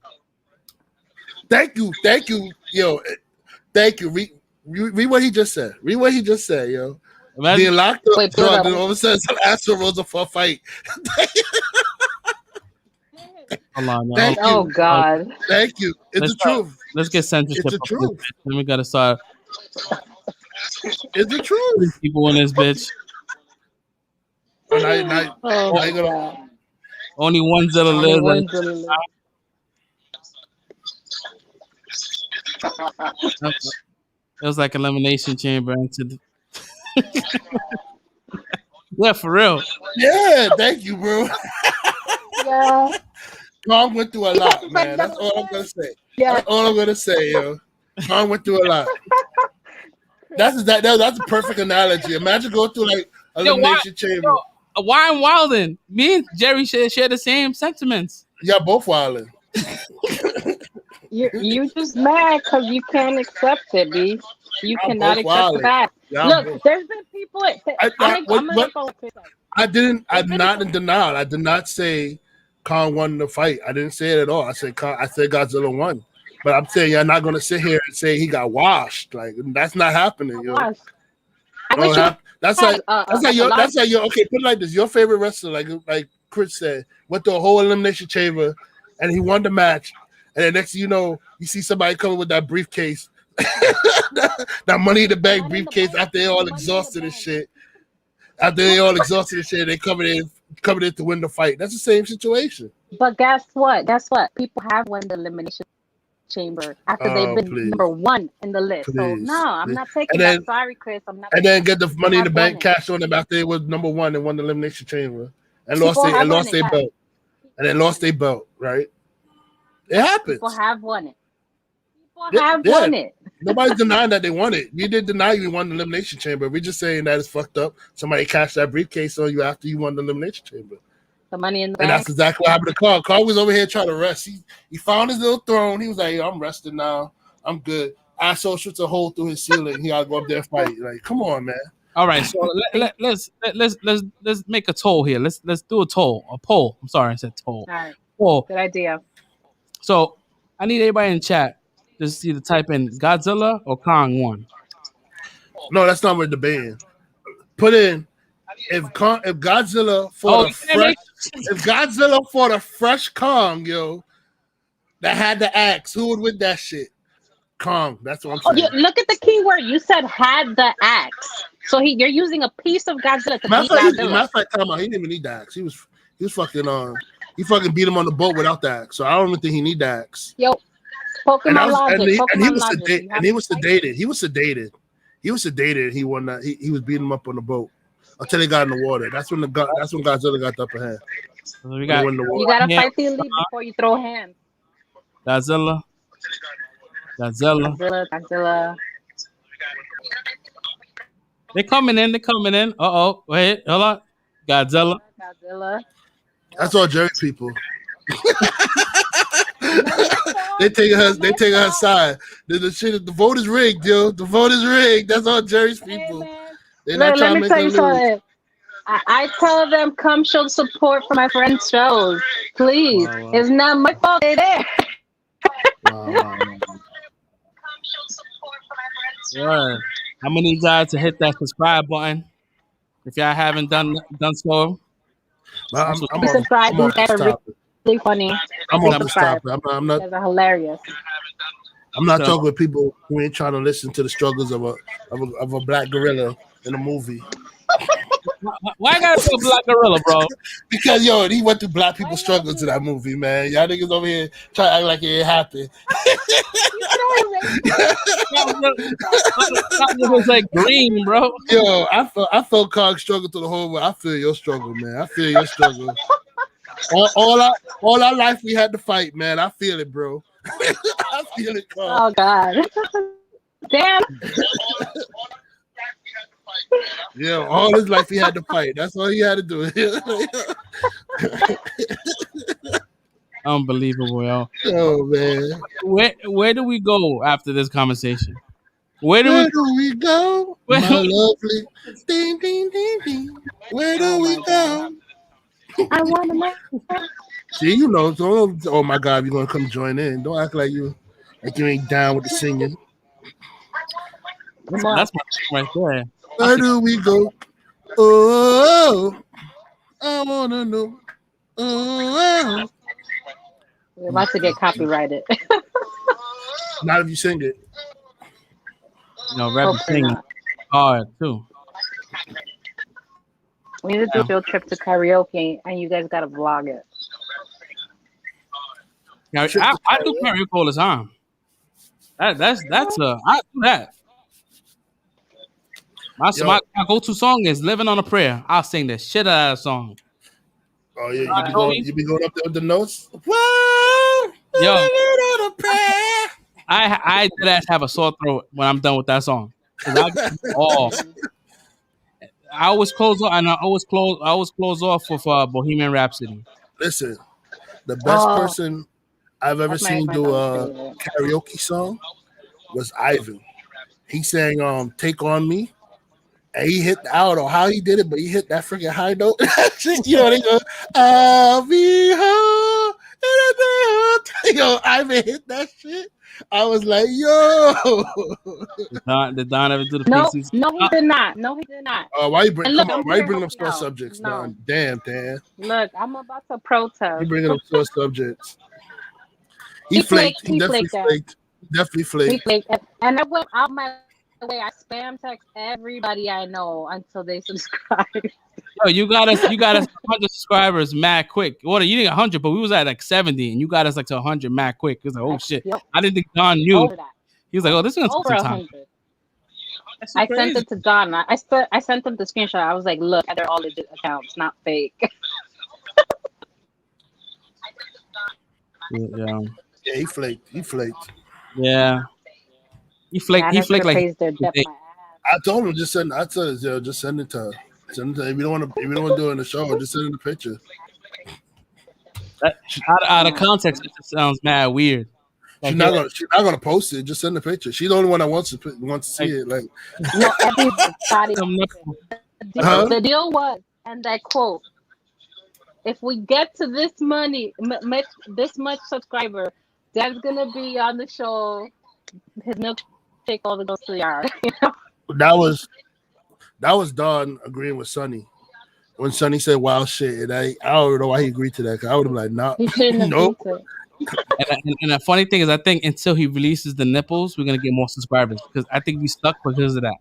Thank you, yo. Thank you. Read what he just said. Read what he just said, yo. Imagine. Being locked up, Wait, draw, then all of a sudden some ass rose up for a fight. Hold on, Thank Oh you. God. Thank you. It's the truth. Let's get censorship. It's the truth. Then we gotta start. It's the truth. People in this bitch. Oh my God. Only one Zilla Only lives. one Zilla lives. It was like elimination chamber into the. Yeah, for real. Yeah, thank you, bro. Yeah. Kong went through a lot, man. That's all I'm gonna say. Yeah. That's all I'm gonna say, yo. Kong went through a lot. That's a perfect analogy. Imagine going through like elimination chamber. Why I'm wildin'? Me and Jerry share the same sentiments. Yeah, both wildin'. You just mad because you can't accept it, B. You cannot accept the fact. Yeah, Look, there's been people. I'm not in denial. I did not say Kong won the fight. I didn't say it at all. I said Godzilla won. But I'm saying you're not gonna sit here and say he got washed. Like that's not happening, yo. That's like your okay. Put it like this: your favorite wrestler, like Chris said, went through a whole elimination chamber, and he won the match. And then next thing you know, you see somebody coming with that briefcase, that Money in the Bank briefcase. After they all exhausted and shit, they coming in to win the fight. That's the same situation. But guess what? People have won the elimination chamber after they've been number one in the list. So no, I'm not taking that. Sorry, Chris. I'm not. And then get the Money in the Bank cash on them after they was number one and won the elimination chamber and lost their belt. And then lost their belt, right? It happens. People have won it. Won it. Nobody's denying that they won it. We didn't deny you won the elimination chamber. We're just saying that it's fucked up. Somebody cashed that briefcase on you after you won the elimination chamber. The Money in the Bank. And that's exactly what happened to Carl. Carl was over here trying to rest. He found his little throne. He was like, I'm resting now. I'm good. Asshole shoots a hole through his ceiling. He gotta go up there and fight. Like, come on, man. All right, so let's make a toll here. Let's do a poll. I'm sorry, I said toll. All right. Poll. Good idea. So I need everybody in chat just to type in Godzilla or Kong won. No, that's not what we're debating. Put in if Godzilla fought a fresh Kong, yo, that had the axe, who would win that shit? Kong. That's what I'm saying. Yeah, look at the keyword. You said had the axe. So you're using a piece of Godzilla to beat Godzilla. Matter of fact, he didn't even need the axe. He was fucking he fucking beat him on the boat without the axe. So I don't even think he need the axe. Yo, Pokemon logic. He was sedated. He was sedated. He won that. He was beating him up on the boat until they got in the water. That's when Godzilla got the upper hand. So you gotta fight the elite before you throw hands. Godzilla. They're coming in. Wait, hold on. Godzilla. That's all Jerry people. They take her side. The vote is rigged, yo. The vote is rigged. That's all Jerry's people. They're not trying to make them lose. I tell them come show support for my friends' shows, please. Wow. It's not my fault they're there. Wow. Yeah. I'm gonna need y'all to hit that subscribe button if y'all haven't done so. Subscribe. Really funny. I'm on to stop it. I'm not. They're hilarious. I'm not talking with people who ain't trying to listen to the struggles of a black gorilla in a movie. Why I gotta be a black gorilla, bro? Because he went through black people's struggles in that movie, man. Y'all niggas over here trying to act like it ain't happened. That was like green, bro. Yo, I felt Cog struggle through the whole way. I feel your struggle, man. I feel your struggle. All our life we had to fight, man. I feel it, bro. I feel it, Cog. Oh God. Damn. Yeah, all his life he had to fight. That's all he had to do. Unbelievable, yo. Oh man. Where do we go after this conversation? Where do we go? My lovely. Ding, ding, ding, ding. Where do we go? I want to know. See, you know, don't, oh my God, you're gonna come join in. Don't act like you ain't down with the singing. That's my thing right there. Where do we go? Oh, I wanna know. Oh, We're about to get copyrighted. not if you sing it. You know, rap Hopefully singing not. hard too. We need to do a field trip to karaoke, and you guys gotta vlog it. Yeah, I do karaoke all the time. That's I do that. My go-to song is "Living on a Prayer." I'll sing the shit out of that song. Oh yeah, you be going up there with the notes. Yo, I did have a sore throat when I'm done with that song. I always close off, and I always close off with Bohemian Rhapsody. Listen, the best person I've ever seen do a favorite karaoke song was Ivan. He sang "Take on Me," and he hit I don't know how he did it, but he hit that freaking high note. You know, they go, "I'll be home." Yo, Ivan hit that shit. I was like, yo. Did Don ever do the pieces? No, he did not. No, he did not. Why you bring up sore now. subjects, No. Don? Damn, Dan. Look, I'm about to protest. You bringing up sore subjects. He flaked. He definitely flaked. Definitely flaked. He flaked. And I went out my way. I spam text everybody I know until they subscribe. Yo, you got us 100 subscribers mad quick. Well, you didn't 100, but we was at like 70, and you got us like to 100 mad quick. It was like, oh shit. Yep. I didn't think Don knew. Over that. He was like, oh, this is gonna Over take some time. 100. I sent it to John. I sent him the screenshot. I was like, look, they're all legit accounts, not fake. Yeah, he flaked. Yeah. He flaked like I told him just send it to her. Send it to her. If you don't want to do it in the show, just send her the picture. Out of context, it just sounds mad weird. Like, she's not gonna post it. Just send the picture. She's the only one that wants to see it. Like, no, everybody. The deal was, and I quote: "If we get to this this much subscriber, Dad's gonna be on the show. His milkshake all the goes to the yard." You know? That was Don agreeing with Sonny. When Sonny said wild shit, and I don't know why he agreed to that. Cause I would have been like, nah, nope. And the funny thing is, I think until he releases the nipples, we're gonna get more subscribers because I think we stuck because of that.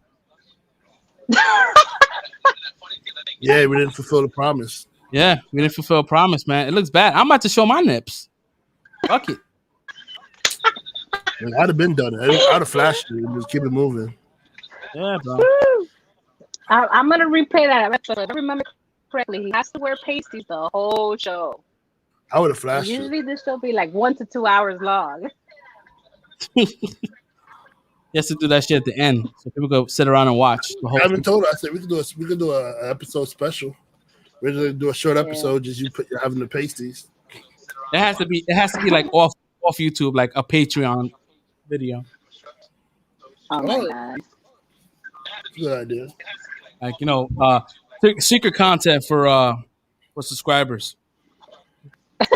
Yeah, we didn't fulfill the promise. Yeah, we didn't fulfill a promise, man. It looks bad. I'm about to show my nips. Fuck it. I'd have been done it. I'd have flashed it and just keep it moving. Yeah, bro. I'm gonna replay that episode. If I remember correctly, he has to wear pasties the whole show. I would have flashed Usually this show be like 1 to 2 hours long. He has to do that shit at the end, so people go sit around and watch the whole. I haven't told her. I said we could do an episode special. We're gonna do a short episode. Just you having the pasties. It has to be like off YouTube, like a Patreon video. Oh my god. Good idea. Like, you know, secret content for subscribers.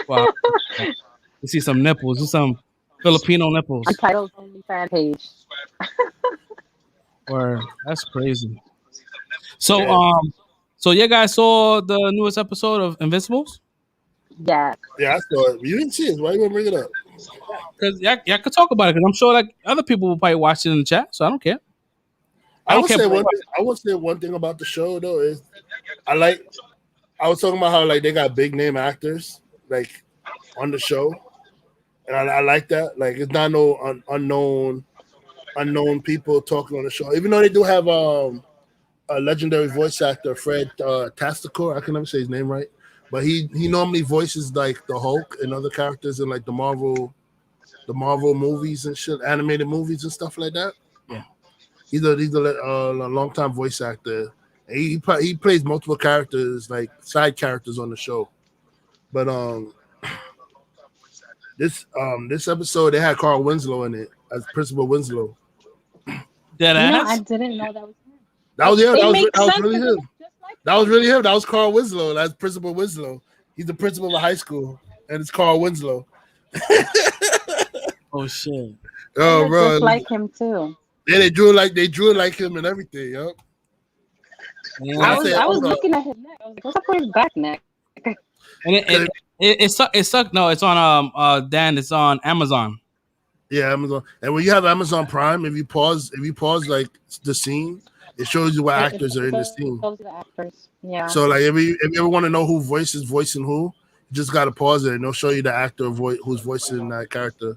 Wow. You see some nipples, just some Filipino nipples. Titles only fan page. Or that's crazy. So so you guys saw the newest episode of Invincibles? Yeah. Yeah, I saw it. You didn't see it. Why you want to bring it up? Because y'all could talk about it. Because I'm sure like other people will probably watch it in the chat. So I don't care. I would say one thing about the show though is I was talking about how like they got big name actors like on the show, and I like that. Like it's not no unknown people talking on the show, even though they do have a legendary voice actor, Fred Tasticore. I can never say his name right, but he normally voices like the Hulk and other characters in like the Marvel movies and shit, animated movies and stuff like that. Yeah, he's a long-time voice actor. He plays multiple characters, like side characters on the show. But this episode they had Carl Winslow in it as Principal Winslow. I didn't know that was him. That was really him. That was really him. That was Carl Winslow. That's Principal Winslow. He's the principal of the high school. and it's Carl Winslow. Oh shit. Oh, Look bro. just like him too. Yeah, they drew it like him and everything, yo. Yeah. I was looking at his neck. I was like, what's up with his back neck? And it sucked. No, it's on Dan. It's on Amazon. Yeah, Amazon. And when you have Amazon Prime, if you pause like the scene, it shows you what actors are in the scene. Shows the actors. Yeah. So like if you ever want to know who voices voicing who, you just gotta pause it and they'll show you the actor who's voicing that character.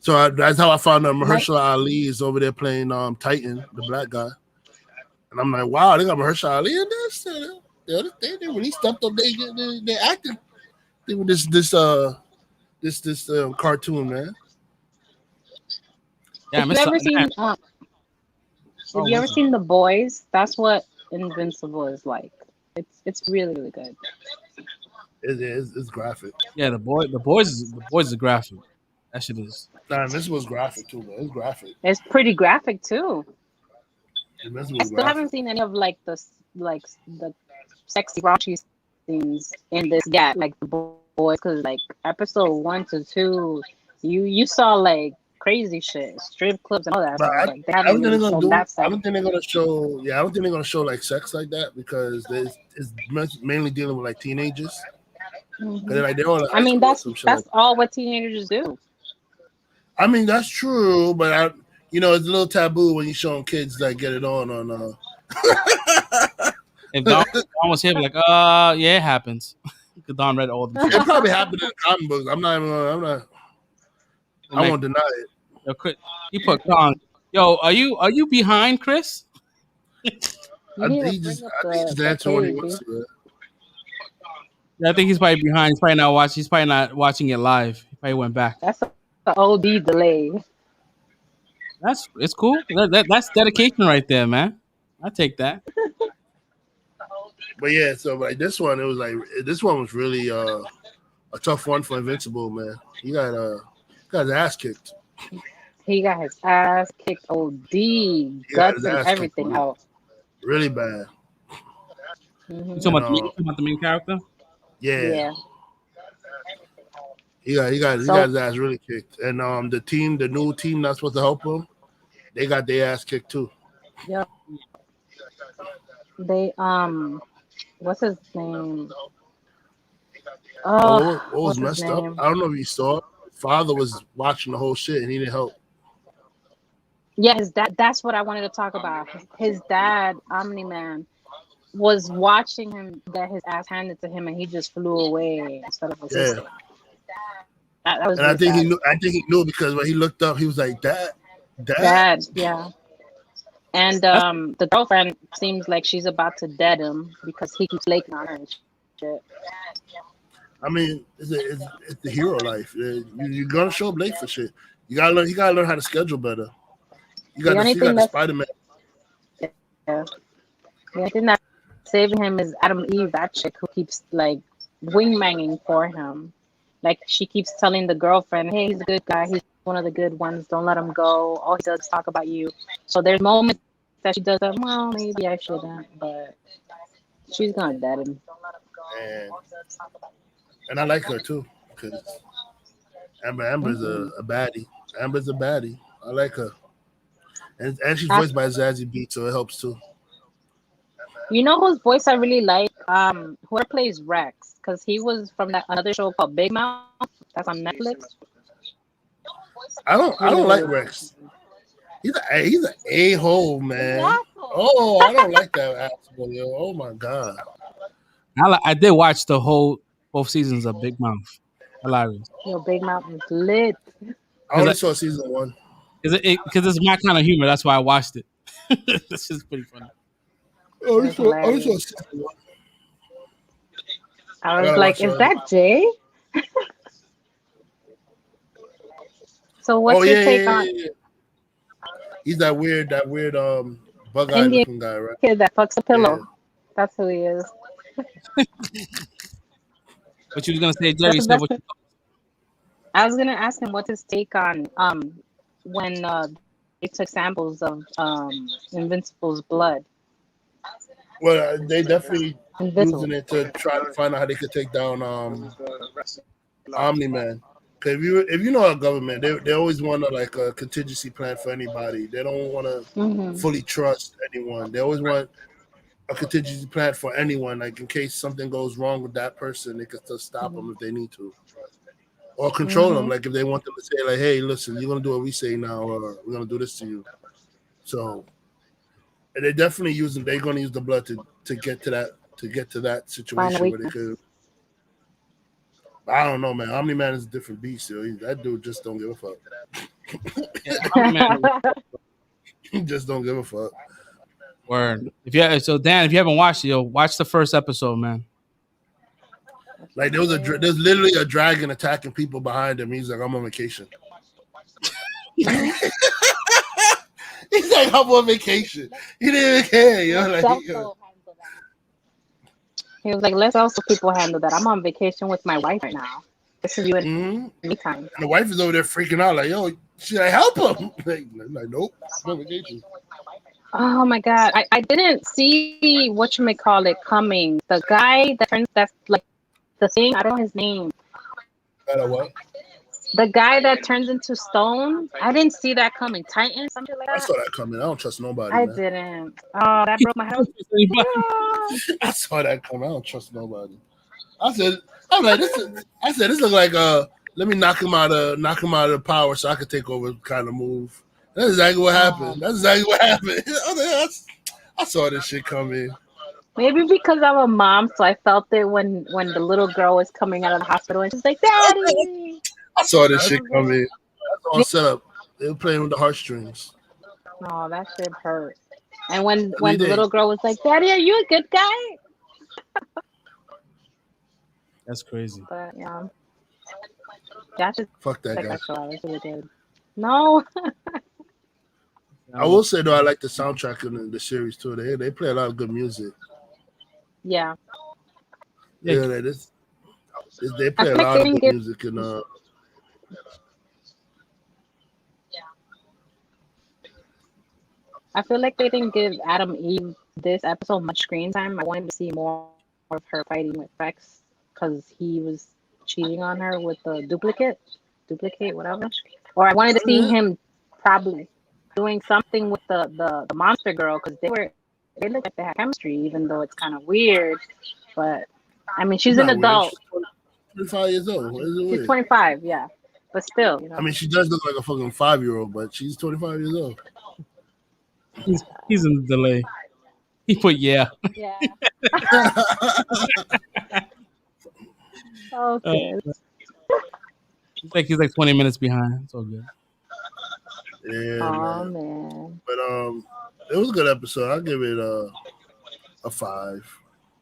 So that's how I found out Mahershala Ali is over there playing Titan, the black guy. And I'm like, wow, they got Mahershala Ali in this. They when he stepped up, they acted with this cartoon, man. Yeah, Have you ever seen The Boys? That's what Invincible is like. It's really, really good. It's graphic. Yeah, the boys is graphic. That shit is. Nah, this was graphic too, man. It's graphic. It's pretty graphic too. I still haven't seen any of like the sexy raunchy scenes in this yet, like The Boys, because like episode 1 to 2, you saw like crazy shit, strip clubs and all that. But Like, I don't think they're gonna show. Yeah, I don't think they're gonna show like sex like that because it's mainly dealing with like teenagers. Like, they're all, I mean, that's all what teenagers do. I mean, that's true, but it's a little taboo when you showing kids that get it on. If Don was here, like, yeah, it happens. Because Don read all the. It probably happened in comic books. I won't deny it. Yo, Chris, he put Don. Yo, are you behind, Chris? I think he's answering what he wants to. Yeah, I think he's probably behind. He's probably not watching. He's probably not watching it live. He probably went back. That's the OD delay. It's cool. That's dedication right there, man. I take that. But yeah, so like this one was really a tough one for Invincible, man. He got his ass kicked. He got his ass kicked OD, guts and everything out. Really bad. You talking about the main character? Yeah. He got his ass really kicked. And the new team that's supposed to help him, they got their ass kicked too. Yep. They what's his name? What was messed up? I don't know if you saw it. Father was watching the whole shit and he didn't help. Yeah, his dad. That's what I wanted to talk about. His dad, Omni-Man, was watching him get his ass handed to him, and he just flew away instead of assisting. That was. And I think he knew. I think he knew because when he looked up, he was like, "Dad." Yeah. And the girlfriend seems like she's about to dead him because he keeps flaking on her and shit. I mean, it's the hero life. You're gonna show up late for shit. You gotta learn how to schedule better. You got the Spider-Man. Yeah. The only thing that's saving him is Adam Eve, that chick who keeps like wingmanging for him. Like she keeps telling the girlfriend, "Hey, he's a good guy. He's one of the good ones. Don't let him go. All he does is talk about you." So there's moments that she does that. Well, maybe I shouldn't, but she's gonna dead him. And I like her too because Amber's a baddie. Amber's a baddie. I like her, and she's voiced by Zazie Beetz, so it helps too. You know whose voice I really like? Whoever plays Rex, because he was from that another show called Big Mouth. That's on Netflix. I don't like Rex. He's an a-hole, man. Oh, I don't like that asshole, yo. Oh my god. I did watch both seasons of Big Mouth. Hilarious. Yo, Big Mouth is lit. I only saw season 1. Because it's my kind of humor. That's why I watched it. This is pretty funny. I only saw season 1. I was like, is that Jay? So what's your take on? Yeah. He's that weird bug-eyed looking guy, right? Kid that fucks a pillow. Yeah. That's who he is. What you was gonna say, Jerry? I was gonna ask him what's his take on when they took samples of Invincible's blood. Well, they definitely using it to try to find out how they could take down Omni-Man. Cause if you know our government, they always want like a contingency plan for anybody. They don't want to fully trust anyone. They always want a contingency plan for anyone, like in case something goes wrong with that person, they can still stop them if they need to, or control them. Like if they want them to say, like, "Hey, listen, you're gonna do what we say now, or we're gonna do this to you." So, and they're definitely using. They're gonna use the blood to get to that situation where they could. I don't know, man. Omni-Man is a different beast. That dude just don't give a fuck. He just don't give a fuck. Word. So Dan, if you haven't watched it, watch the first episode, man. Like there's literally a dragon attacking people behind him. He's like, I'm on vacation. He's like, I'm on vacation. He didn't even care. He was like, let's also people handle that. I'm on vacation with my wife right now. This is you and me time. And the wife is over there freaking out, like, yo, she's like, help him. Like nope, I'm on vacation. Oh my god, I didn't see whatchamacallit coming. The guy that's like the thing, I don't know his name. What? The guy that turns into stone. I didn't see that coming. Titan, something like that. I saw that coming. I don't trust nobody. I man. didn't. Oh, that broke my heart. I saw that coming. I don't trust nobody. I'm like, this looks like let me knock him out of the power so I can take over kind of move. That's exactly what happened. I saw this shit coming. Maybe because I'm a mom, so I felt it when the little girl was coming out of the hospital and she's like, Daddy. I saw this shit coming. That's all set up. They were playing with the heartstrings. Oh, that shit hurt. And when the little girl was like, Daddy, are you a good guy? That's crazy. But yeah. That just fuck that guy. I really did. No. I will say though, I like the soundtrack in the series too. They play a lot of good music. Yeah. Yeah, they play a lot of good music in I feel like they didn't give Adam Eve this episode much screen time. I wanted to see more of her fighting with Rex because he was cheating on her with the duplicate, whatever. Or I wanted to see him probably doing something with the monster girl because they look like they had chemistry, even though it's kind of weird. But I mean, she's an adult. She's 25 years old. She's 25, yeah. But still, I mean, she does look like a fucking 5-year-old, but she's 25 years old. He's in the delay. He put yeah. Yeah. Okay. He's like 20 minutes behind. It's all good. Yeah. Man. But it was a good episode. I'll give it a 5.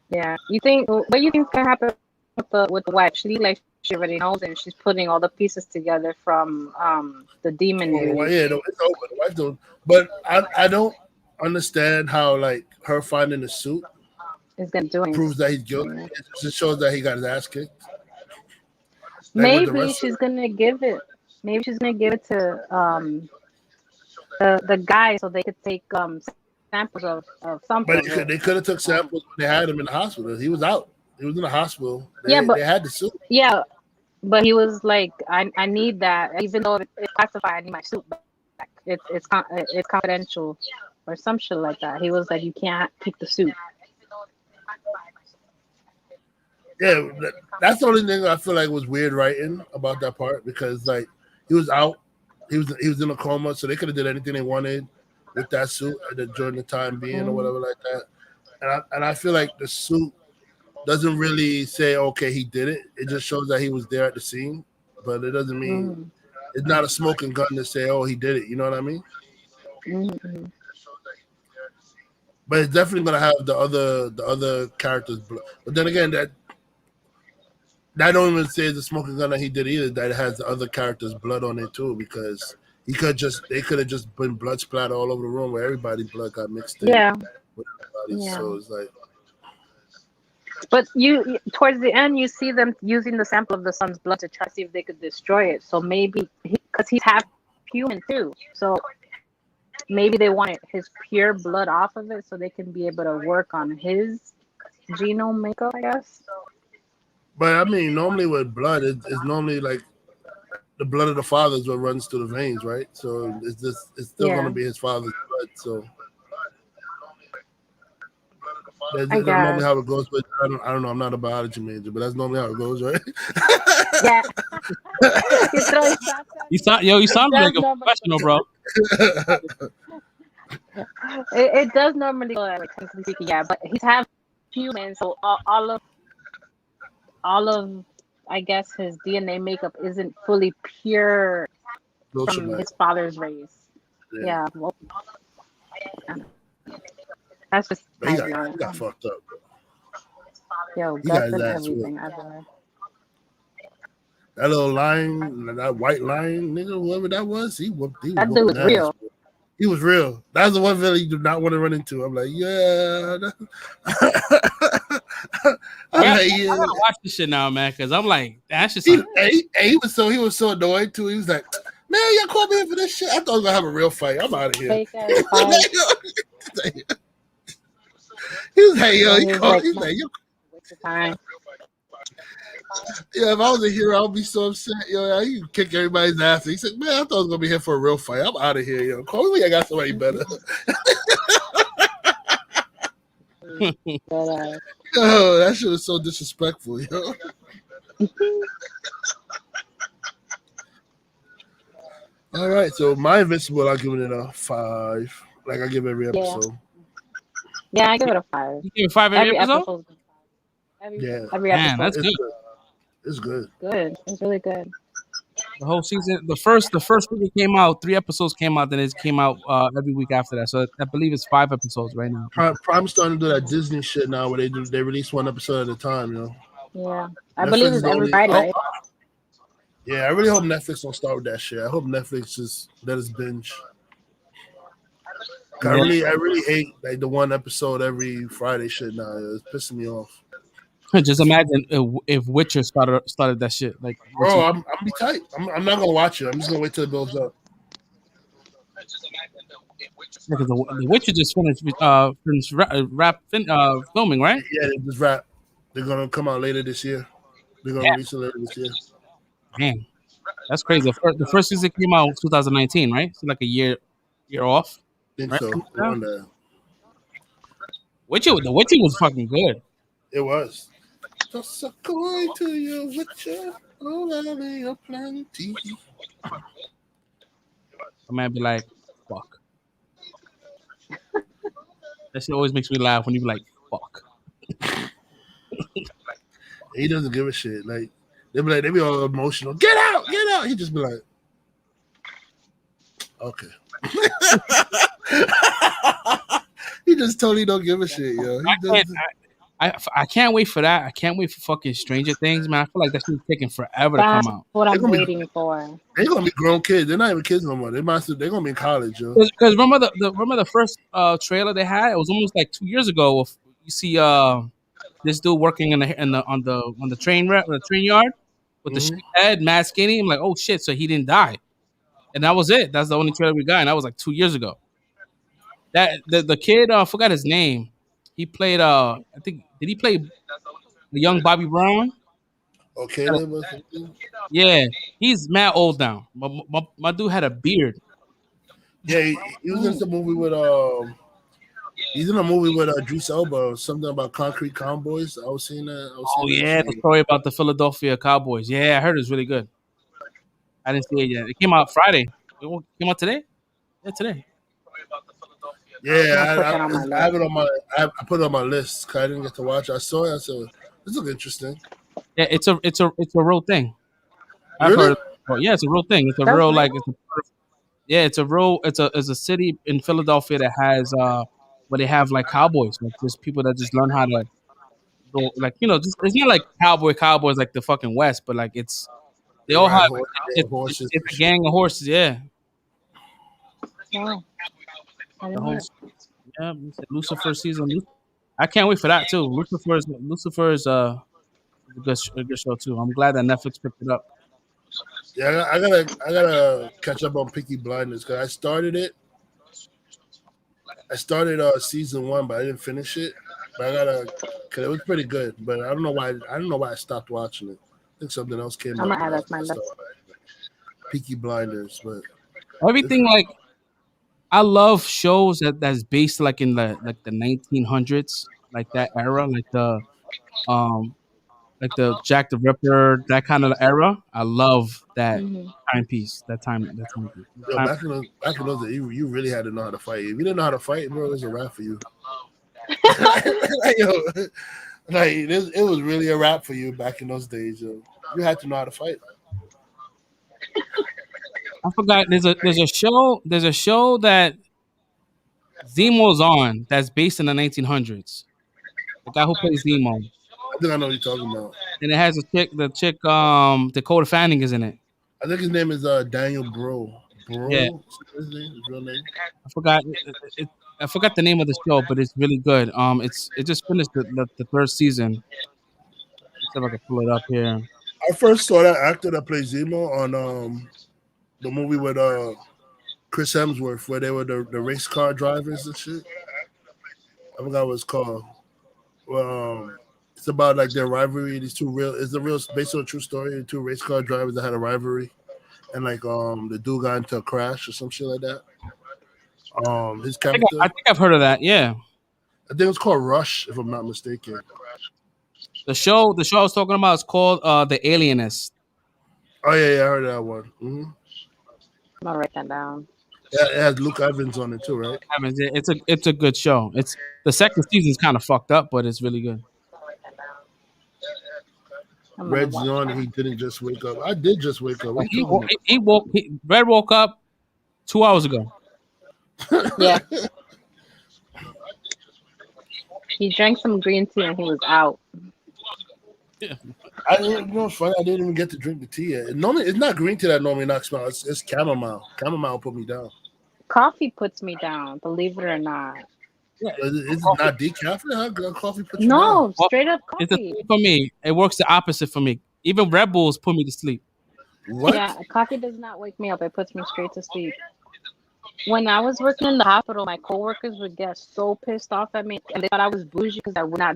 Yeah. What do you think's gonna happen with the wife? She already knows, and she's putting all the pieces together from the demon. It's over. The wife don't. But I don't understand how like her finding the suit is gonna do proves that he's guilty. Yeah. It just shows that he got his ass kicked. Like maybe she's gonna give it. Maybe she's gonna give it to the guy so they could take samples of something. But they could have took samples when they had him in the hospital. He was out. He was in the hospital. They had the suit. Yeah, but he was like, I need that, even though it's classified. I need my suit back. It's confidential, or some shit like that. He was like, you can't keep the suit. Yeah, that's the only thing I feel like was weird writing about that part because like he was out, he was in a coma, so they could have did anything they wanted with that suit during the time being or whatever like that. And I feel like the suit doesn't really say okay he did it. It just shows that he was there at the scene, but it doesn't mean it's not a smoking gun to say oh he did it. You know what I mean? Mm-hmm. But it's definitely gonna have the other characters' blood. But then again, that don't even say the smoking gun that he did either. That has the other characters' blood on it too, because they could have just been blood splatter all over the room where everybody's blood got mixed in. Yeah. With everybody. Yeah. So it's like. But you towards the end, you see them using the sample of the son's blood to try to see if they could destroy it. So maybe because he's half human too, so maybe they wanted his pure blood off of it so they can be able to work on his genome makeup, I guess. But I mean, normally with blood, it's normally like the blood of the father is what runs through the veins, right? So it's still going to be his father's blood. So that's normally how it goes. But I don't know. I'm not a biology major, but that's normally how it goes, right? Yeah. You sound like a professional, bro. It does normally go like technically speaking, yeah, but he's half human, so all of I guess his DNA makeup isn't fully pure from his father's race. Yeah. Well, that's just he got fucked up. Yo, guts and everything. That little lion, that white lion, nigga, whoever that was, he was that dude was real. He was real. That's the one villain you do not want to run into. I'm like, yeah. I gotta watch this shit now, man, because I'm like, that's just. He was so annoyed too. He was like, man, y'all called me in for this shit. I thought I was gonna have a real fight. I'm out of here. He was like, yo, he called. He's like, yo. Yeah, if I was a hero, I'd be so upset. Yo, you kick everybody's ass. He said, man, I thought I was gonna be here for a real fight. I'm out of here, yo. Call me when I got somebody better. Oh, that shit was so disrespectful, yo. All right, so my Invincible, I'm giving it a 5. Like I give every episode. Yeah, I give it a 5. You give it 5 every episode? Every episode. Man, that's good. It's good. Good. It's really good. The whole season, the first week it came out, 3 episodes came out, then it came out every week after that. So I believe it's 5 episodes right now. Prime's starting to do that Disney shit now, where they release 1 episode at a time, you know. Yeah, I believe it's every Friday, right? Yeah, I really hope Netflix don't start with that shit. I hope Netflix just let us binge. I really hate like the 1 episode every Friday shit now. It's pissing me off. Just imagine if Witcher started that shit. Like, bro, I'm be tight. I'm not gonna watch it. I'm just gonna wait till it builds up. Because the Witcher just finished filming, right? Yeah, they just wrapped. They're gonna come out later this year. They're gonna release it later this year. Man, that's crazy. The first season came out in 2019, right? So like a year off. I think right? so. The Witcher was fucking good. It was. Just according to your Witcher, all of your plenty. I might be like, fuck. That shit always makes me laugh when you be like, fuck. He doesn't give a shit. Like they be all emotional. Get out, get out. He just be like, okay. He just totally don't give a shit, yo. I can't wait for that. I can't wait for fucking Stranger Things, man. I feel like that shit's taking forever to come out. What I'm waiting for. They're gonna be grown kids. They're not even kids no more. They're gonna be in college, yo. Because remember the first trailer they had? It was almost like 2 years ago. You see this dude working on the train yard with the shit head, mad skinny. I'm like, oh shit! So he didn't die, and that was it. That's the only trailer we got, and that was like 2 years ago. That the kid, I forgot his name. He played I think did he play the young Bobby Brown? Okay, yeah, he's mad old now. My dude had a beard. Yeah, he was in some movie with he's in a movie with Idris Elba, something about Concrete Cowboys. I was seeing that. The story about the Philadelphia Cowboys. Yeah, I heard it was really good. I didn't see it yet. It came out Friday. It came out today? Yeah, today. Yeah, I have it on I put it on my list because I didn't get to watch it. I saw it. I said, this looks interesting. Yeah, it's a real thing. I've heard. Yeah, it's a real thing. It's a real like. It's a city in Philadelphia that has where they have like cowboys, like there's people that just learn how to go, like just it's not like cowboys like the fucking West, but like they all have horses. It's a gang of horses, yeah. Yeah, Lucifer season. I can't wait for that too. Lucifer is a good show too. I'm glad that Netflix picked it up. Yeah, I gotta catch up on Peaky Blinders because I started it. I started season 1, but I didn't finish it. But I gotta, cause it was pretty good. But I don't know why. I don't know why I stopped watching it. I think something else came I'm up. gonna add And that to my list. Peaky Blinders, but Everything like I love shows that's based like in the 1900s, like that era, um like the Jack the Ripper, that kind of era. I love that Mhm. timepiece. That timepiece. yo, back in those days, you really had to know how to fight. If you didn't know how to fight, bro, it was a wrap for you. Like, yo, like it was really a wrap for you back in those days. Yo. You had to know how to fight. I forgot. There's a show that Zemo's on that's based in the 1900s. The guy who plays Zemo, I think I know what you're talking about. and it has the chick Dakota Fanning is in it. I think his name is Daniel Bro. Yeah, His real name. I forgot. I forgot the name of the show, but it's really good. It just finished the third season. Let's see if I can pull it up here. I first saw that actor that plays Zemo on the movie with Chris Hemsworth, where they were the race car drivers and shit. I forgot what it's called. It's about like their rivalry. It's based on a true story. Two race car drivers that had a rivalry, and like the dude got into a crash or some shit like that. His character. I think I've heard of that. Yeah, I think it's called Rush, if I'm not mistaken. the show I was talking about is called The Alienist. Oh yeah, I heard of that one. Mm-hmm. I'm gonna write that down. Yeah, it has Luke Evans on it too, right? I mean, it's a good show. It's the second season's kind of fucked up, but it's really good. Red's on. He didn't just wake up. I did just wake up. Red woke up 2 hours ago. Yeah. He drank some green tea and he was out. It's funny. I didn't even get to drink the tea yet. Normally, it's not green tea that normally knocks me out. It's chamomile. Chamomile put me down. Coffee puts me down, believe it or not. Yeah. It's not decaf. How coffee puts you No, down? straight up It's the coffee. same for me. It works the opposite for me. Even Red Bulls put me to sleep. What? Yeah, coffee does not wake me up. It puts me straight to sleep. When I was working in the hospital, my coworkers would get so pissed off at me, and they thought I was bougie because I would not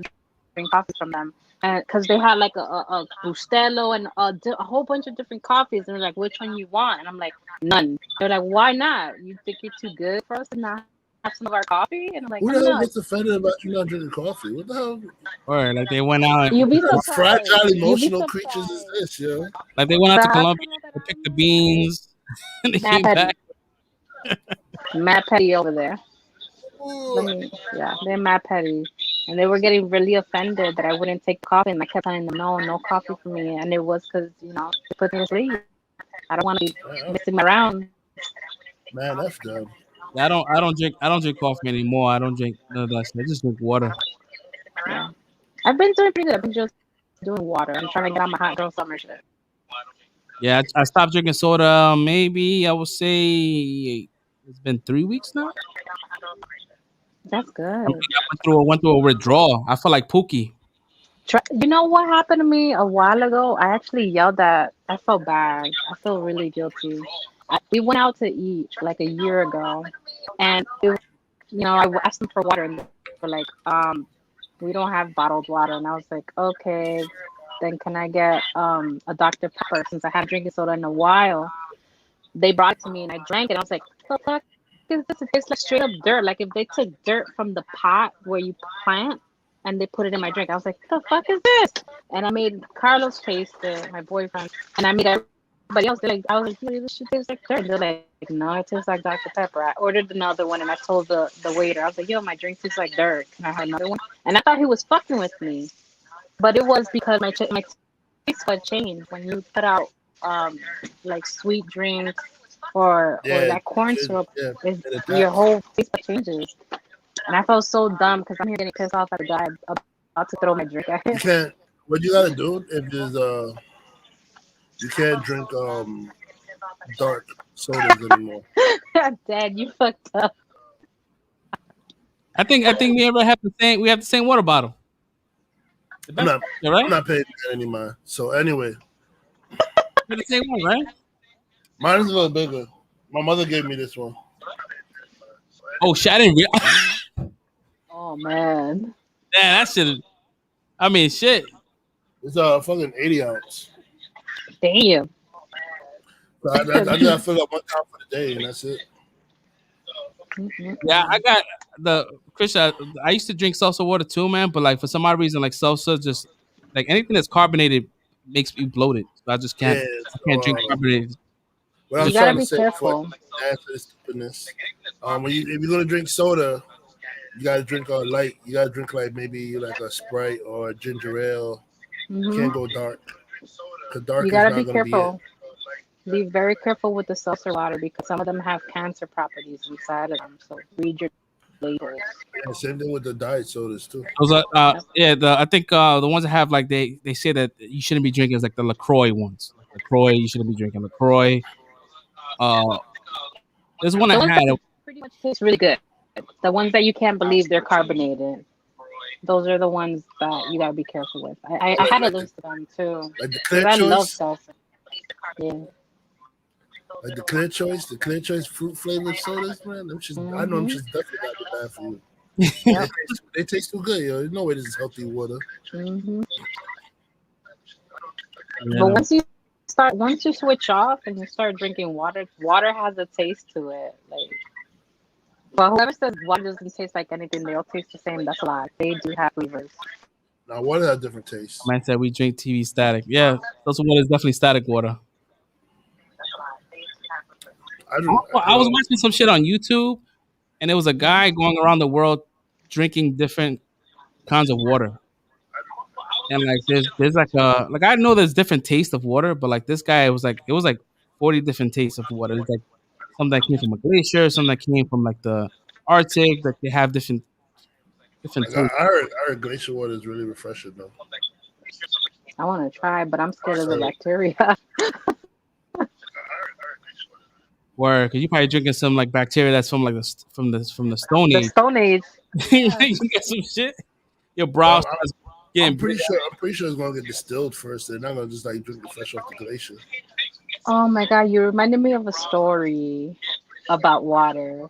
drink coffee from them. And because they had like a Bustelo and a whole bunch of different coffees, and they're like, "Which one you want?" And I'm like, "None." They're like, "Why not? You think you're too good for us to not have some of our coffee?" And I'm like, Who "I'm the hell not." gets offended about you not drinking coffee? What the hell? Or like they went out You be What surprised. fragile, You be emotional creatures surprised. is this, yo? like they went out to The Colombia hospital that to I pick the was beans, and they Mad came petty. back. Mad petty over there. They're mad petty. And they were getting really offended that I wouldn't take coffee. And I kept telling them, no coffee for me. And it was because, it put me to sleep. I don't want to be messing around. Man, that's dumb. I don't drink coffee anymore. I don't drink none of that shit. I just drink water. Yeah. I've been doing pretty good. I've been just doing water. I'm trying to get on my hot girl summer shit. Yeah, I stopped drinking soda. Maybe I would say it's been 3 weeks now. That's good. I went through a withdrawal. I felt like Pookie. You know what happened to me a while ago? I actually yelled at. I felt bad. I feel really guilty. We went out to eat like a year ago, and I asked them for water, and they were like, we don't have bottled water. And I was like, okay, then can I get a Dr. Pepper, since I haven't drinking soda in a while? They brought it to me and I drank it. I was like, what the fuck is this? It tastes like straight up dirt. Like if they took dirt from the pot where you plant and they put it in my drink. I was like, what the fuck is this? And I made Carlos taste it, my boyfriend, and I made everybody else. I was like, this shit tastes like dirt. They're like, no, it tastes like Dr. Pepper. I ordered another one and I told the waiter, I was like, yo, my drink tastes like dirt. Can I have another one? And I thought he was fucking with me. But it was because my taste bud changed when you put out like sweet drinks or that corn syrup. Your whole taste bud changes. And I felt so dumb because I'm here getting pissed off at the guy about to throw my drink at him. You can't. What you gotta do if there's you can't drink dark sodas anymore. Dad, you fucked up. I think we ever have the same water bottle. I'm not paying that anymore. So anyway, we're the same one, right? Mine is a little bigger. My mother gave me this one. Oh shit! I didn't realize. Oh man. that shit. I mean, shit. It's a fucking 80 ounce. Damn. So I just fill up one time for the day, and that's it. Yeah, I got the Christian. I used to drink salsa water too, man. But like for some odd reason, like salsa, just like anything that's carbonated makes me bloated. So I just can't. I can't drink carbonated. What I was You gotta trying to be say careful. before I answer this stupidness, if you're gonna drink soda, you gotta drink light. You gotta drink like maybe like a Sprite or a ginger ale. Mhm. Can't go dark. Cause dark You is gotta not be gonna careful. Be very careful with the seltzer water because some of them have cancer properties inside of them. So read your labels. Yeah, same thing with the diet sodas too. Those are, I think the ones that have like they say that you shouldn't be drinking is like the LaCroix ones. Like LaCroix, you shouldn't be drinking LaCroix. There's one I Those had. that pretty much taste really good. The ones that you can't believe they're carbonated. Those are the ones that you gotta be careful with. I had a list of them too. Like the 'Cause Clear I love Choice. salsa. Yeah. Like the Clear Choice fruit flavored sodas, man. Them just, I know them just definitely not be bad for you. Yep. They taste too good, yo. There's no way this is healthy water. Mhm. Yeah. But once you switch off and you start drinking water, water has a taste to it. Like, but whoever says water doesn't taste like anything, they all taste the same. That's a lie. They do have flavors. Now water has different tastes. Man said we drink TV static. Yeah, those water is definitely static water. I was watching some shit on YouTube, and there was a guy going around the world drinking different kinds of water. And like there's like I know there's different tastes of water, but like this guy it was like 40 different tastes of water. It's like some that came from a glacier, some that came from like the Arctic. Like they have different tastes. I heard glacier water is really refreshing though. I want to try, but I'm scared of the bacteria. Or because you probably drinking some like bacteria that's from like from the Stone The Age. Stone Age. You get some shit. Your brow starts getting. I'm pretty sure it's gonna get distilled first. They're not gonna just like drink it fresh off the glacier. Oh my god, you reminded me of a story about water.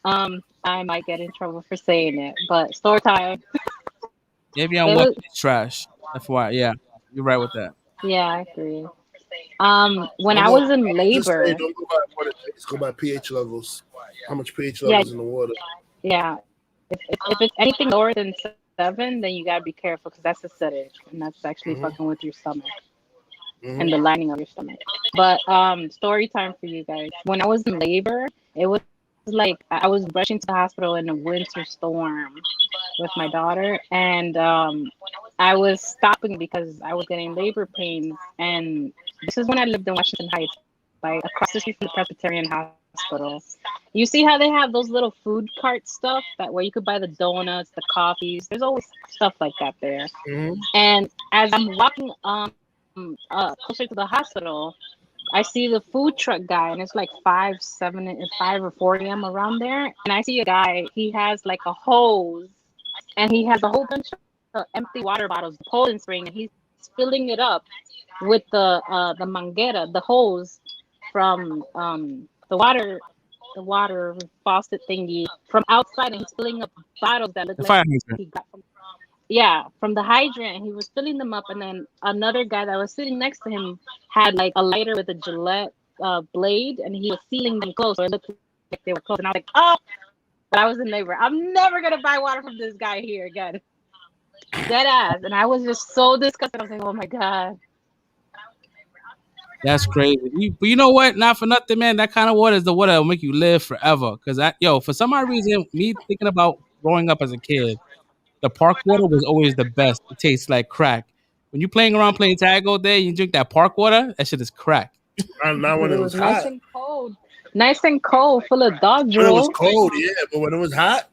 I might get in trouble for saying it, but story time. Maybe I'm watching trash. FYI, yeah, you're right with that. Yeah, I agree. When I was in labor, don't go by what it takes. Go by pH levels. How much pH levels in the water? Yeah, if it's anything lower than 7, then you gotta be careful because that's acidic and that's actually fucking with your stomach and the lining of your stomach. But story time for you guys. When I was in labor, it was like I was rushing to the hospital in a winter storm with my daughter, and I was stopping because I was getting labor pains. And this is when I lived in Washington Heights, like across the street from the Presbyterian Hospital. You see how they have those little food cart stuff that where you could buy the donuts, the coffees. There's always stuff like that there. And as I'm walking closer to the hospital, I see the food truck guy, and it's like 5 or 4 a.m. around there. And I see a guy, he has like a hose, and he has a whole bunch of empty water bottles, the Poland Spring, and he's filling it up with the manguera, the hose from the water faucet thingy from outside, and he's filling up bottles that look like he got from the hydrant, and he was filling them up. And then another guy that was sitting next to him had like a lighter with a Gillette blade, and he was sealing them closed, so it looked like they were closed. And I was like, oh, but I was in labor. I'm never gonna buy water from this guy here again. Dead ass. And I was just so disgusted. I was like, oh my god. That's crazy. But you know what? Not for nothing, man. That kind of water is the water that will make you live forever. Because for some odd reason, me thinking about growing up as a kid, the park water was always the best. It tastes like crack. When you playing tag all day, you drink that park water, that shit is crack. Not when it was nice hot. And cold. Nice and cold, full of dog drool. When it was cold, yeah, but when it was hot,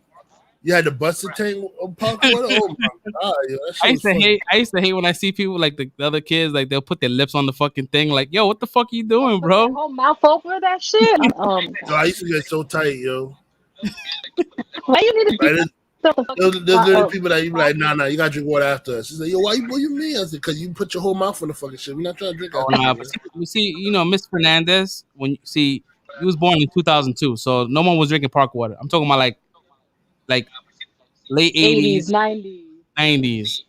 you had to bust the tank of park water. Oh my god, yo, I used to hate when I see people like the other kids, like they'll put their lips on the fucking thing, like, yo, what the fuck are you doing, bro? Whole mouth over that shit. Oh my god. So I used to get so tight, yo. Why you need to there's people that you be like, nah, you gotta drink water after us. She's like, yo, what you mean? I said, because you put your whole mouth on the fucking shit. We're not trying to drink after but you see, Miss Fernandez, he was born in 2002, so no one was drinking park water. I'm talking about like late 80s, 90s. 90s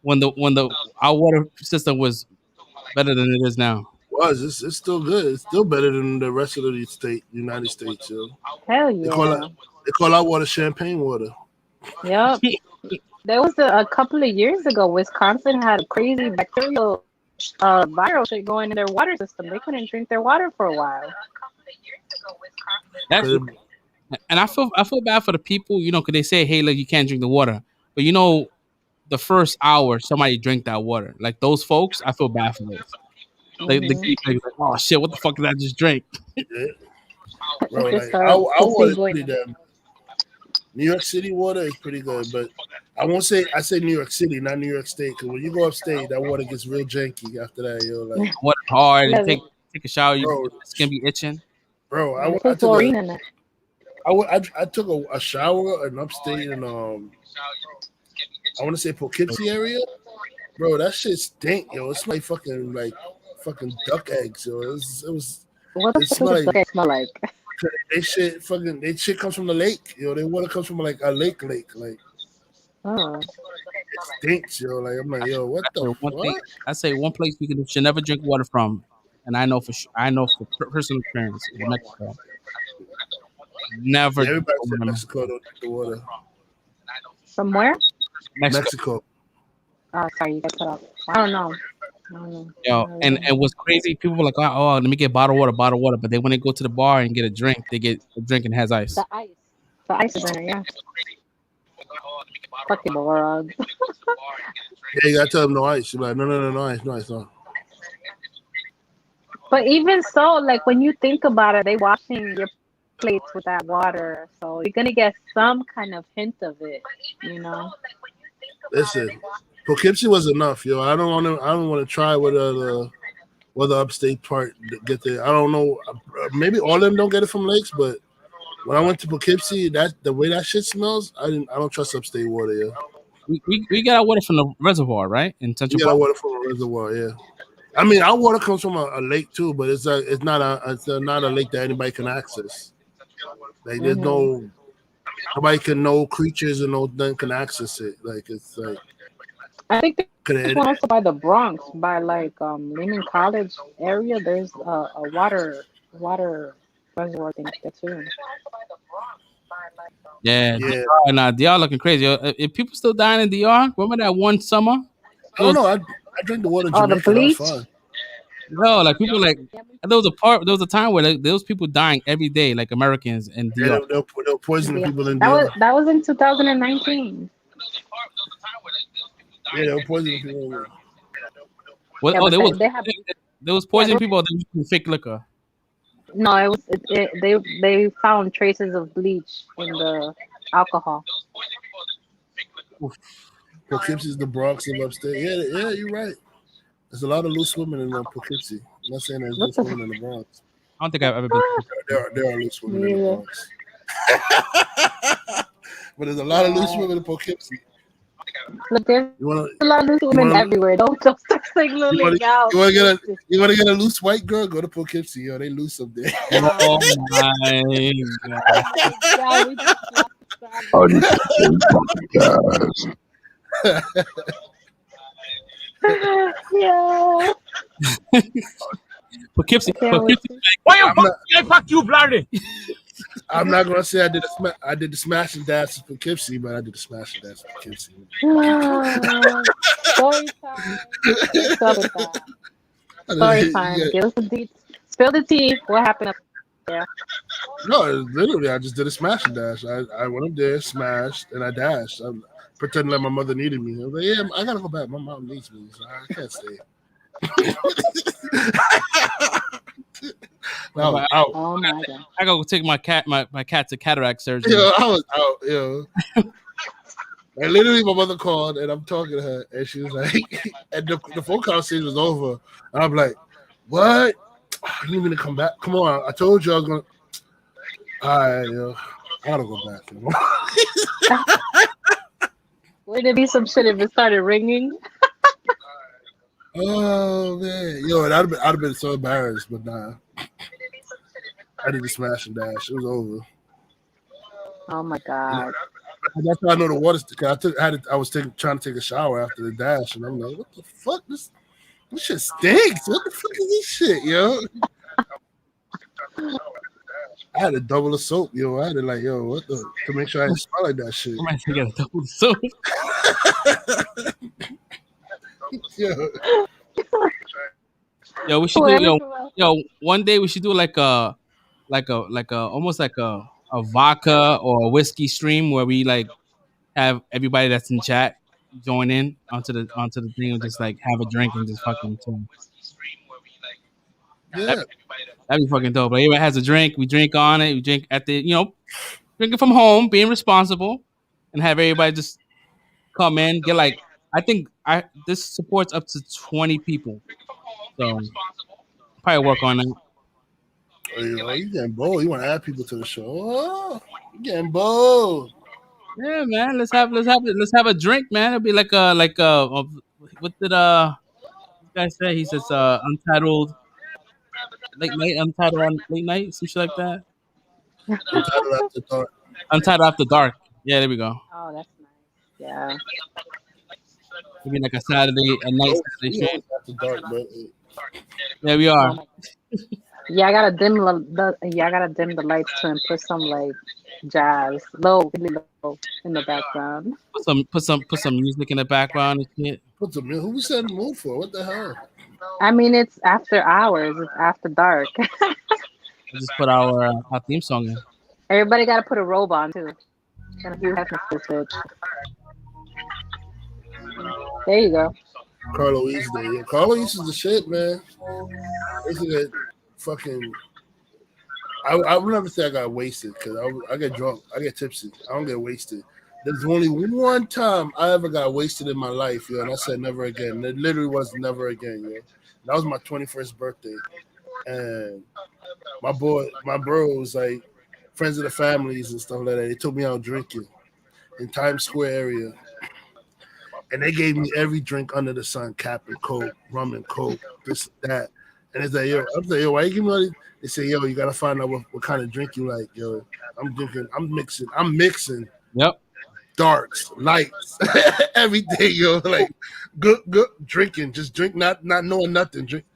when the our water system was better than it is now. It's still good. It's still better than the rest of the United States. Yo. Hell They call yeah. our water champagne water. Yep. There was a couple of years ago, Wisconsin had a crazy bacterial viral shit going in their water system. They couldn't drink their water for a while. That's, and I feel bad for the people, you know, because they say, hey, look, you can't drink the water. But you know, the first hour somebody drank that water. Like those folks, I feel bad for those. They keep like, oh shit, what the fuck did I just drink? Yeah. Bro, like, our water is pretty damn. New York City water is pretty good, but I say New York City, not New York State, because when you go upstate, that water gets real janky after that, yo. Like water hard, and take a shower, bro, your skin be itching. Bro, I took a shower in upstate in I want to say Poughkeepsie area. Bro, that shit stink, yo. It's like fucking duck eggs, yo. It was. What the fuck does duck eggs smell like? They shit comes from the lake, yo. Their water comes from like a lake, like. Oh. It stinks, yo. Like I'm like, yo, what the fuck? I say one place we should never drink water from, and I know for personal experience in Mexico. Never. Everybody said Mexico don't drink the water. From where? Mexico. Oh, sorry, you got cut off. I don't know. Yo, and what's crazy, people were like, oh, let me get bottled water, but then when they go to the bar and get a drink, they get a drink and has ice. The ice is in it, yeah. Fucking morons. Yeah, you gotta tell them no ice. You're like, no ice. But even so, like when you think about it, they washing your plates with that water, so you're gonna get some kind of hint of it, you know. Listen, Poughkeepsie was enough, yo. I don't want to try what the upstate part get there. I don't know. Maybe all of them don't get it from lakes, but when I went to Poughkeepsie, the way that shit smells, I don't trust upstate water, yo. We got our water from the reservoir, right? In Central Park. We got our water from a reservoir, yeah. I mean, our water comes from a lake too, but it's not a lake that anybody can access. Like there's nobody can, no creatures and no nothing can access it. Like it's like. I think there's one also by the Bronx, by like Lehman College area. There's a water reservoir thing there too. Yeah. Nah, DR looking crazy. If people still dying in DR, remember that one summer? I don't know. I drink the water in Jamaica. The bleach? That was fun. No, like people like there was a time where there was people dying every day, like Americans in DR. Yeah, they were poisoning people in DR. That was in 2019. Yeah, they were poisoning people. Well, there was poisoning people. That was fake liquor. No, it was they found traces of bleach in the alcohol. Poughkeepsie is the Bronx of upstate. Yeah, you're right. There's a lot of loose women in Poughkeepsie. I'm not saying there's loose women in the Bronx. I don't think I've ever been. There are loose women in the Bronx. But there's a lot of loose women in Poughkeepsie. Look, there's a lot of loose women everywhere. Don't start saying little out. You want to get a loose white girl? Go to Poughkeepsie. Yo, they loose up there. Oh my God. Yeah. Poughkeepsie. Why you fuck you, bloody? I'm not gonna say I did the smash and dash in Poughkeepsie, but I did the smash and dash in Poughkeepsie. Story time. Story time. Give us the deets. Spill the tea. What happened up there? No, literally, I just did a smash and dash. I went up there, smashed, and I dashed. I'm pretending like my mother needed me. I was like, yeah, I gotta go back. My mom needs me, so I can't stay. No, out. Oh my God. I gotta go take my cat to cataract surgery. Yo, I was out, yo. And literally, my mother called, and I'm talking to her, and she was like, and the phone conversation was over, and I'm like, what? Oh, you need me to come back? Come on, I told you I was gonna. All right, yo, I gotta go back. Would it be some shit if it started ringing? Oh man, yo, I'd have been so embarrassed, but nah. I did the smash and dash. It was over. Oh my God. That's how I know the water's. I was trying to take a shower after the dash, and I'm like, what the fuck? This shit stinks. What the fuck is this shit, yo? I had a double of soap, yo. I had to like, yo, what the to make sure I didn't smell like that shit. I might get a double soap. Yo, we should do one day we should do like a almost like a vodka or a whiskey stream where we like have everybody that's in chat join in onto the thing and just like have a drink and just fucking chill. Yeah. That'd be fucking dope. But everybody has a drink, we drink on it, we drink at the drinking from home, being responsible, and have everybody just come in, get like this supports up to 20 people. So probably work on that. Oh, you getting bold. You want to add people to the show. Oh, you getting bold. Yeah, man. Let's have a drink, man. It'll be like what did this guy say? He says untitled late night, some shit like that. Untitled After Dark. Untitled After Dark. Yeah, there we go. Oh, that's nice. Yeah. Maybe like a Saturday, a night Saturday stream. After Dark, but Yeah, we are. Yeah, I gotta dim the lights too and put some like jazz, really low in the background. Put some music in the background and shit. Put some. Who we said move for? What the hell? I mean, it's after hours. It's after dark. We'll just put our theme song in. Everybody gotta put a robe on too. And a few headphones to fit. There you go. Carlo East Day. Yeah, Carlo East is the shit, man. Basically, fucking. I would never say I got wasted because I get drunk. I get tipsy. I don't get wasted. There's only one time I ever got wasted in my life, yo, and I said never again. It literally was never again, yo. That was my 21st birthday, and my bro was like friends of the families and stuff like that. They took me out drinking in Times Square area. And they gave me every drink under the sun, Captain Coke, rum and Coke, this, that. And it's like, yo, I'm like, yo, why you give me all these? They say, yo, you gotta find out what kind of drink you like, yo. I'm mixing. Yep. Darks, lights, everything, yo. Like good drinking, just drink, not knowing nothing. Drink.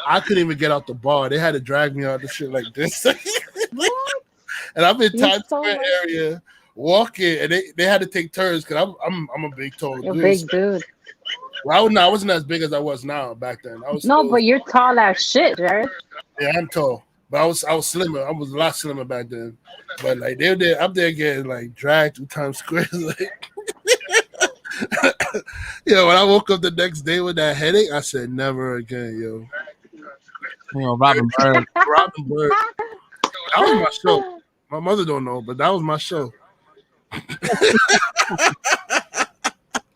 I couldn't even get out the bar. They had to drag me out the shit like this. And I'm in Times Square area. Walking, and they had to take turns because I'm a big tall dude. Big dude. Well, I wasn't as big as I was now back then. But you're tall as shit, Jared. Yeah, I'm tall, but I was slimmer. I was a lot slimmer back then. But like they're there, up there getting like dragged through Times Square. Like, yo, when I woke up the next day with that headache, I said never again, yo. Robin Bird. Robin Bird. That was my show. My mother don't know, but that was my show.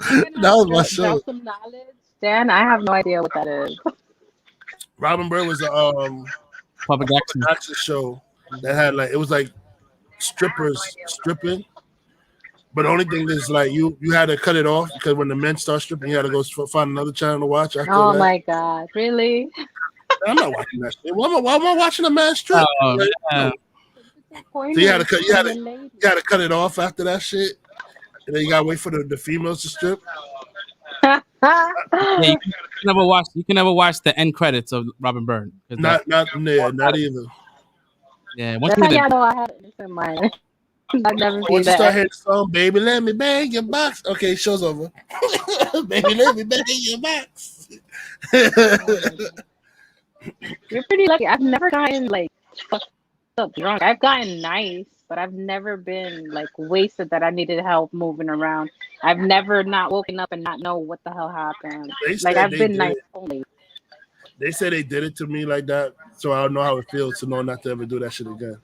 That was my show. Some knowledge, Dan. I have no idea what that is. Robin Bird was a Public Jackson show that had like it was like strippers stripping, but the only thing is like you had to cut it off because when the men start stripping, you had to go find another channel to watch. After that. My god, really? I'm not watching that shit. Why am I watching a man strip? Yeah. So you had to cut it off after that shit, and then you gotta wait for the females to strip. Yeah, you can never watch the end credits of Robin Bird. Not either. Yeah, that's how y'all know I had it in mind. I've never seen Once you that. start hearing the song, baby, let me bang your box. Okay, show's over. Baby, let me bang your box. You're pretty lucky. I've never gotten like fucked up drunk. I've gotten nice, but I've never been like wasted that I needed help moving around. I've never not woken up and not know what the hell happened. Like I've been nice only. They say they did it to me like that, so I don't know how it feels to know not to ever do that shit again.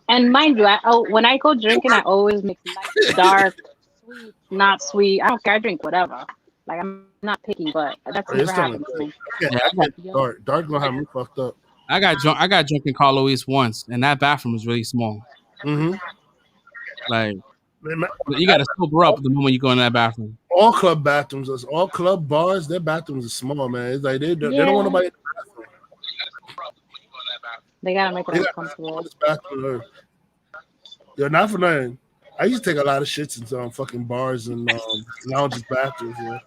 And mind you, when I go drinking, I always mix light, dark, sweet, not sweet. I don't care. I drink whatever. Like I'm not picky, but that's never happened to me. Dark gonna have me fucked up. I got drunk in Carl Louis once, and that bathroom was really small. Mm-hmm. Like you gotta sober up the moment you go in that bathroom. All club bathrooms, all club bars, their bathrooms are small, man. It's like they don't want nobody in the bathroom. They gotta make it uncomfortable. Yo, not for nothing. I used to take a lot of shits in fucking bars and lounges, bathrooms. Yo.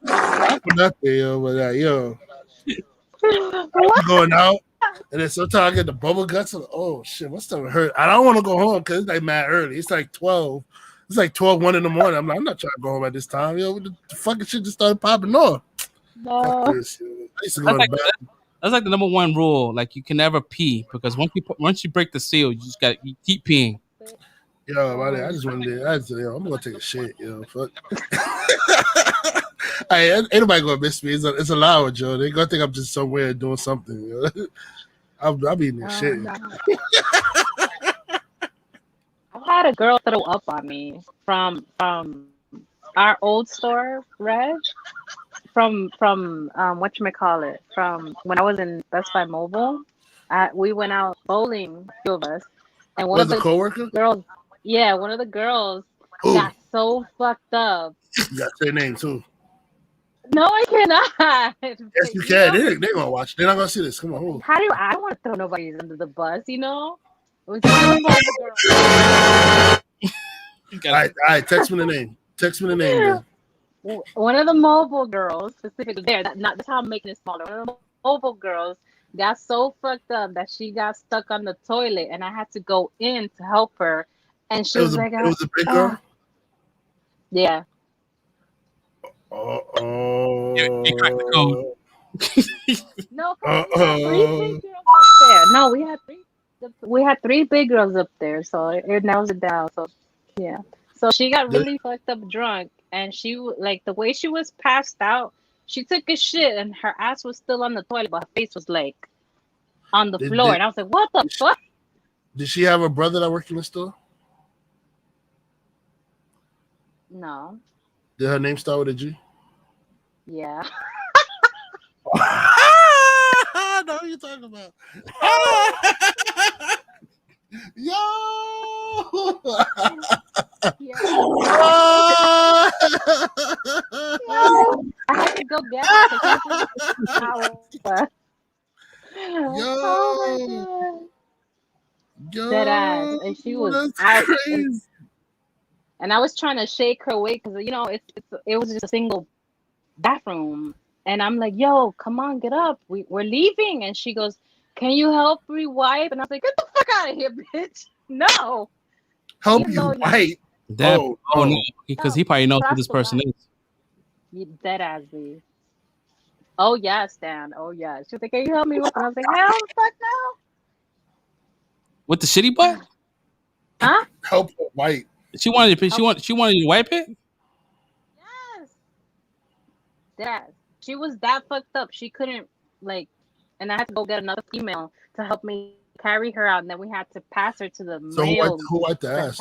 Not for nothing, yo, but yo, I'm going out, and then sometimes I get the bubble guts. And, oh shit, my stomach hurt. I don't want to go home because it's like mad early. It's like 12. It's like 1 in the morning. I'm like, I'm not trying to go home at this time. Yo, the fucking shit just started popping off. No. Fuck this, yo. I used to go to the bathroom. That's like the number one rule. Like you can never pee because once you break the seal, you keep peeing. Yo, I just went there. Yo, I'm gonna take a shit. Yo, fuck. Ain't nobody gonna miss me. It's allowed, Joe. They gonna think I'm just somewhere doing something. You know? I'm eating this shit. No. I had a girl throw up on me from our old store, Reg. From whatchamacallit, from when I was in Best Buy Mobile. We went out bowling, two of us, and one of the coworker girls, one of the girls got so fucked up. You gotta say your name too. No, I cannot. Yes, you can. They're gonna watch. They're not gonna see this. Come on. How do you? I don't want to throw nobody under the bus, you know? It was one of the girls. All right. Text me the name. Man. One of the mobile girls, specifically that's how I'm making it smaller. One of the mobile girls got so fucked up that she got stuck on the toilet, and I had to go in to help her. And she was like, "It was a big girl." Yeah. You cracked the code. No, we had 3 big girls up there. No, we had 3 big girls up there, so it narrows it down. So yeah, so she got really fucked up drunk, and she like the way she was passed out. She took a shit, and her ass was still on the toilet, but her face was like on the floor, and I was like, "What the fuck?" Did she have a brother that worked in the store? No. Did her name start with a G? Yeah. I know what you're talking about. Yo! I had to go get her. Yo! Dead ass. And she was out. And I was trying to shake her awake because, you know, it was just a single bathroom. And I'm like, yo, come on, get up. We're leaving. And she goes, can you help me wipe? And I was like, get the fuck out of here, bitch. No. Help you wipe? No, because he probably knows who this person is. You dead ass, B. Oh, yeah, Stan. Oh, yeah. She was like, can you help me wipe? And I was like, hell the fuck no. With the shitty butt? Huh? Help her wipe. She wanted you to wipe it? Yes. Dad. She was that fucked up. She couldn't and I had to go get another female to help me carry her out, and then we had to pass her to the male. Who wiped the ass?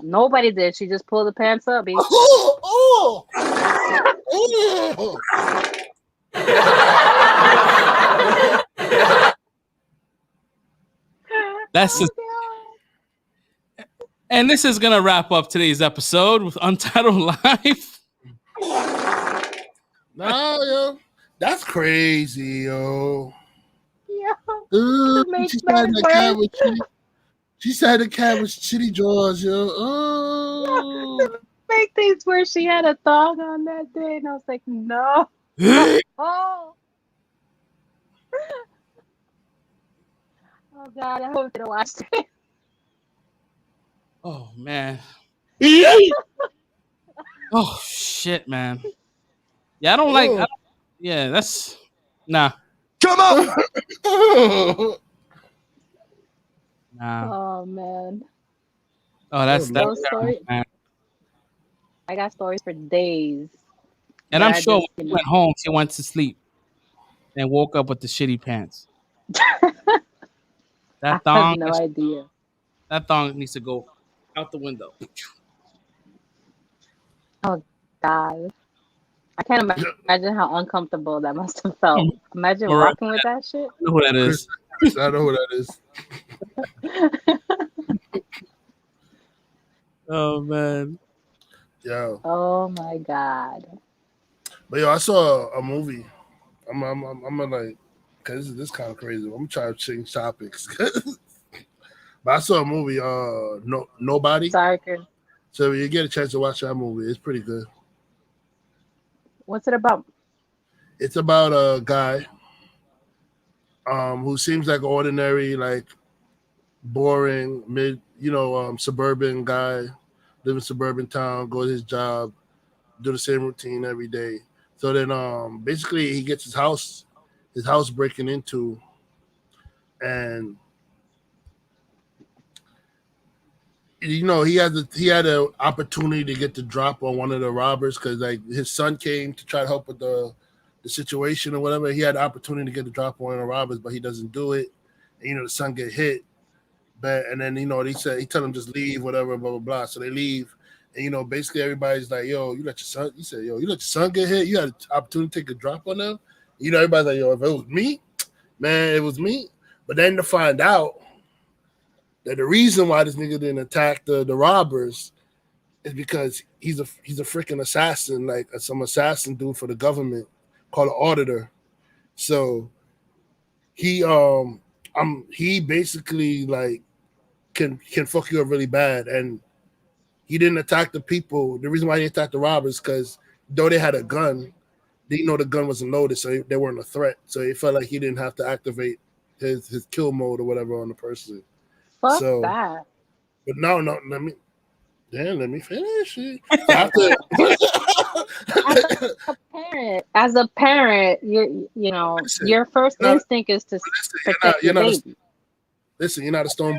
Nobody did. She just pulled the pants up. That's just. And this is gonna wrap up today's episode with Untitled Live. No, yo, that's crazy, yo. Yeah. Ooh, she said the cat was shitty jaws, yo. Oh. To make things worse, she had a thong on that day, and I was like, no. Oh God, I hope they don't watch it. Oh man. Oh shit, man. Yeah, I don't like. Yeah, that's nah. Come on. Nah. Oh man. Oh, that's stories. I got stories for days. And I'm sure when she went home, she went to sleep and woke up with the shitty pants. That thong. I have no idea. That thong needs to go out the window. Oh God. I can't imagine how uncomfortable that must have felt. Imagine walking with that shit. I know who that is. I know who that is. Oh man. Yo. Oh my God. But yo, I saw a movie. I'm gonna like, cause this is kind of crazy. I'm trying to change topics. But But I saw a movie, Nobody. Sorry, Chris. So you get a chance to watch that movie. It's pretty good. What's it about? It's about a guy who seems like an ordinary, like boring, suburban guy, live in suburban town, go to his job, do the same routine every day. So then basically he gets his house breaking into, and he had an opportunity to get the drop on one of the robbers because like his son came to try to help with the situation or whatever. He had the opportunity to get the drop on one of the robbers, but he doesn't do it. And, the son get hit. But and then he tell him just leave, whatever, blah blah blah. So they leave, and basically everybody's like, "Yo, you let your son." He said, "Yo, you let your son get hit. You had an opportunity to take a drop on them." Everybody's like, "Yo, if it was me, man, it was me." But then to find out that the reason why this nigga didn't attack the robbers is because he's a freaking assassin, like some assassin dude for the government called an auditor. So he basically like can fuck you up really bad, and he didn't attack the people. The reason why he didn't attack the robbers because though they had a gun, they the gun wasn't loaded, so they weren't a threat. So he felt like he didn't have to activate his kill mode or whatever on the person. Fuck that. But no, let me finish it. As a parent, your first instinct is to protect your baby. Listen, you're not a stone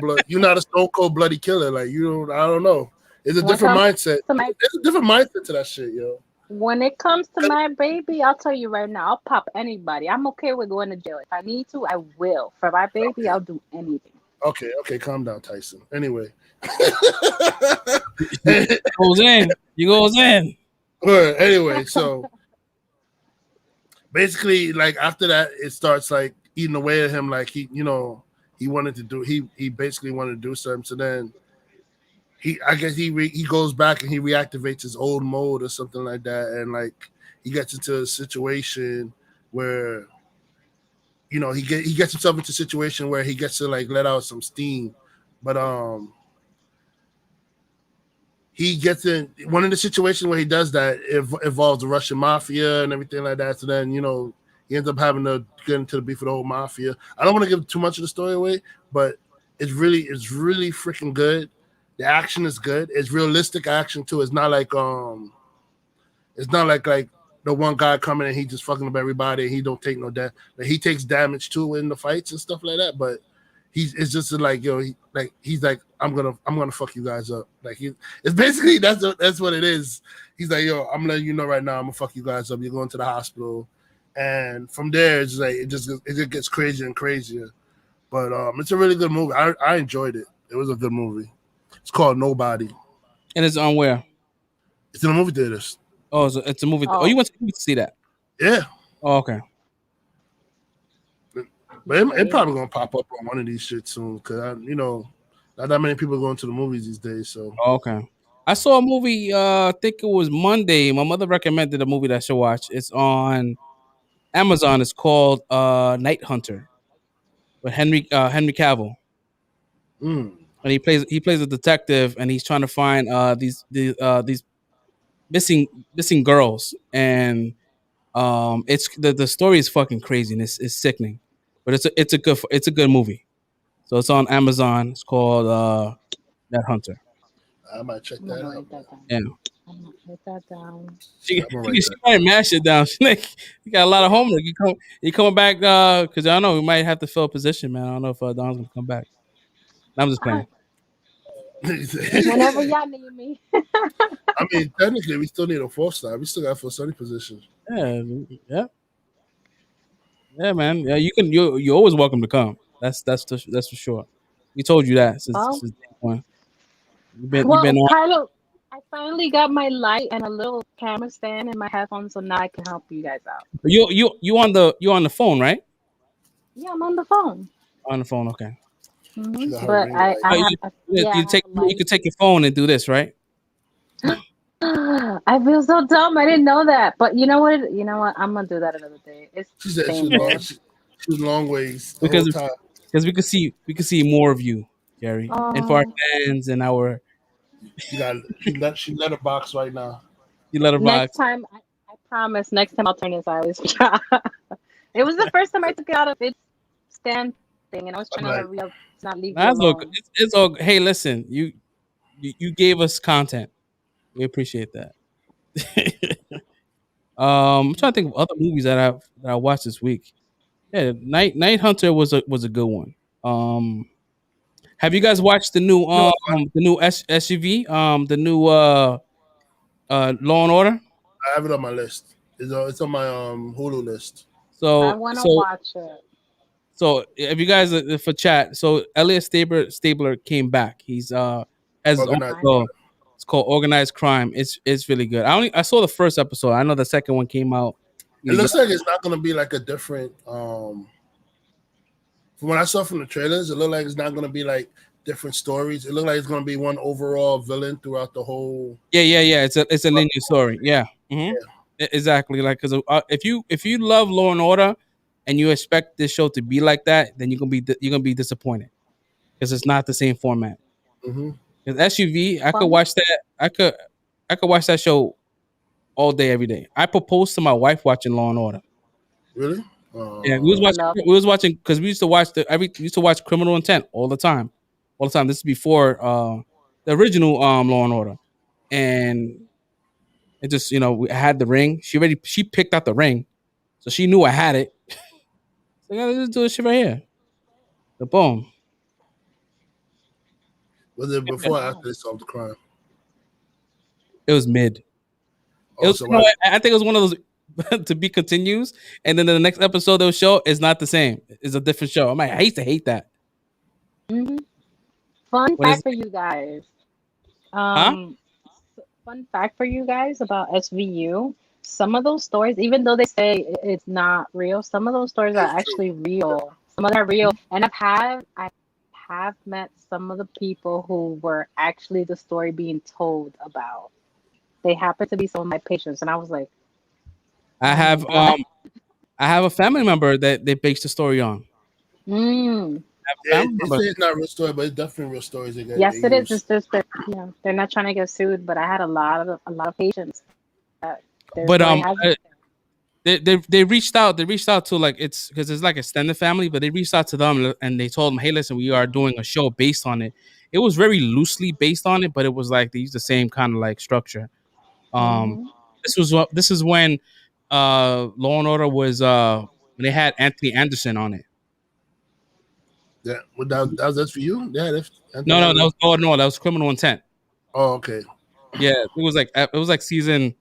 cold bloody killer. Like I don't know. It's a different mindset. There's a different mindset to that shit, yo. When it comes to my baby, I'll tell you right now, I'll pop anybody. I'm okay with going to jail. If I need to, I will. For my baby, I'll do anything. Okay, calm down, Tyson. Anyway. You goes in. Anyway, so basically, like after that, it starts like eating away at him. Like he basically wanted to do something. So then I guess he goes back and he reactivates his old mode or something like that, and like he gets into a situation where he gets himself into a situation where he gets to like let out some steam, but he gets in one of the situations where he does that involves the Russian mafia and everything like that. So then he ends up having to get into the beef with the whole mafia. I don't want to give too much of the story away, but it's really freaking good. The action is good. It's realistic action too. It's not like the one guy coming and he just fucking up everybody and he don't take no damage. Like, he takes damage too in the fights and stuff like that, but it's just like he's like I'm gonna fuck you guys up. Like it's basically that's what it is. He's like, yo, I'm letting you know right now, I'm gonna fuck you guys up. You're going to the hospital, and from there it's like it just gets crazier and crazier. But it's a really good movie. I enjoyed it. It was a good movie. It's called Nobody. And it's on where? It's in the movie theaters. Oh, it's a movie. Oh, you went to see that? Yeah. Oh, okay. But it probably gonna pop up on one of these shit soon because not that many people are going to the movies these days. So okay. I saw a movie. I think it was Monday. My mother recommended a movie that I should watch. It's on Amazon. It's called Night Hunter with Henry Cavill. And he plays a detective, and he's trying to find these missing girls, and it's the story is fucking crazy and it's sickening, but it's a good movie. So it's on Amazon. It's called Night Hunter. I might check that out. Yeah. I'm gonna write that down. She might mash it down. You got a lot of homework. You coming back because I don't know, we might have to fill a position, man. I don't know if Don's gonna come back. I'm just playing. Whenever y'all need me. I mean, technically, we still need a 4-star. We still got 4 starting positions. Yeah, man. Yeah, you can. You're always welcome to come. That's for sure. We told you that since day one. You've been on. Carlo, I finally got my light and a little camera stand in my headphones, so now I can help you guys out. You on the phone, right? Yeah, I'm on the phone. On the phone, okay. Mm-hmm. But you can take your phone and do this, right? I feel so dumb. I didn't know that. But you know what? I'm gonna do that another day. She said she's long ways because we can see more of you. Gary, and for our fans and our You got she let her box right now. you letterbox. Next time, I promise. Next time I'll turn his eyes. It was the first time I took it out of its stand thing, and I was trying to hurry up to not leave you That's all good. alone. It's all. Hey, listen, you gave us content. We appreciate that. I'm trying to think of other movies that I watched this week. Yeah, Night Hunter was a good one. Have you guys watched the new SUV the new Law and Order? I have it on my list. It's on my Hulu list. I So want to so watch it. so if you guys for chat, so Elliot Stabler came back. He's as Organized. also it's called Organized Crime. It's really good. I saw the first episode. I know the second one came out. It looks like it's not gonna be like a different from what I saw from the trailers, it looked like it's not gonna be like different stories. It looked like it's gonna be one overall villain throughout the whole. Yeah. It's a linear story. Yeah. Mm-hmm. Exactly. Like because if you love Law and Order and you expect this show to be like that, then you're gonna be disappointed because it's not the same format. Mm-hmm. Because SUV, I could watch that. I could watch that show all day, every day. I proposed to my wife watching Law and Order. Really? Yeah, we was watching because we used to watch Criminal Intent all the time. This is before the original Law and Order, and it just we had the ring. She picked out the ring, so she knew I had it. So I just do this shit right here. The boom. Was it before or after they solved the crime? It was mid. I think it was one of those to be continues, and then the next episode they'll show is not the same. It's a different show. I used to hate that. Mm-hmm. Fun fact for you guys. Fun fact for you guys about SVU. Some of those stories, even though they say it's not real, some of those stories are actually real. Some of them are real, and I have met some of the people who were actually the story being told about. They happen to be some of my patients, and I was like, I have a family member that they based the story on. It's not a real story, but it's definitely real stories. Yes, it is. It's just that they're not trying to get sued, but I had a lot of patients. But they reached out. They reached out to like it's because it's like extended family, but they reached out to them and they told them, "Hey, listen, we are doing a show based on it." It was very loosely based on it, but it was like they used the same kind of like structure. This is when Law and Order was when they had Anthony Anderson on it. Yeah, well, that was for you. Yeah, No, that was Criminal Intent. Oh, okay. Yeah, it was like season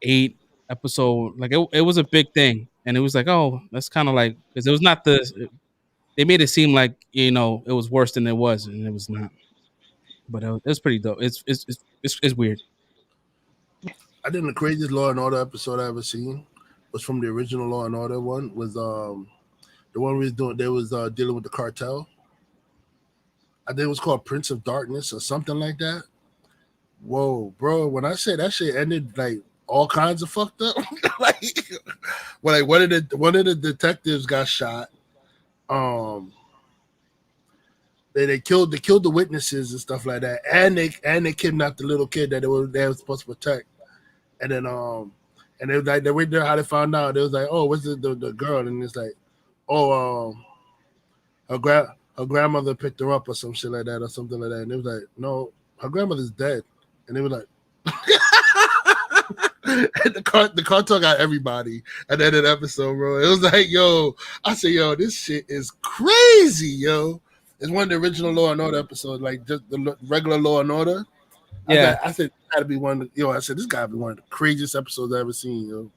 8 episode. Like it was a big thing, and it was like, oh, that's kind of like because it was not they made it seem like it was worse than it was, and it was not. But it was pretty dope. It's weird. I think the craziest Law and Order episode I ever seen was from the original Law and Order one. Was the one we was doing? They was dealing with the cartel. I think it was called Prince of Darkness or something like that. Whoa, bro! When I say that shit ended like all kinds of fucked up, like one of the detectives got shot. They killed the witnesses and stuff like that, and they kidnapped the little kid that they were supposed to protect. And then and they was like, they went there how they found out. It was like, oh, what's the girl? And it's like, oh, her grandmother picked her up or some shit like that or something like that. And it was like, no, her grandmother's dead. And they were like, and the cartel got everybody at the end of the episode, bro. It was like, yo, I said, yo, this shit is crazy, yo. It's one of the original Law and Order episodes, like just the regular Law and Order. Yeah, I said gotta be one. I said this gotta be one of the craziest episodes I've ever seen, yo.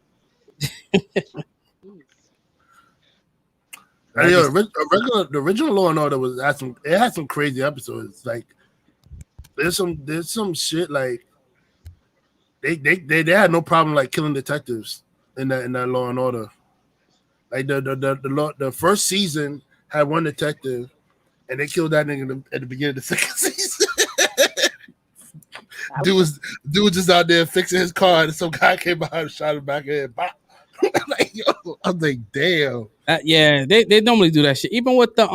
The original Law and Order had some crazy episodes. Like there's some shit like they had no problem like killing detectives in that Law and Order. Like the first season had one detective, and they killed that nigga at the beginning of the second season. Dude was just out there fixing his car, and some guy came behind and shot him back in the head. Like, yo, I'm like, damn. Yeah, they normally do that shit. Even with the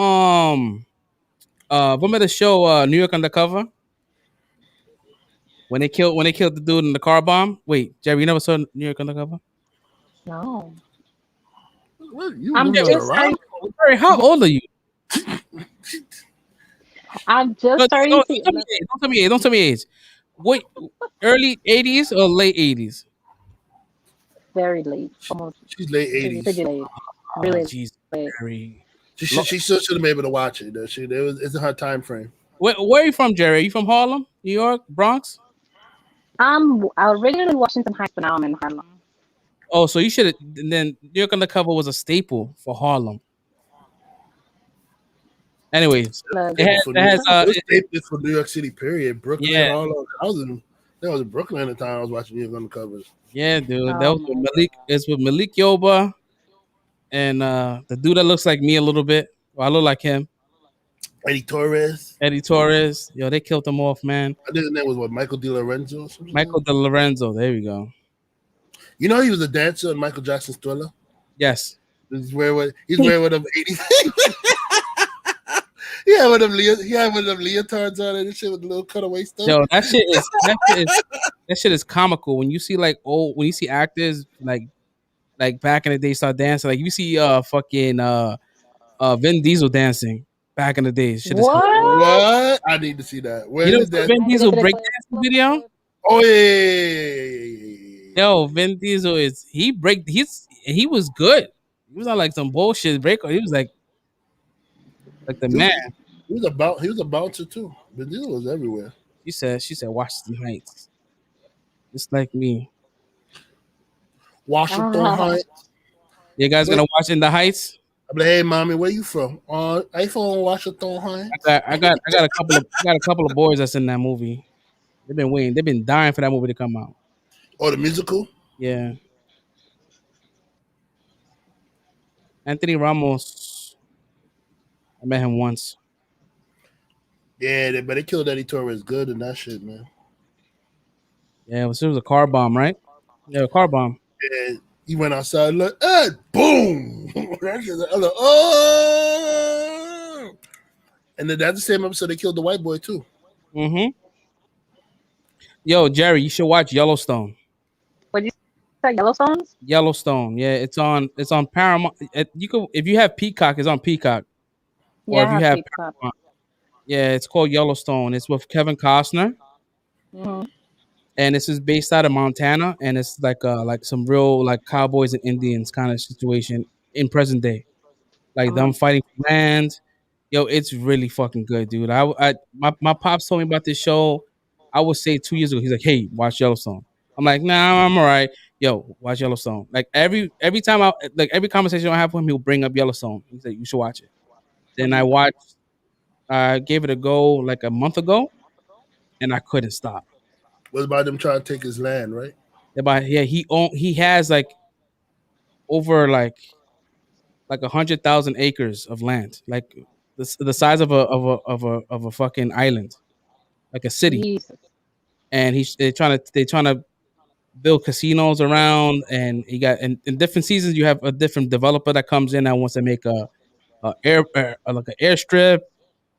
Remember the show New York Undercover? When they killed the dude in the car bomb. Wait, Jerry, you never saw New York Undercover? No. What, you I'm lived on a just rock? starting. Jerry, how old are you? I'm just No, starting don't to. tell me age. Don't tell me age. Don't tell me age. What? Early '80s or late '80s? Very late, almost She's late pretty 80s. late, Oh, really jeez, late. Jerry. She still should have been able to watch it. Though. It's in her time frame. Where are you from, Jerry? Are you from Harlem, New York, Bronx? I originally in Washington Heights, but now I'm in Harlem. Oh, so you should have. Then New York Undercover was a staple for Harlem. Anyways, Look, it has It was taped for New York City. Period. Brooklyn, yeah, Harlem. I was in Brooklyn at the time. I was watching New York Undercovers. yeah, dude. That oh was with my Malik. It's with Malik Yoba and the dude that looks like me a little bit. Well, I look like him. Eddie Torres. Eddie Torres. Yo, they killed him off, man. I think his name was what, Michael DiLorenzo or something. Michael De Lorenzo. There we go. You know he was a dancer in Michael Jackson's Thriller. Yes. He's wearing one of them 80s. He had one of them leotards on it and shit with the little cutaway stuff. Yo, that shit is comical when you see when you see actors like back in the day start dancing. Like you see fucking Vin Diesel dancing back in the day. Shit is What? I need to see that. Where you know is that? Vin Diesel breakdancing video? Oh yeah. Yo, Vin Diesel he was good. He was on like some bullshit break. He was like the man. He was a bouncer too. Vin Diesel was everywhere. She said Washington Heights. Just like me. Washington Heights. You guys gonna watch In the Heights? I'm like, hey mommy, where you from? I from Washington Heights. I got a couple of boys that's in that movie. They've been waiting. They've been dying for that movie to come out. Oh, the musical? Yeah. Anthony Ramos. I met him once. Yeah, but they killed Eddie Torres good and that shit, man. Yeah, it was a car bomb, right? Yeah, a car bomb. Yeah, he went outside, look, boom! I was like, oh! And then that's the same episode they killed the white boy too. Mm-hmm. Yo, Jerry, you should watch Yellowstone. What did you say? Yellowstone? Yellowstone, yeah, it's on Paramount. You could, if you have Peacock, it's on Peacock. Or Yeah, if you have Paramount, yeah, it's called Yellowstone. It's with Kevin Costner. Mm-hmm. And this is based out of Montana, and it's like some real like cowboys and Indians kind of situation in present day, like them fighting for land. Yo, it's really fucking good, dude. My pops told me about this show. I would say 2 years ago. He's like, "Hey, watch Yellowstone." I'm like, "Nah, I'm all right." Yo, watch Yellowstone. Like every time every conversation I have with him, he'll bring up Yellowstone. He's like, "You should watch it." Then I gave it a go like a month ago, and I couldn't stop. Was about them trying to take his land, right? He has like over like 100,000 acres of land, like the size of a fucking island, like a city. Jesus. And they're trying to build casinos around, and he got in different seasons you have a different developer that comes in that wants to make like an airstrip,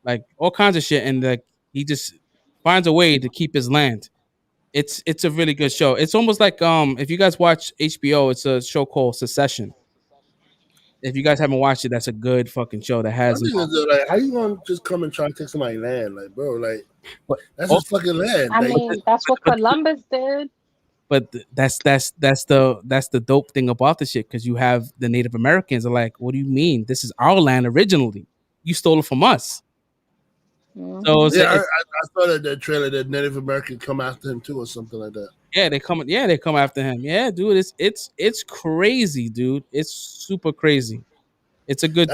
like all kinds of shit, and like he just finds a way to keep his land. It's a really good show. It's almost like if you guys watch HBO, it's a show called Succession. If you guys haven't watched it, that's a good fucking show that has. Like, how you gonna just come and try to take somebody's land, like, bro? Like, that's his fucking land. I mean, that's what Columbus did. But that's the dope thing about the shit, because you have the Native Americans are like, what do you mean? This is our land originally. You stole it from us. Mm-hmm. So I saw that trailer that Native American come after him too, or something like that. Yeah, they come after him. Yeah, dude, it's crazy, dude. It's super crazy. It's a good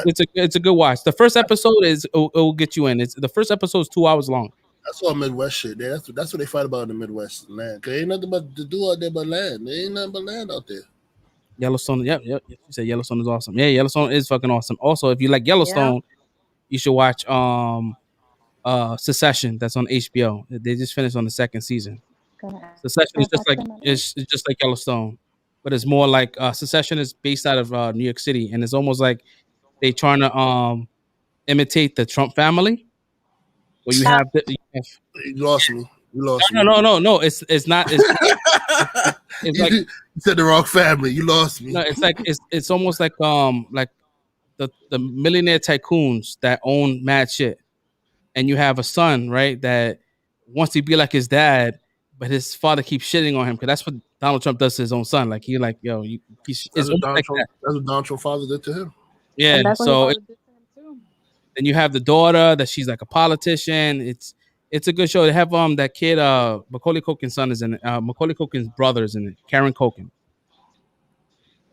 watch. The first episode it will get you in. The first episode is 2 hours long. That's all Midwest shit. That's what they fight about in the Midwest land. Cause ain't nothing but to do out there but land. There ain't nothing but land out there. Yellowstone, yep. You said Yellowstone is awesome. Yeah, Yellowstone is fucking awesome. Also, if you like Yellowstone, you should watch Succession. That's on HBO. They just finished on the second season. Succession is just like Yellowstone, but it's more like Succession is based out of New York City, and it's almost like they trying to imitate the Trump family. where you have the. You lost me. You lost me. No. It's not. It's like you said the wrong family. You lost me. No, it's like it's almost like the millionaire tycoons that own mad shit, and you have a son, right, that wants to be like his dad, but his father keeps shitting on him because that's what Donald Trump does to his own son. Like he like yo, it's almost like that. That's what Donald Trump father did to him. Yeah, And that's what so his father did to him too. then you have the daughter that she's like a politician. It's a good show. They have that kid Macaulay Culkin's son is in it. Macaulay Culkin's brother is in it. Karen Culkin,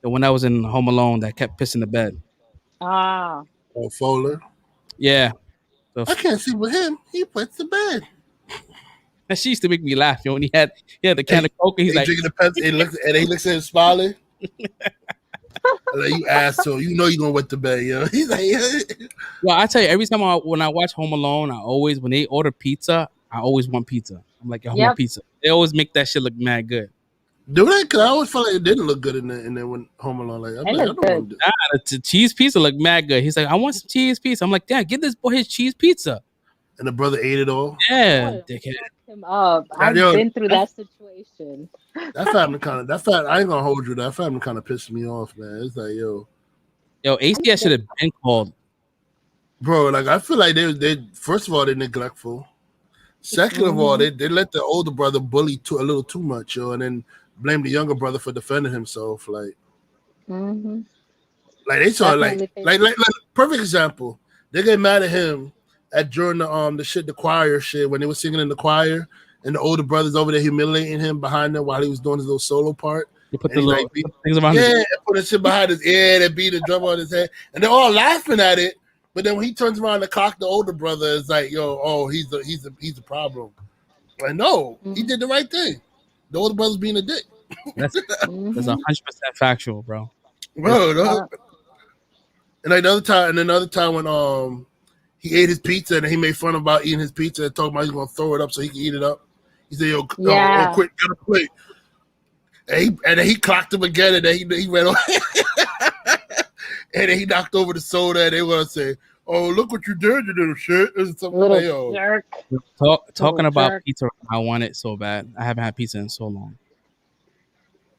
the one that was in Home Alone that kept pissing the bed. Ah. Oh, Fowler. Yeah. So, I can't see with him. He puts the bed. And she used to make me laugh. When he had the can of Coke, he's like drinking the Pepsi, and he looks at him smiling. Like, you asshole, you know you're gonna wet the bed, yo. He's like, well, I tell you, every time when I watch Home Alone, when they order pizza, I always want pizza. I'm like, I want pizza. They always make that shit look mad good. Do they? Because I always felt like it didn't look good in there when Home Alone. Like, I don't want to. The cheese pizza looked mad good. He's like, I want some cheese pizza. I'm like, damn, give this boy his cheese pizza. And the brother ate it all. Yeah, dickhead. Him up. I've been through that situation. That family I ain't gonna hold you. That family kind of pissed me off, man. It's like, yo, ACS should have been called, bro. Like, I feel like they first of all, they're neglectful. Second of all, they let the older brother bully a little too much, yo, and then blame the younger brother for defending himself. Like, like they saw like perfect example. They get mad at him during the choir shit when they were singing in the choir, and the older brother's over there humiliating him behind them while he was doing his little solo part. You put the little things around and put the shit behind his ear and beat the drum on his head, and they're all laughing at it. But then when he turns around to cock the older brother, it's like, he's a problem. Like, no, he did the right thing. The older brother's being a dick. That's 100% factual, bro. Bro, and another time when he ate his pizza and he made fun about eating his pizza and talking about he's gonna throw it up so he can eat it up. He said, "Yo, quick, get a plate." And then he clocked him again, and then he ran away. And then he knocked over the soda, and they want to say, "Oh, look what you did, you little shit!" Or something like, yo. Jerk. Talking about pizza, I want it so bad. I haven't had pizza in so long.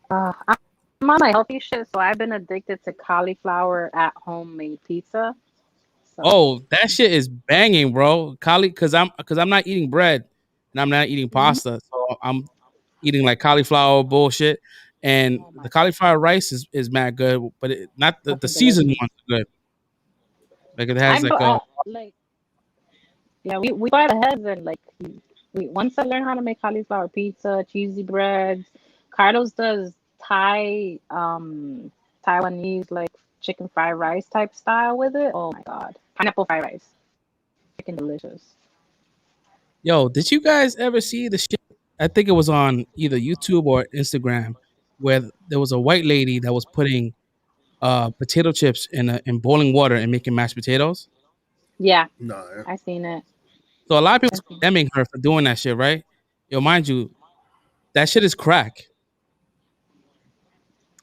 I'm on my healthy shit, so I've been addicted to cauliflower at home made pizza. So. Oh, that shit is banging, bro. Because I'm not eating bread and I'm not eating pasta, so I'm eating like cauliflower bullshit. And the cauliflower rice is mad good, but not the seasoned ones are good. Like it has we buy the heads and like once I learn how to make cauliflower pizza, cheesy breads. Carlos does Taiwanese like chicken fried rice type style with it. Oh my god, pineapple fried rice, freaking delicious. Yo, did you guys ever see the shit? I think it was on either YouTube or Instagram, where there was a white lady that was putting potato chips in boiling water and making mashed potatoes. Yeah, I seen it. So a lot of people condemning her for doing that shit, right? Yo, mind you, that shit is crack.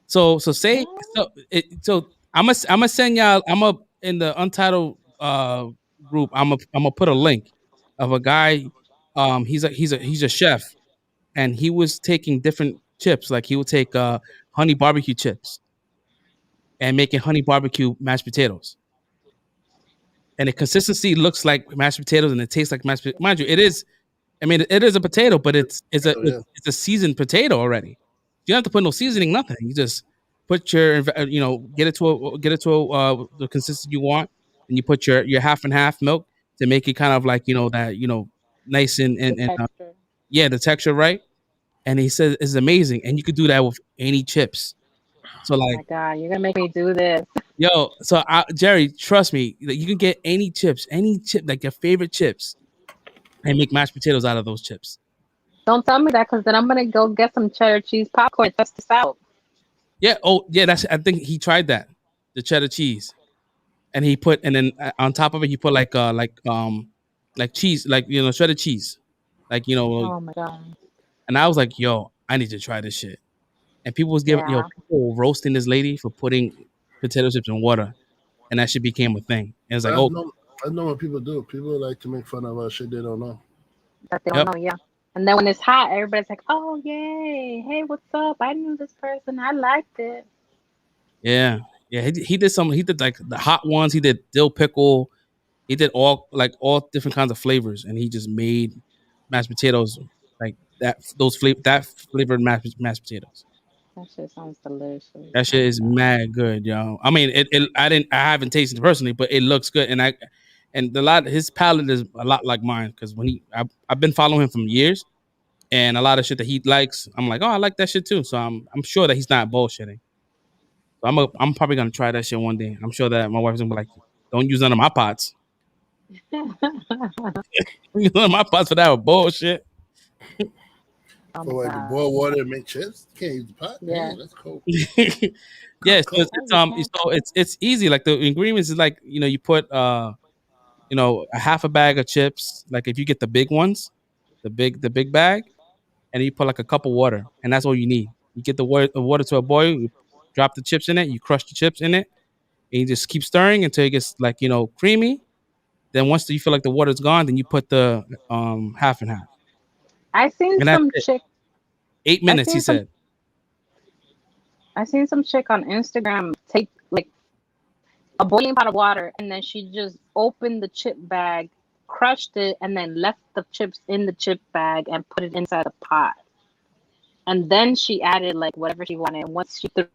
So I'm gonna send y'all. In the Untitled group. I'm gonna put a link of a guy. He's a chef, and he was taking different chips. Like he would take honey barbecue chips and making honey barbecue mashed potatoes. And the consistency looks like mashed potatoes, and it tastes like mashed potatoes. Mind you, it is. I mean, it is a potato, but it's a seasoned potato already. You don't have to put no seasoning, nothing. You just put your, get it to the consistency you want, and you put your half and half milk to make it kind of like that nice and the texture right. And he says it's amazing, and you could do that with any chips. So like, oh my god, you're gonna make me do this. Yo, so Jerry, trust me, you can get any chip, like your favorite chips, and make mashed potatoes out of those chips. Don't tell me that, because then I'm gonna go get some cheddar cheese popcorn. Test this out. Yeah. Oh, yeah. I think he tried that, the cheddar cheese, and then on top of it he put like cheese, like shredded cheese, like Oh my god. And I was like, yo, I need to try this shit. And people was people were roasting this lady for putting potato chips in water, and that shit became a thing. And it's like, I know what people do. People like to make fun of shit they don't know. That they don't know, yeah. And then when it's hot, everybody's like, "Oh, yay! Hey, what's up? I knew this person. I liked it." Yeah. He did some. He did like the hot ones. He did dill pickle. He did all different kinds of flavors, and he just made mashed potatoes like that. That flavored mashed potatoes. That shit sounds delicious. That shit is mad good, yo. I mean, I haven't tasted it personally, but it looks good, and his palate is a lot like mine because I've been following him from years, and a lot of shit that he likes, I'm like, oh, I like that shit too. So I'm sure that he's not bullshitting. So I'm probably gonna try that shit one day. I'm sure that my wife's gonna be like, don't use none of my pots. Don't use none of my pots for that bullshit. For like to boil water and make chips, you can't use the pot. Yeah, that's cool. Yeah, so it's easy. Like the ingredients is like you put a half a bag of chips. Like if you get the big ones, the big bag, and you put like a cup of water, and that's all you need. You get the water to a boil, you drop the chips in it, you crush the chips in it, and you just keep stirring until it gets like creamy. Then once you feel like the water's gone, then you put the half and half. I seen some chick. 8 minutes, he said. I seen some chick on Instagram take like a boiling pot of water, and then she just opened the chip bag, crushed it, and then left the chips in the chip bag and put it inside the pot. And then she added like whatever she wanted. And once she threw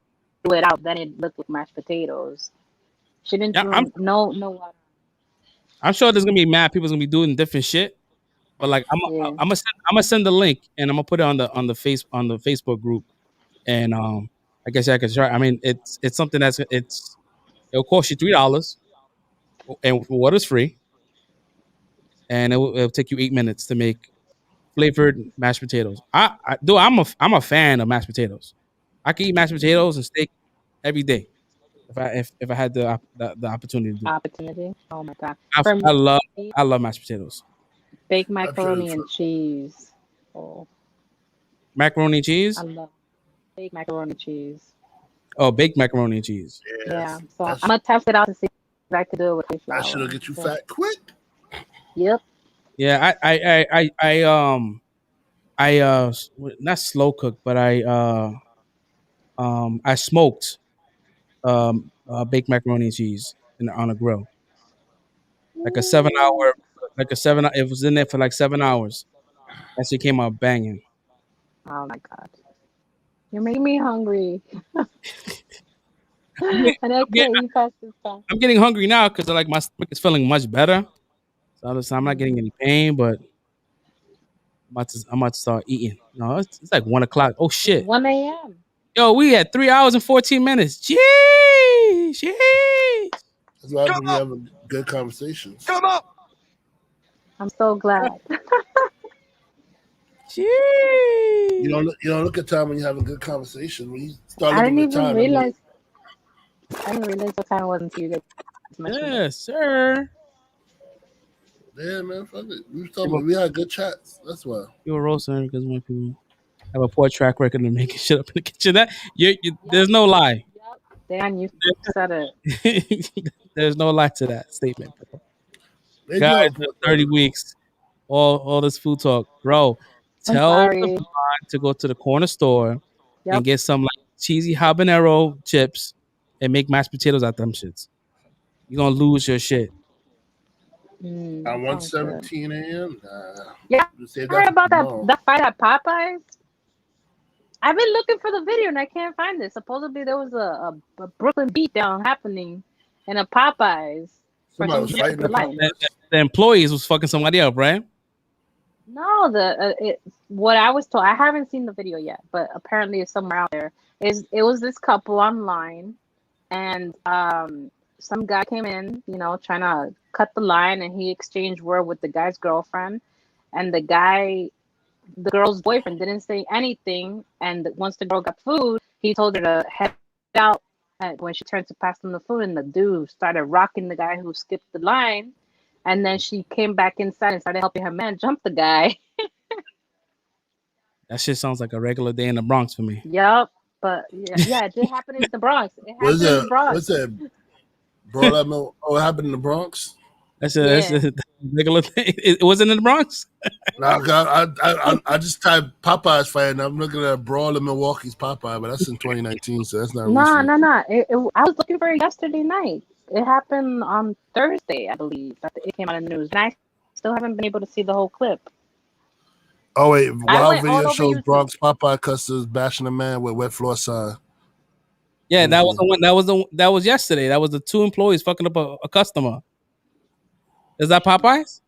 it out, then it looked like mashed potatoes. She didn't no water. I'm sure there's gonna be mad people's gonna be doing different shit. But like I'm gonna send the link and I'm gonna put it on the Facebook group, and I guess I can try. I mean, it's something it'll cost you $3, and water's free, and it'll take you 8 minutes to make flavored mashed potatoes. I'm a fan of mashed potatoes. I can eat mashed potatoes and steak every day if I had the opportunity to do it. Opportunity. Oh my god! I love mashed potatoes. Baked macaroni and cheese. Oh. Macaroni and cheese? I love baked macaroni and cheese. Oh, baked macaroni and cheese. Yeah. So I'm gonna test it out to see if I can do it with cauliflower. That should get you fat quick. Yep. Yeah, I not slow cook, but I smoked baked macaroni and cheese on a grill. Like a 7 hour. It was in there for like 7 hours. That shit came out banging. Oh my god. You're making me hungry. And I can't eat past this time. I'm getting hungry now because like my stomach is feeling much better. So I'm not getting any pain, but I'm about to start eating. No, it's like 1 o'clock. Oh shit. 1 a.m. Yo, we had 3 hours and 14 minutes. Jeez. That's why we have good conversations. Come up. I'm so glad. Jeez. You don't look at time when you're having a good conversation. When you start I looking didn't at time, even realize. I didn't realize what time it was until you guys mentioned it. Yes, sir. Yeah, man. Fuck it. We had good chats. That's why. You were roasting because when people have a poor track record of making shit up in the kitchen. There's no lie. Dan, you said it. There's no lie to that statement. Guys, 30 weeks. All this food talk. Bro, tell the blonde to go to the corner store and get some like cheesy habanero chips and make mashed potatoes out them shits. You're gonna lose your shit. At 1:17 a.m. Yeah, I heard about that fight at Popeyes. I've been looking for the video and I can't find it. Supposedly there was a Brooklyn beatdown happening in a Popeyes. Somebody was fighting the employees was fucking somebody up, right? No, what I was told. I haven't seen the video yet, but apparently it's somewhere out there. It was this couple online, and some guy came in, trying to cut the line, and he exchanged word with the guy's girlfriend, and the girl's boyfriend didn't say anything, and once the girl got food, he told her to head out. When she turned to pass him the food, and the dude started rocking the guy who skipped the line, and then she came back inside and started helping her man jump the guy. That shit sounds like a regular day in the Bronx for me. Yep, but yeah, it did happen in the Bronx. It happened in the Bronx. What's that? Bro, it happened in the Bronx? That's a regular thing. It wasn't in the Bronx. Nah, I just typed Popeye's fight, and I'm looking at Brawl in Milwaukee's Popeye, but that's in 2019, so that's not recent. No. I was looking for it yesterday night. It happened on Thursday, I believe. That it came out in the news, and I still haven't been able to see the whole clip. Oh wait, I Wild went all video over shows YouTube. Bronx Popeye customers bashing a man with wet floor sign. Yeah, that was the one. That was yesterday. That was the 2 employees fucking up a customer. Is that Popeyes?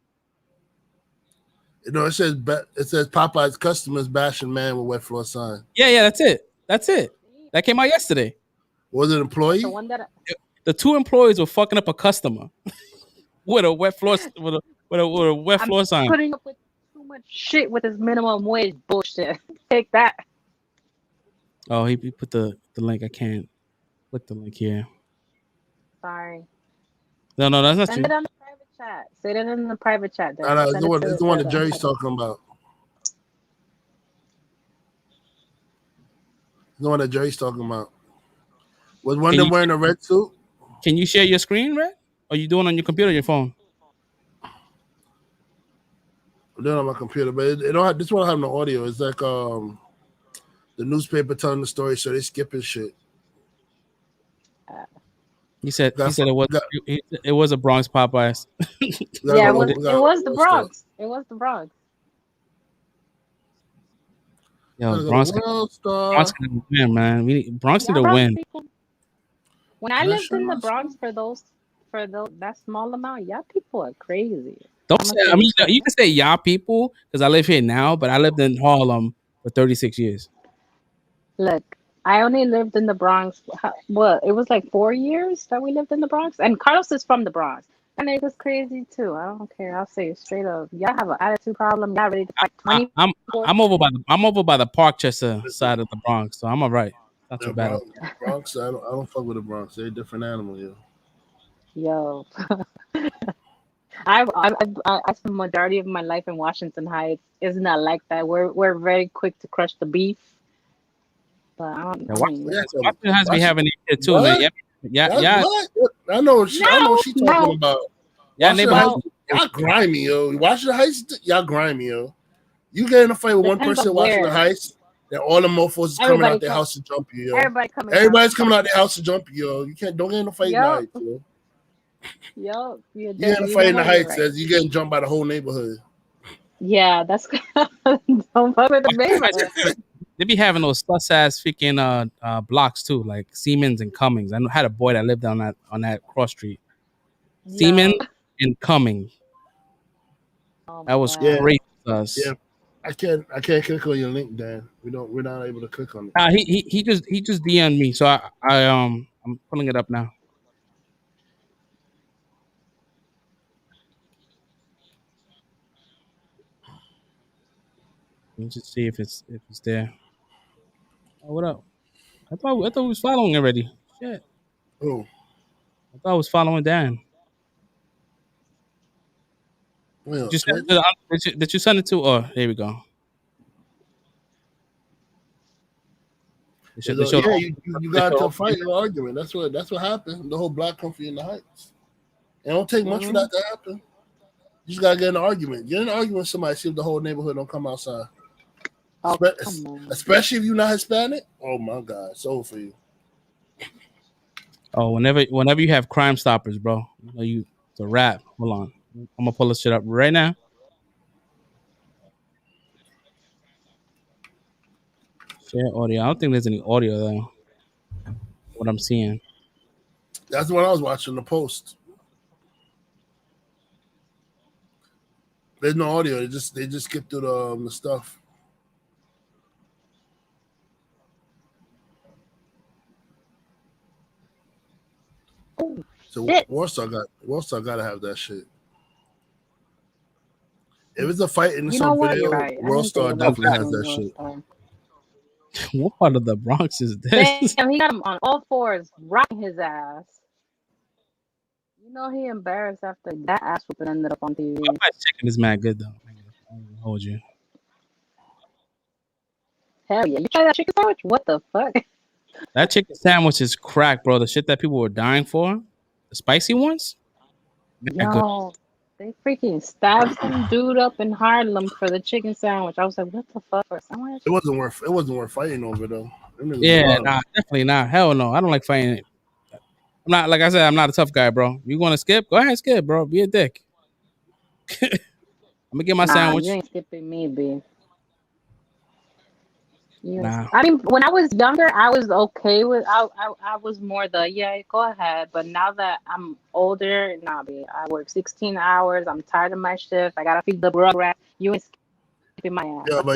You know, it says Popeye's customers bashing man with wet floor sign. Yeah, that's it. That came out yesterday. Was it an employee? The one that The 2 employees were fucking up a customer with a wet floor with a wet floor sign. Putting up with too much shit with his minimum wage bullshit. Take that. Oh, he put the link. I can't click the link here. Sorry. No, that's not Send you. it on the private chat. Say it in the private chat. I know, it's the one that Jerry's talking about. The one that Jerry's talking about. Was one of them wearing a red suit? Can you share your screen, Red? Or you doing it on your computer or your phone? I'm doing it on my computer, but it don't have, this one have no audio. It's like the newspaper telling the story, so they skipping shit. He said it was a Bronx Popeyes. Yeah, it was the Bronx. It was the Bronx. Yo, Bronx gonna win, man. Bronx need to win. People, when I lived in the Bronx for that small amount, y'all people are crazy. Don't say. I mean, you can say y'all people because I live here now, but I lived in Harlem for 36 years. Look, I only lived in the Bronx. Well, it was like 4 years that we lived in the Bronx, and Carlos is from the Bronx. And it was crazy too. I don't care. I'll say it straight up. Y'all have an attitude problem. Y'all ready to fight 20? I'm over by the Parkchester side of the Bronx, so I'm all right. Not too bad. Bronx, I don't fuck with the Bronx. They're a different animal, yo. I spent majority of my life in Washington Heights. It's not like that. We're very quick to crush the beef. But Washington has to be having it too, man. Yeah. I know what she's talking about. Yeah, y'all grimy, yo. Washington Heights, y'all grimy, yo. You get in a fight with one person in Washington Heights, then all the mofos is coming out their house to jump you, yo. Everybody's coming out their house to jump you, yo. You can't don't get in a fight in the Heights, yo. Yo, you get in a fight in the Heights as you getting jumped by the whole neighborhood. Yeah, that's don't fuck with the neighborhood. They be having those sus ass freaking blocks too, like Siemens and Cummings. I had a boy that lived on that cross street. Siemens and Cummings. That was great for us. Yeah, I can't click on your link, Dan. We're not able to click on it. He just DM'd me, so I'm pulling it up now. Let me just see if it's there. Oh, what up? I thought we was following already. Shit. Oh. I thought I was following Dan. Well, did you send it to? Oh, there we go. You got to fight your argument. That's what happened. The whole block comfy in the Heights. It don't take much for that to happen. You just gotta get in an argument. Get in an argument with somebody. See if the whole neighborhood don't come outside. Especially if you're not Hispanic. Oh my God, it's over for you. Oh, whenever you have Crime Stoppers, bro, it's a wrap. Hold on, I'm gonna pull this shit up right now. Share audio. I don't think there's any audio though. What I'm seeing. That's what I was watching. The post. There's no audio. They just skip through the stuff. So Warsaw got to have that shit. If it's a fight in some video, Warsaw definitely has that shit. What part of the Bronx is this? Damn, he got him on all fours, rocking his ass. You know he embarrassed after that ass whooping ended up on TV. That chicken is mad good though. I don't hold you. Hell yeah! You try that chicken sandwich? What the fuck? That chicken sandwich is crack, bro. The shit that people were dying for, the spicy ones. Yo, They freaking stabbed some dude up in Harlem for the chicken sandwich. I was like, what the fuck for a sandwich? It wasn't worth fighting over though. Yeah, nah, definitely not. Hell no. I don't like fighting. I'm not, like I said, I'm not a tough guy, bro. You want to skip? Go ahead, skip, bro. Be a dick. I'm gonna get my sandwich. You ain't skipping me, B. Nah. I mean, when I was younger, I was okay with. I was more the go ahead. But now that I'm older, nah, B. I work 16 hours. I'm tired of my shift. I gotta feed the rugrat. You ain't skipping my ass. Yeah, but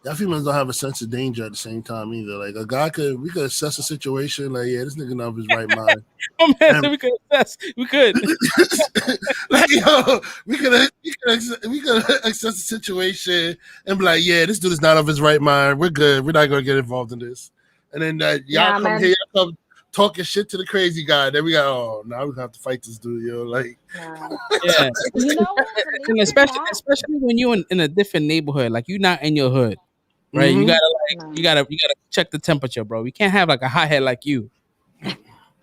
y'all females don't have a sense of danger at the same time either. Like a guy we could assess a situation like, yeah, this nigga not of his right mind. Oh man, so we could assess. We could. Like, yo, we could assess the situation and be like, yeah, this dude is not of his right mind. We're good. We're not gonna get involved in this. And then y'all come talking shit to the crazy guy. Then we got, oh, now we have to fight this dude, yo. Like, yeah. You know what? And especially when you're in a different neighborhood, like you're not in your hood, right? Mm-hmm. You gotta check the temperature, bro. We can't have like a hothead like you.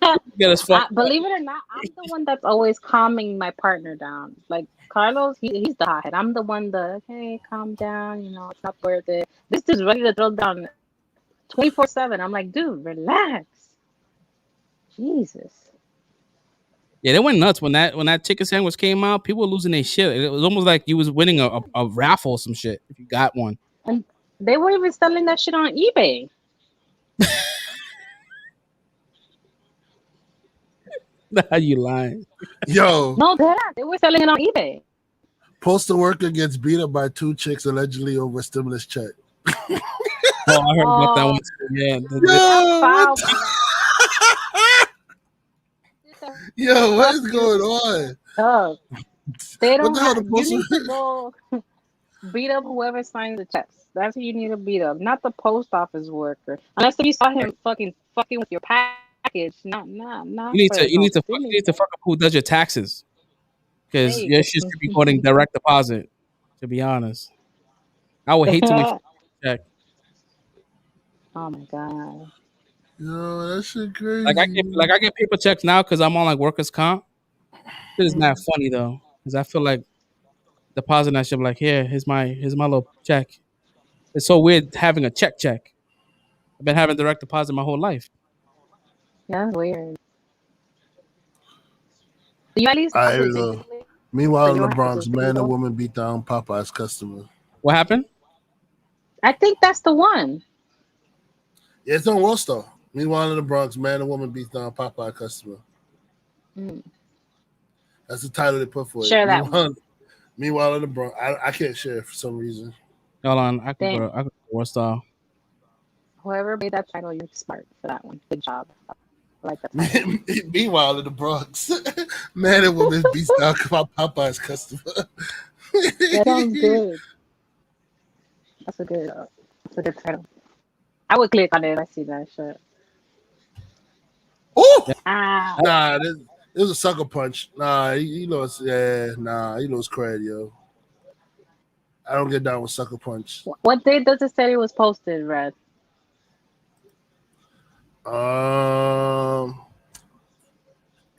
Believe it or not, I'm the one that's always calming my partner down. Like Carlos, he's the hothead. I'm the one hey, calm down. You know, it's not worth it. This dude's ready to throw down 24/7. I'm like, dude, relax. Jesus. Yeah, they went nuts when that chicken sandwich came out. People were losing their shit. It was almost like you was winning a raffle or some shit if you got one. And they were even selling that shit on eBay. How you lying? Yo. No, they were selling it on eBay. Postal worker gets beat up by 2 chicks allegedly over a stimulus check. Oh, I heard about that one too. Yeah. Yo, what is going on? They don't you need to go beat up whoever signs the checks. That's who you need to beat up, not the post office worker. Unless you saw him fucking with your package. Not. You need to fuck up who does your taxes, because your shit should be going direct deposit. To be honest, I would hate to make check. Oh my god. Yo, that shit crazy. Like I get paper checks now because I'm on like workers' comp. It is not funny though, because I feel like depositing that shit. Like, here's my little check. It's so weird having a check. I've been having direct deposit my whole life. Yeah, that's weird. You at least Meanwhile, in the Bronx, man and woman beat down Popeye's customer. What happened? I think that's the one. Yeah, it's on Worcester. Meanwhile, in the Bronx, man and woman beats down Popeye customer. That's the title they put for it. Share that one. Meanwhile, in the Bronx, I can't share it for some reason. Hold on, I can go to Worcester. Whoever made that title, you're smart for that one. Good job. I like that. Meanwhile, in the Bronx, man and woman beats down Popeye's customer. That sounds good. That's a good title. I would click on it. I see that shit. Oh! Ah. Nah, this was a sucker punch. Nah, he lost. Yeah, nah, he lost credit, yo. I don't get down with sucker punch. What date does it say it was posted, Red?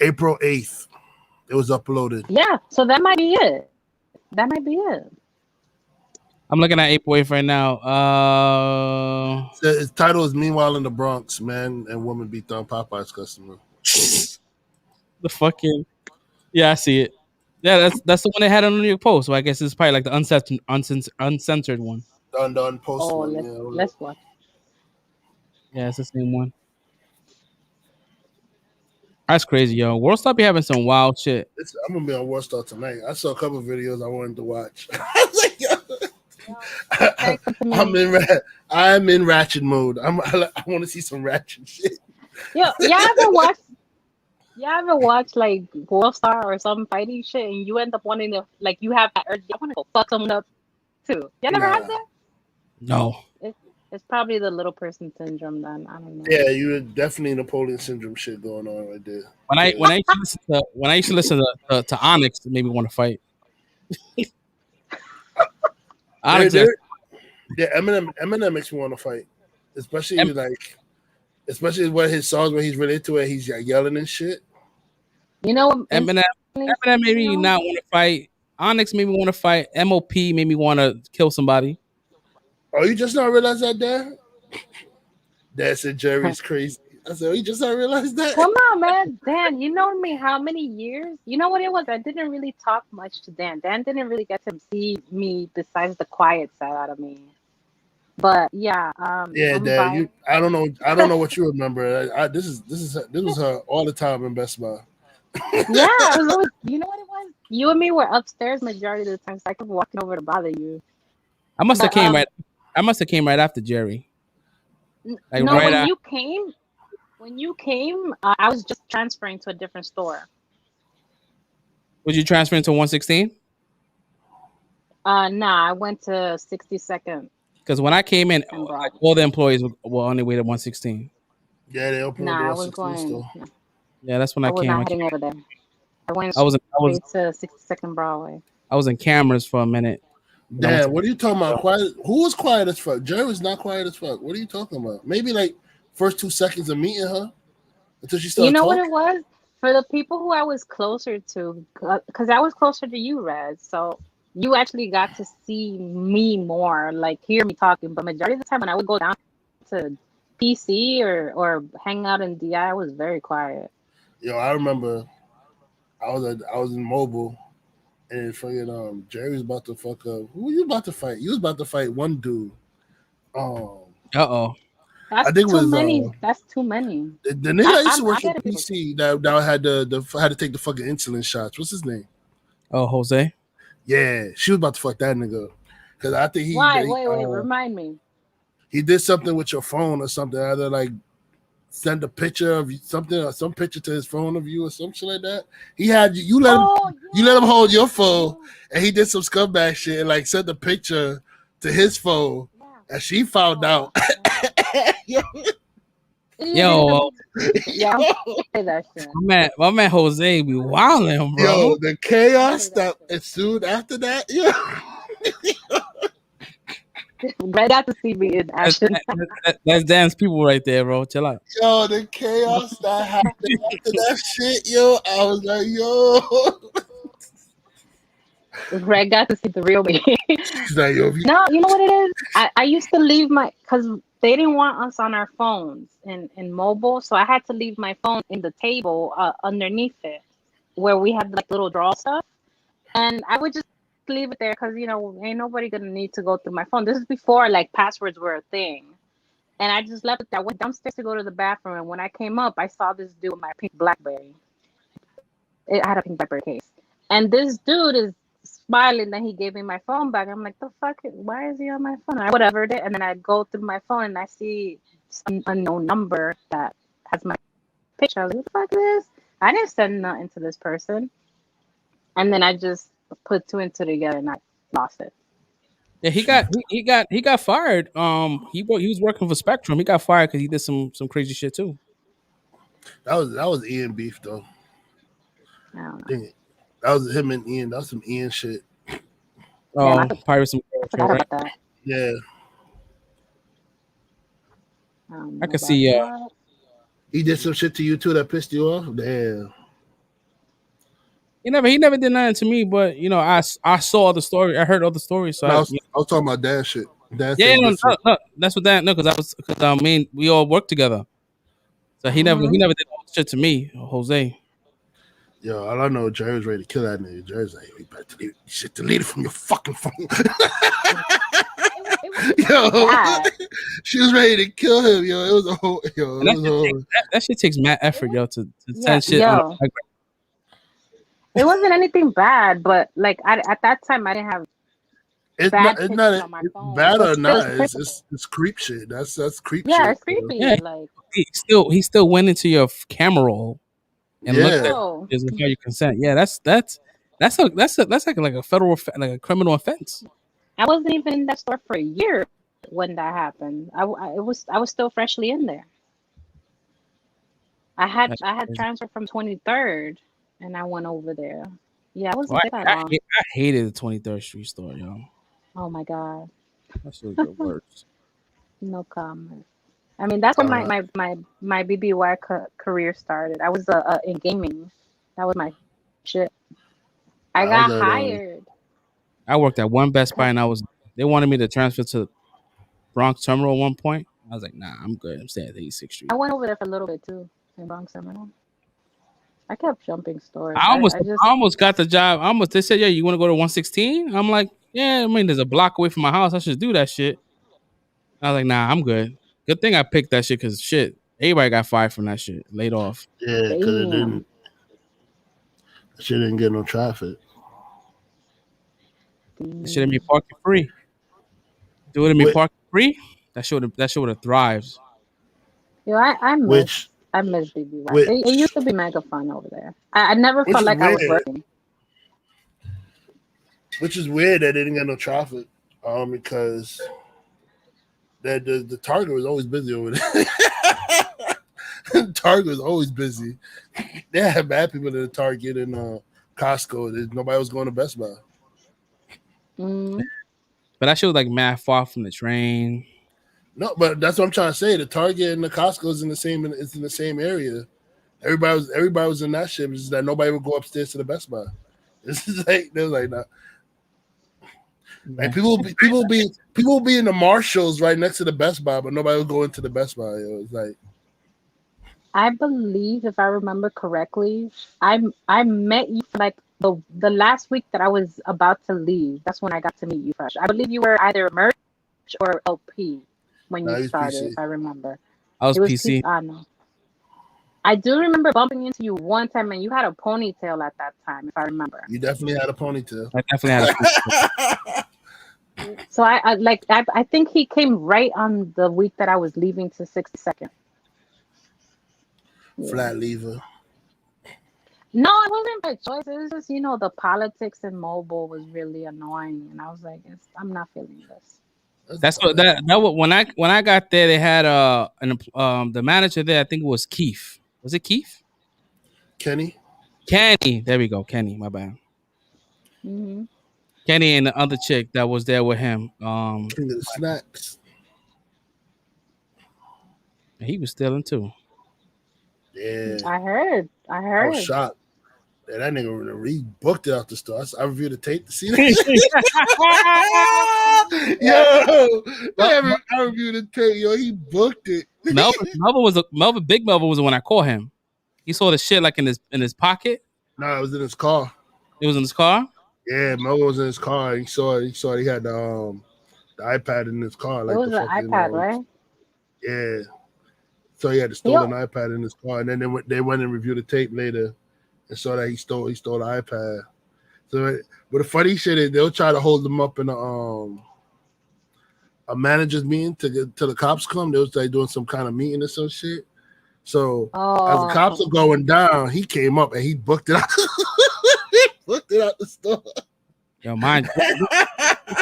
April 8th. It was uploaded. Yeah, so that might be it. I'm looking at April 8th right now. Its title is Meanwhile in the Bronx, man and woman beat down Popeye's customer. The fucking... Yeah, I see it. Yeah, that's the one they had on the New York Post. So I guess it's probably like the uncensored one. The unpost one. Let's watch. Yeah, it's the same one. That's crazy, yo. Worldstar be having some wild shit. I'm gonna be on Worldstar tonight. I saw a couple of videos I wanted to watch. I was like, yo. I'm in ratchet mode. I want to see some ratchet shit. Yo, y'all ever watch like Worldstar or some fighting shit, and you end up wanting to, like, you have that urge, I want to go fuck someone up too. Y'all never had that? No. It's probably the little person syndrome. Then I don't know. Yeah, you were definitely Napoleon syndrome shit going on right there. When I used to listen to Onyx, it made me want to fight. Onyx, Eminem makes me want to fight, especially when his songs when he's related to it, he's yelling and shit. You know, Eminem Eminem made me not want to fight. Onyx made me want to fight. MOP made me want to kill somebody. Oh, you just not realize that, Dad? Dad said Jerry's crazy. I said, oh, you just not realize that? Come on, man. Dan, you know me how many years? You know what it was? I didn't really talk much to Dan. Dan didn't really get to see me besides the quiet side out of me. But yeah, Yeah, Dad. I don't know what you remember. This was her all the time in Best Buy. Yeah, it was always, you know what it was? You and me were upstairs majority of the time, so I kept walking over to bother you. I must have came right after Jerry. Like no, right when you came, I was just transferring to a different store. Was you transferring to 116? Nah, I went to 62nd. Because when I came in, all the employees were on their way to 116. Yeah, they opened I was going. Yeah, that's when I came. I was not heading over there. I went straight to 62nd Broadway. I was in cameras for a minute. Dad, what are you talking about? Quiet? Who was quiet as fuck? Jerry was not quiet as fuck. What are you talking about? Maybe like first 2 seconds of meeting her until she started. You know talking? what it was? For the people who I was closer to, because I was closer to you, Red. So you actually got to see me more, like hear me talking. But majority of the time when I would go down to PC or hang out in DI, I was very quiet. Yo, I remember I was in mobile and fucking Jerry was about to fuck up. Who were you about to fight? You was about to fight one dude. That's too many. That's too many. The nigga that used to work at PC that had to take the fucking insulin shots. What's his name? Oh, Jose. Yeah, she was about to fuck that nigga because I think he. Why? Wait, remind me. He did something with your phone or something. Either like send a picture of something or some picture to his phone of you or some shit like that. He had you let him hold your phone, and he did some scumbag shit and like sent the picture to his phone, and she found out. Yo, my man Jose be wilding, bro. Yo, the chaos that ensued after that, Right after CB in action. That's Dan's people right there, bro. Chill out. Yo, the chaos that happened after that shit, yo, I was like, yo. Greg got to see the real me. Like, yo, no, you know what it is? I used to leave because they didn't want us on our phones in mobile, so I had to leave my phone in the table underneath it, where we had like little draw stuff, and I would just leave it there because ain't nobody gonna need to go through my phone. This is before like passwords were a thing, and I just left it there. I went downstairs to go to the bathroom, and when I came up, I saw this dude with my pink BlackBerry. I had a pink BlackBerry case, and this dude is smiling. Then he gave me my phone back. I'm like, the fuck? Why is he on my phone? Whatever it is. And then I go through my phone and I see some unknown number that has my picture. I was like, what the fuck is this? I didn't send nothing to this person. And then I just put two and two together and I lost it. Yeah, he got fired. He was working for Spectrum. He got fired because he did some crazy shit too. That was Ian beef though. I don't know. Dang it. That was him and Ian. That was some Ian shit. Oh, Pirates and right? That. Yeah. I can see. He did some shit to you too that pissed you off. Damn. He never did nothing to me, but I saw the story. I heard all the stories. So I was talking about that shit. No, that's what that. No, because we all worked together. So he never did all the shit to me, Jose. Yo, all I know, Jerry was ready to kill that nigga. Jerry's like, you better delete it from your fucking phone. Yo, she was ready to kill him. Yo, it was a whole. Yo, that shit takes mad effort, yo, to send shit. It wasn't anything bad, but like at that time, I didn't have. It's not bad or not. It's creep shit. That's creep shit. Yeah, it's creepy. Yeah. Like he still went into your camera roll and looked at it without your consent. Yeah, that's like a federal like a criminal offense. I wasn't even in that store for a year when that happened. I was still freshly in there. I had transferred from 23rd, and I went over there. Yeah, I wasn't there that long. I hated the 23rd Street store, yo. Oh my god, that's the worst. No comment. I mean, that's when my BBY career started. I was in gaming. That was my Shit. I I got was at, hired. I worked at one Best Buy and they wanted me to transfer to Bronx Terminal at one point. I was like, nah, I'm good. I'm staying at 86th Street. I went over there for a little bit too in Bronx Terminal. I kept jumping stores. I almost got the job. They said, yeah, you want to go to 116? I'm like, yeah, I mean, there's a block away from my house. I should do that shit. I was like, nah, I'm good. Good thing I picked that shit because shit, everybody got fired from that shit, laid off. yeah, because it didn't get no traffic. It shouldn't be parking free. Do it and be parking free. That should have thrived. Yo, I miss BB. It used to be mega fun over there. I never felt like I was working. Which is weird that they didn't get no traffic, because the Target was always busy over there. Target was always busy. They had bad people at the Target and Costco. Nobody was going to Best Buy. Mm. But that shit was like mad far from the train. No, but that's what I'm trying to say. The Target and the Costco is in the same area. Everybody was in that shit. It's just that nobody would go upstairs to the Best Buy. This is like they're like that. Like people be in the Marshalls right next to the Best Buy, but nobody would go into the Best Buy. It was like, I believe, if I remember correctly, I met you for like the last week that I was about to leave. That's when I got to meet you fresh. I believe you were either merch or LP when you started, PC. if I remember. I was PC. I know. I do remember bumping into you one time, and you had a ponytail at that time, if I remember. You definitely had a ponytail. I definitely had a ponytail. So I think he came right on the week that I was leaving to 62nd. Yeah. Flat lever. No, it wasn't by choice. It was just, the politics in mobile was really annoying, and I was like, I'm not feeling this. That's what when I got there, they had the manager there. I think it was Keith. Was it Keith? Kenny. There we go. Kenny. My bad. Mm-hmm. Kenny and the other chick that was there with him. King of the snacks. He was stealing too. Yeah. I heard. I was shocked. Yeah, that nigga he booked it out the store. I reviewed the tape to see that. I reviewed the tape. Yo, he booked it. Big Melvin was the one I called him. He saw the shit like in his pocket. No, it was in his car. It was in his car. Yeah, Melvin was in his car. He saw he had the iPad in his car. Like it was an iPad, right? Yeah. So he had the stolen iPad in his car, and then they went and reviewed the tape later, and saw that he stole the iPad. So, but the funny shit is they'll try to hold him up in a manager's meeting till the cops come. They was like doing some kind of meeting or some shit. So as the cops are going down, he came up and he booked it out. He booked it out the store. Yo, mind this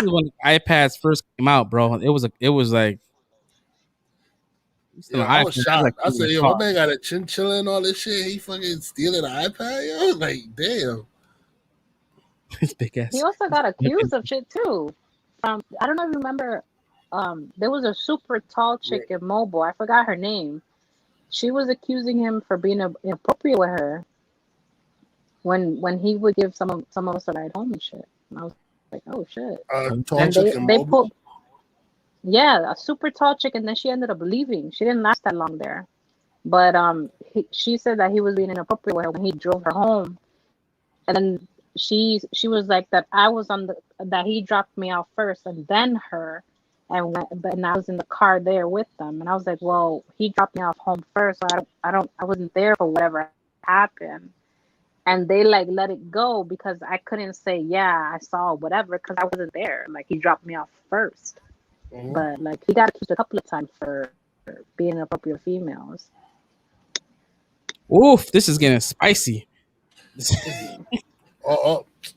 is when iPads first came out, bro. It was like. I was shocked. I said, yo, my man got a chinchilla and all this shit. He fucking stealing an iPad, yo. Like, damn. His big ass. He also got accused of shit too. I don't know if you remember. There was a super tall chick in mobile. I forgot her name. She was accusing him for being inappropriate with her when he would give some of us a ride home and shit. And I was like, oh shit. Tall chick in mobile? Yeah, a super tall chick, and then she ended up leaving. She didn't last that long there. But she said that he was being inappropriate with her when he drove her home. And then she was like that that he dropped me off first and then her. And I was in the car there with them. And I was like, well, he dropped me off home first, so I wasn't there for whatever happened. And they like let it go because I couldn't say, yeah, I saw whatever, because I wasn't there. Like, he dropped me off first. But like, he got accused a couple of times for being inappropriate with females. Oof, this is getting spicy.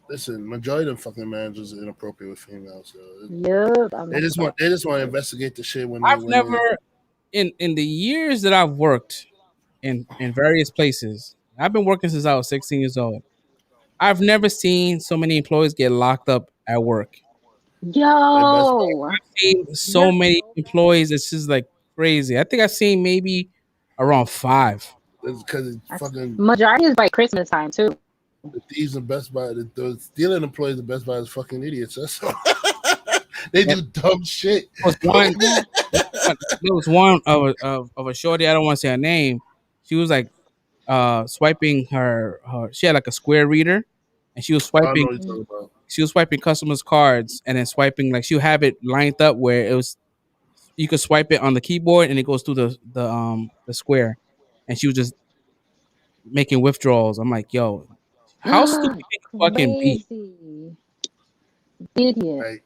Listen, majority of fucking managers are inappropriate with females. So Yep. They just want to investigate the shit when I've never in the years that I've worked in various places. I've been working since I was 16 years old. I've never seen so many employees get locked up at work. Yo, I've seen so many employees. It's just like crazy. I think I've seen maybe around 5. Because it's fucking majority is by Christmas time too. The thieves in Best Buy, the stealing employees of Best Buy is fucking idiots. That's all. They do dumb shit. There was one of a shorty. I don't want to say her name. She was like swiping her. She had like a square reader, and she was I don't know swiping. what you're talking about. She was swiping customers' cards, and then swiping like she'll have it lined up where it was. You could swipe it on the keyboard, and it goes through the square, and she was just making withdrawals. I'm like, yo, how stupid can you fucking be? Crazy. Idiot.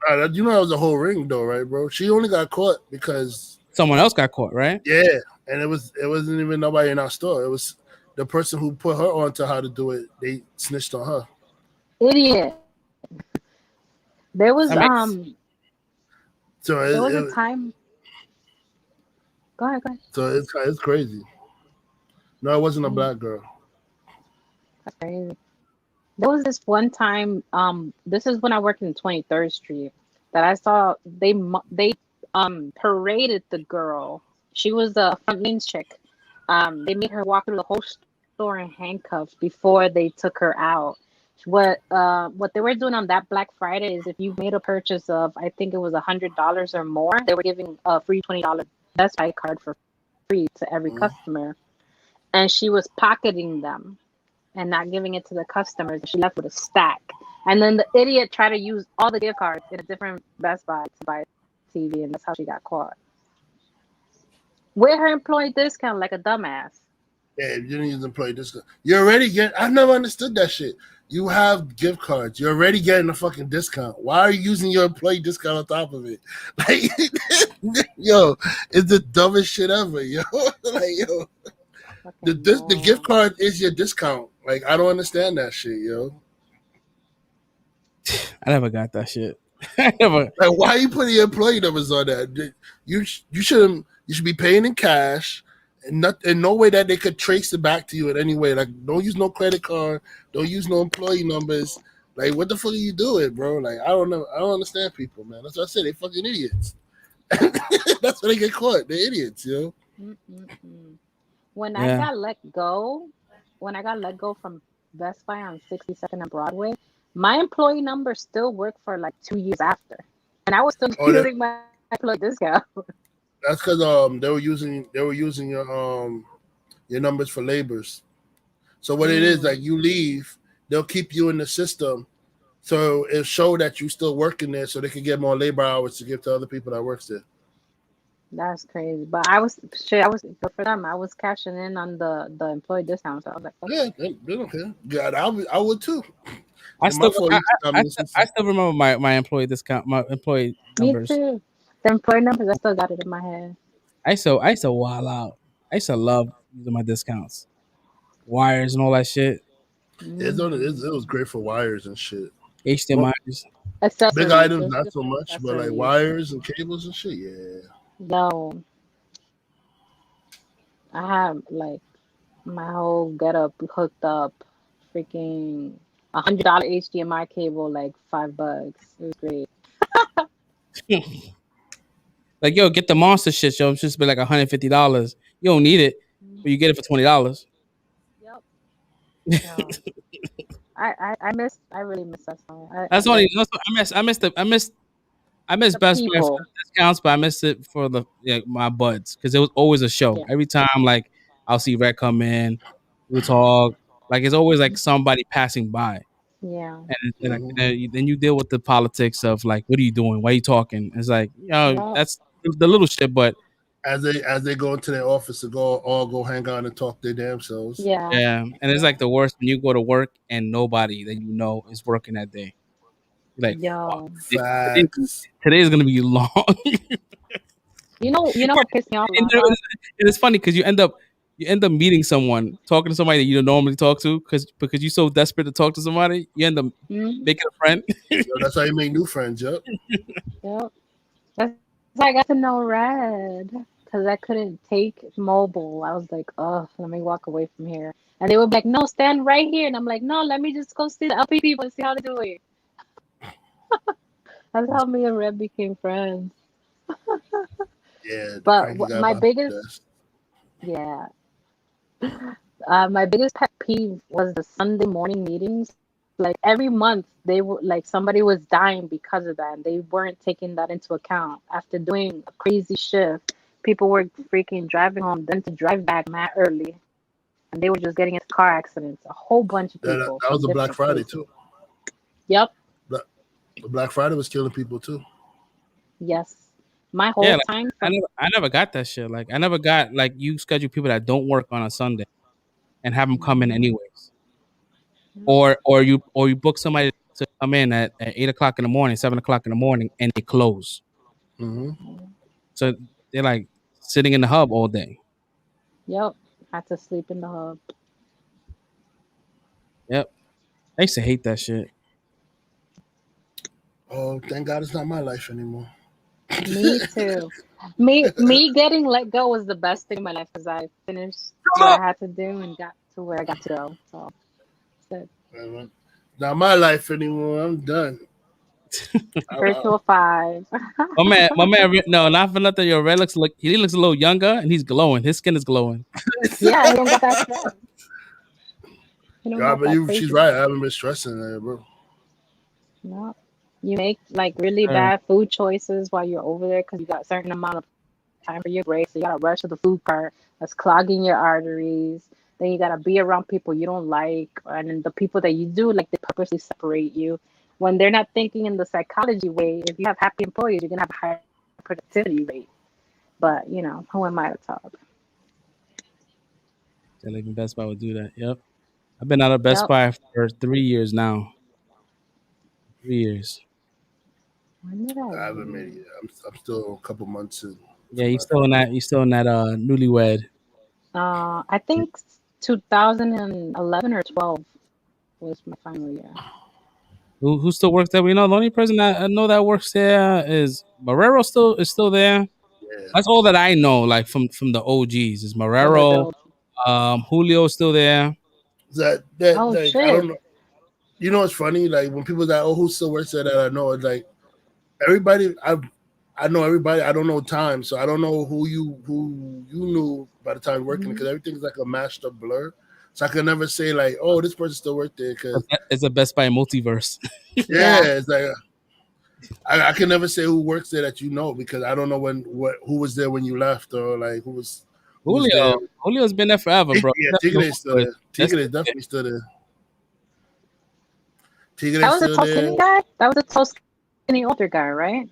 Like, you know that was a whole ring though, right, bro? She only got caught because Someone else got caught, right? yeah, and it wasn't even nobody in our store. It was the person who put her on to how to do it. They snitched on her. Idiot. There was That makes- So there was a time. Go ahead. So it's crazy. No, it wasn't a black girl. That's crazy. There was this one time. This is when I worked in 23rd Street that I saw they paraded the girl. She was a front lane chick. They made her walk through the whole store in handcuffs before they took her out. What they were doing on that Black Friday is if you made a purchase of, I think it was $100 or more, they were giving a free $20 Best Buy card for free to every customer. And she was pocketing them and not giving it to the customers. She left with a stack. And then the idiot tried to use all the gift cards in a different Best Buy to buy a TV, and that's how she got caught. With her employee discount like a dumbass. Yeah, if you didn't use employee discount, you already get. I've never understood that shit. You have gift cards. You're already getting a fucking discount. Why are you using your employee discount on top of it? Like, yo, it's the dumbest shit ever, yo. Like, yo, the gift card is your discount. Like, I don't understand that shit, yo. I never got that shit. I never. Like, why are you putting your employee numbers on that? You shouldn't. You should be paying in cash. And not in no way that they could trace it back to you in any way. Like, don't use no credit card, don't use no employee numbers. Like, what the fuck are you doing, bro? Like, I don't know. I don't understand people, man. That's what I said. They fucking idiots. That's why they get caught. They're idiots, yo. When I got let go from Best Buy on 62nd and Broadway, my employee number still worked for like 2 years after, and I was still using my employee discount. That's because they were using your numbers for labors. So what it is, like, you leave, they'll keep you in the system, so it'll show that you still working there, so they can get more labor hours to give to other people that works there. That's crazy. But I was good for them. I was cashing in on the employee discount. So I was like, yeah, they don't care. God, I would too. I still remember my employee discount, my employee numbers. Me too. The employee numbers, I still got it in my head. I used to wild out. I used to love using my discounts, wires and all that shit. It was great for wires and shit. HDMIs. Big items, not so much, but like wires and cables and shit, yeah. No, I have like my whole getup hooked up, freaking $100 HDMI cable, like $5. It was great. Like, yo, get the monster shit, yo. It's just be like $150. You don't need it, but you get it for $20. Yep. No. I really miss that song. I miss Best Buy for discounts, but I miss it for my buds, because it was always a show. Every time, like, I'll see Red come in, we'll talk. Like, it's always like somebody passing by. Yeah. And then you deal with the politics of like, what are you doing? Why are you talking? It's like, that's the little shit. But as they go into their office to go hang out and talk their damn selves. Yeah. And it's like the worst when you go to work and nobody that you know is working that day. Like, yo, today's gonna be long. you know what pissed me off? It's funny because you end up meeting someone, talking to somebody that you don't normally talk to, because you're so desperate to talk to somebody, you end up making a friend. That's how you make new friends, yep. Yep. That's how I got to know Red, because I couldn't take mobile. I was like, oh, let me walk away from here. And they were like, no, stand right here. And I'm like, no, let me just go see the LP people and see how to do it. That's how me and Red became friends. Yeah. But my biggest pet peeve was the Sunday morning meetings. Like every month, they were like somebody was dying because of that, and they weren't taking that into account. After doing a crazy shift, people were freaking driving home, then to drive back mad early, and they were just getting into car accidents. A whole bunch of people. That was from a Black different Friday places. too. Yep. Black Friday was killing people too. Yes. My whole Yeah, like, time. I never got that shit. Like I never got like you schedule people that don't work on a Sunday and have them come in anyways, or you book somebody to come in at 8 o'clock in the morning, 7 o'clock in the morning, and they close. Mm-hmm. So they're like sitting in the hub all day. Yep. Had to sleep in the hub. Yep. I used to hate that shit. Oh, thank God it's not my life anymore. Me too. Me getting let go was the best thing in my life because I finished what I had to do and got to where I got to go. So that's it. Not my life anymore. I'm done. Virtual 5. My man, no, not for nothing. Your red looks he looks a little younger and he's glowing. His skin is glowing. Yeah, he don't got that stress. He don't got that She's crazy right. I stress. haven't been stressing there, bro. No. You make like really bad food choices while you're over there because you got a certain amount of time for your break. So you gotta rush to the food cart that's clogging your arteries. Then you gotta be around people you don't like, and then the people that you do like, they purposely separate you when they're not thinking in the psychology way. If you have happy employees, you're gonna have a higher productivity rate. But you know, who am I to talk? Yeah, like Best Buy would do that. Yep. I've been out of Best Yep. Buy for 3 years now. 3 years. When did I I haven't leave? made it yet. I'm still a couple months in. Yeah, he's still in that. He's still in that newlywed. I think 2011 or 12 was my final year. Who still works there? We know the only person that I know that works there is Marrero. Is still there. Yeah. That's all that I know. Like from the OGs is The Marrero. OG. Julio's still there. That Oh like shit. I don't know. You know what's funny? Like when people that who still works there that I know, it's like everybody. I know everybody. I don't know time, so I don't know who you knew by the time working because everything's like a mashed up blur. So I can never say like, oh, this person still worked there because It's a Best Buy multiverse. yeah, it's like I can never say who works there that you know because I don't know who was there when you left or like who was there. Julio's been there forever, bro. Yeah, Tigre's still there. Tigre's definitely still there. That was a tall skinny guy? That was a tall skinny older guy, right?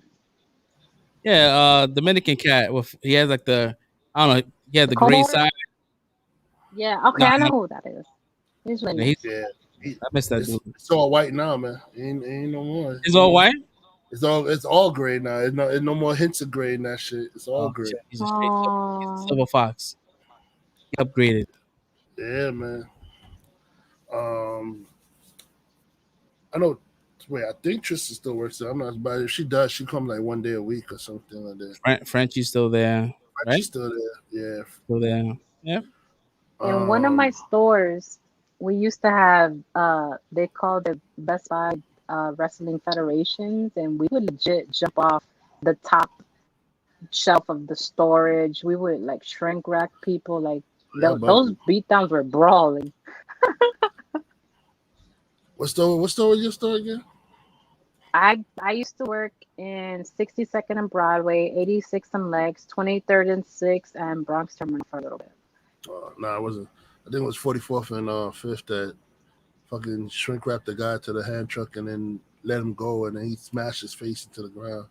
Yeah, Dominican cat he has like I don't know, he had the gray side. Yeah, okay, I know who that is. He's really nice. I miss that dude. It's all white now, man. Ain't no more. It's all white? It's all gray now. It's no more hints of gray in that shit. It's all gray. He's a silver fox. He upgraded. Yeah, man. I know. Wait, I think Tristan still works there. I'm not, but if she does, she come like one day a week or something like that. Frenchie's still there, right? She's still there. Yeah, still there. Yeah. In one of my stores, we used to have they called it Best Buy Wrestling Federations, and we would legit jump off the top shelf of the storage. We would like shrink rack people. Like those beatdowns were brawling. What store was your store again? I used to work in 62nd and Broadway, 86th and Lex, 23rd and 6th, and Bronx Terminal for a little bit. No, I wasn't. I think it was 44th and 5th that fucking shrink wrapped the guy to the hand truck and then let him go, and then he smashed his face into the ground.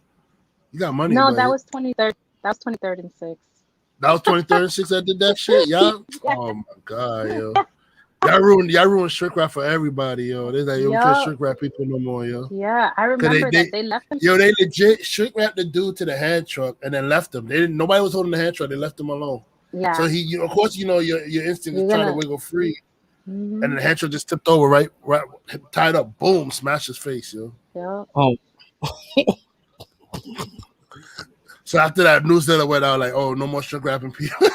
You got money? No, that was 23rd. That was 23rd and 6th. That was 23rd and 6th that did that shit, y'all. Yeah. Oh my god, yo. Y'all ruined shrink wrap for everybody, yo. They're like, you can't shrink wrap people no more, yo. Yeah, I remember that they left him. Yo, they legit shrink wrapped the dude to the hand truck and then left him. Nobody was holding the hand truck. They left him alone. Yeah. So of course, you know your instinct is trying to wiggle free, and then the hand truck just tipped over, right, tied up, boom, smashed his face, yo. Yeah. Oh. So after that, newsletter went out like, oh, no more shrink wrapping people.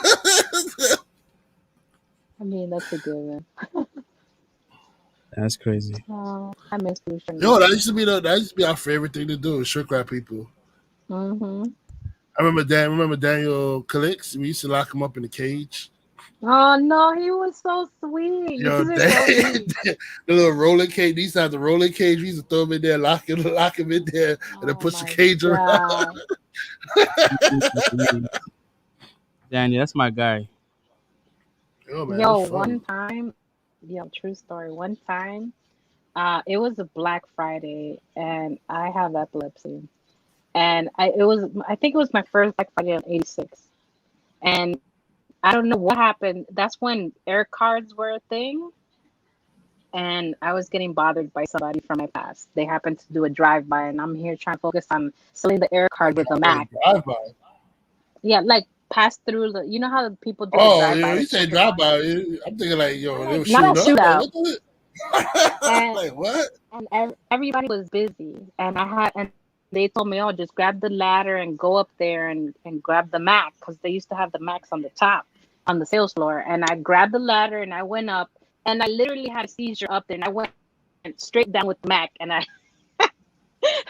I mean, that's a good one. That's crazy. Oh, I miss you. Yo, that used to be our favorite thing to do, is shrink wrap people. Mm-hmm. I remember Daniel Calix. We used to lock him up in the cage. Oh no, he was so sweet. You Yo, should have told me. the little roller cage. These have the roller cage. We used to throw him in there, lock him in there, and then Oh push the my cage around. god. Danny, that's my guy. Yo, man, it Yo, was one fun. time, yo, true story. One time, it was a Black Friday, and I have epilepsy, and I think it was my first Black Friday in '86, and I don't know what happened. That's when air cards were a thing, and I was getting bothered by somebody from my past. They happened to do a drive-by, and I'm here trying to focus on selling the air card with a Mac. Drive by. Yeah, like pass through the. You know how the people do the Oh, drive-by you to say check your drive car? by. I'm thinking like, yo, they were Not a shooting up. Like, shootout. what the? And Like, what? everybody was busy, and they told me, oh, just grab the ladder and go up there and grab the Mac, because they used to have the Macs on the top on the sales floor. And I grabbed the ladder and I went up, and I literally had a seizure up there, and I went straight down with the Mac, and I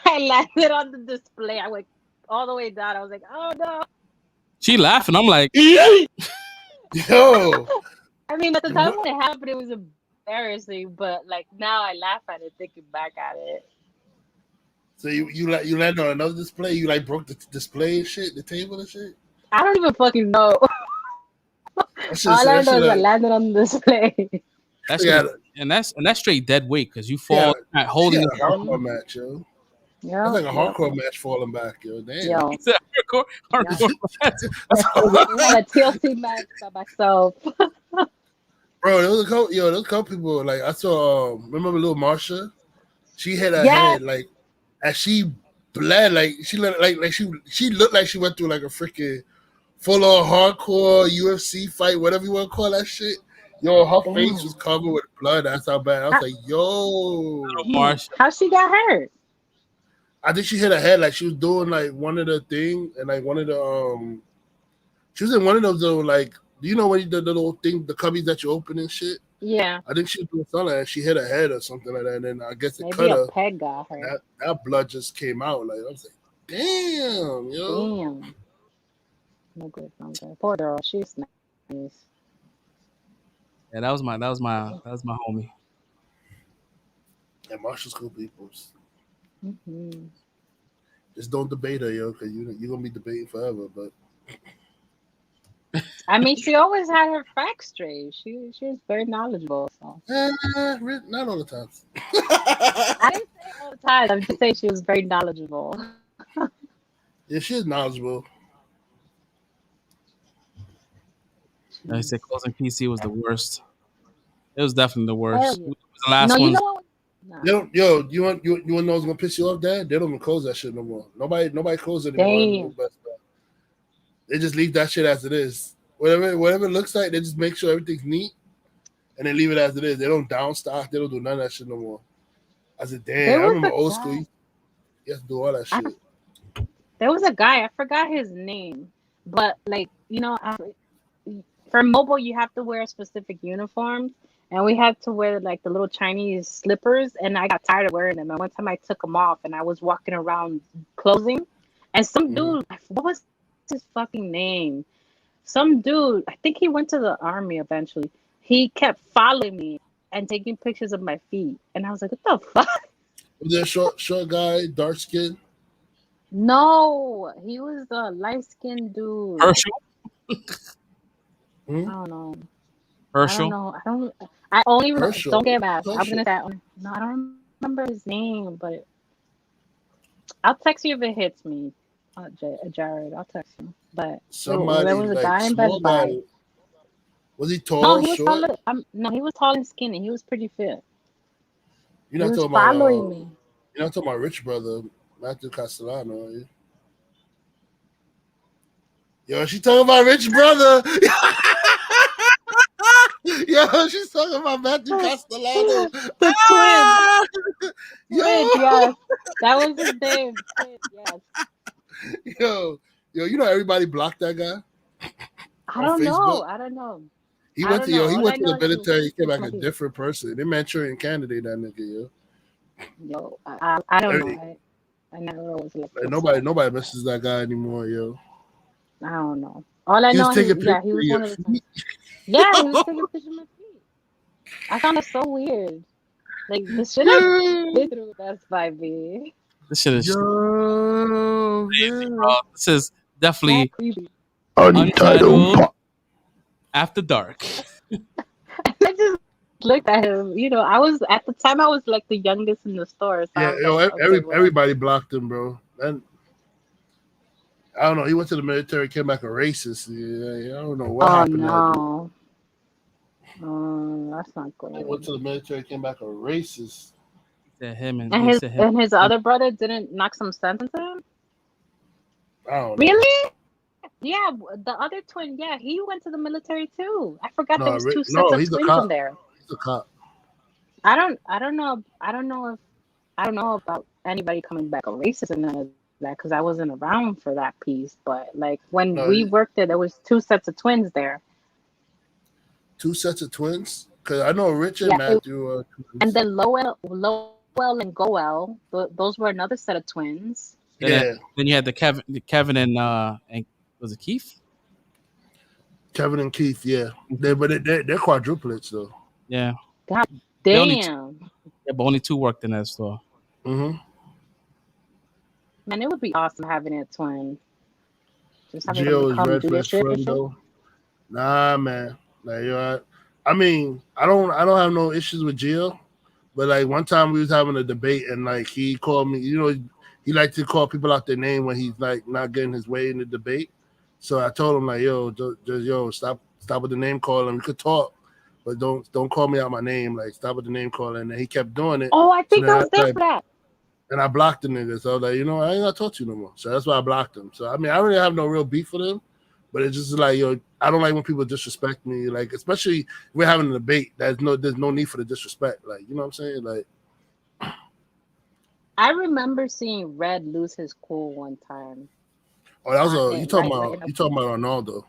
I landed on the display. I went all the way down. I was like, oh no. She laughing. I'm like, Yo, I mean, at the time when it happened, it was embarrassing, but like now I laugh at it, thinking back at it. so you landed on another display. You like broke the display and shit, the table and shit. I don't even fucking know. All I know is I landed on the display. that's Yeah. and that's straight dead weight because you fall holding a it. hardcore match, yo. Yeah, That's like a hardcore match falling back, yo. Damn. Yo, It's a hardcore match. I had a TLC match by myself. Bro, there was a couple people like I saw. Remember little Marsha? She had a Yes. head like, and she bled like she looked like she looked like she went through like a freaking full on hardcore UFC fight, whatever you want to call that shit. Yo, her face was covered with blood. That's how bad. I was like, yo, Marsha. How she got hurt? I think she hit her head like she was doing like one of the thing and like one of the she was in one of those little like, do you know when you did the little thing, the cubbies that you open and shit? Yeah. I think she was doing something and she hit her head or something like that. And then I guess it Maybe cut a her. peg got her. That blood just came out. Like I was like, damn, yo. Damn. No good, no good. Poor girl. She's nice. Yeah, that was my homie. Yeah, Marsha's cool people. Mm-hmm. Just don't debate her, yo, because you're gonna be debating forever. But I mean, she always had her facts straight. She was very knowledgeable. So not all the time. I didn't say all the time. I'm just saying she was very knowledgeable. Yeah, she is knowledgeable. I said closing PC was the worst. It was definitely the worst. Yeah. It was the last one. You know what? No. They don't, yo, you want to know what's gonna piss you off, Dad? They don't even close that shit no more. Nobody closes it anymore. Damn. They just leave that shit as it is. Whatever it looks like, they just make sure everything's neat, and they leave it as it is. They don't downstock. They don't do none of that shit no more. I said, damn. I remember old school. You have to do all that shit. There was a guy. I forgot his name, but like for mobile, you have to wear specific uniforms. And we had to wear like the little Chinese slippers, and I got tired of wearing them. And one time I took them off, and I was walking around closing, and some dude, what was his fucking name? Some dude, I think he went to the army eventually. He kept following me and taking pictures of my feet, and I was like, "What the fuck?" Was there a short guy, dark skin? No, he was a light-skinned dude. Herschel. I don't know. Herschel. I only remember. Herschel. Don't get mad. I'm Herschel. gonna say no. I don't remember his name, but I'll text you if it hits me, Jared. I'll text you. But Somebody there was a like guy in small Best Buy. guy. Was he tall? No, he was short? taller. No, he was tall and skinny. He was pretty fit. You're not He was talking following about. me. You're not talking about rich brother Matthew Castellano, are you? Yo, she talking about rich brother. Yo, she's talking about Matthew Castellano. The twin. Yo, Yes, that was his name. Twin, yes. yo, you know everybody blocked that guy. I On don't know. Facebook? I don't know. He I went don't to know. he All went I to know the is he military. He came was back a my different person. They Manchurian candidate that nigga, yo. Yo, I don't know. I never was like Like, nobody misses that guy anymore, yo. I don't know. All I He was know, taking he was one of the. Yeah, he was taking pictures of my feet. I found it so weird. Like the shit I've been through, that's by me. This shit is Yo, crazy, man. bro. This is definitely That creepy. Untitled Untitled After Dark. I just looked at him. You know, I was at the time I was like the youngest in the store, so I Yeah, was yo, like, okay, whatever. everybody blocked him, bro. And I don't know. He went to the military, came back a racist. Yeah, I don't know what Oh happened. no, that's not He went good. to the military, came back a racist. Said him and And he his said him. other brother didn't knock some sense into him. I don't know. Really? Yeah, the other twin. Yeah, he went to the military too. I forgot there was two sets of He's a twins cop. in there. He's a cop. I don't know. I don't know about anybody coming back a racist and none of that because I wasn't around for that piece. But like when No, we worked there was two sets of twins there. two sets of twins. Because I know Rich and Yeah, Matthew are twins. and then Lowell and Goel, those were another set of twins. Yeah. Then you had the Kevin and was it Keith? Kevin and Keith, yeah. They're quadruplets, though. Yeah. God They only damn. Yeah, but only two worked in that store. Mm-hmm. Man, it would be awesome having a twin. Just having Gio them is come red do for their his shit and friend, shit. though. Nah, man. Like, I mean, I don't have no issues with Gio, but like one time we was having a debate and like he called me. You know, he liked to call people out their name when he's like not getting his way in the debate. So I told him like, yo, stop with the name calling. We could talk, but don't call me out my name. Like, stop with the name calling. And he kept doing it. Oh, I think So I was there for that. And I blocked the nigga. So I was like, I ain't gonna talk to you no more. So that's why I blocked him. So I mean, I really have no real beef with him, but it's just like, I don't like when people disrespect me. Like, especially if we're having a debate. There's no need for the disrespect. Like, you know what I'm saying? Like, I remember seeing Red lose his cool one time. oh, that was you talking about Ronaldo?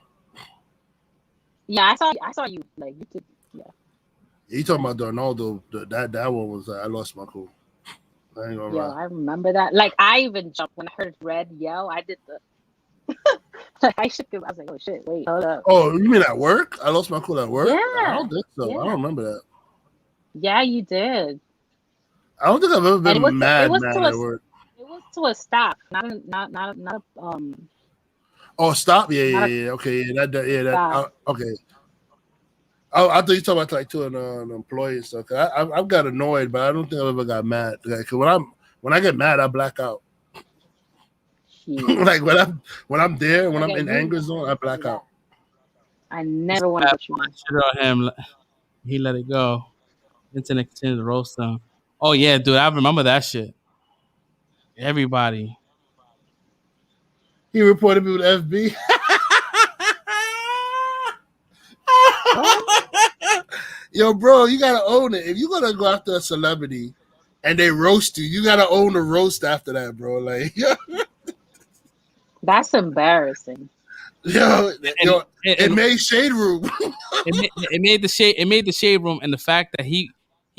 Yeah, I saw you like you did. Yeah. You talking about Ronaldo? That one was I lost my cool. I ain't gonna lie. I remember that. Like I even jumped when I heard Red yell. I did the. Like I shook him. I was like, oh shit, wait, hold up. Oh, you mean at work? I lost my cool at work? Yeah. I don't think so. Yeah. I don't remember that. Yeah, you did. I don't think I've ever been mad at work. It was to a stop, not Oh, stop! Yeah. Okay, okay. I thought you talking about like to an employee and stuff. I've got annoyed, but I don't think I've ever got mad. Like, when I get mad, I black out. Like when I'm there, when I'm in anger zone, I black out. I never want to put you on. Shit on him. He let it go. Internet continued to roast him. Oh yeah, dude, I remember that shit. Everybody. He reported me with FB. Yo, bro, you gotta own it. If you're gonna go after a celebrity and they roast you, you gotta own the roast after that, bro. Like, that's embarrassing. It made Shade Room. it made the shade room, and the fact that he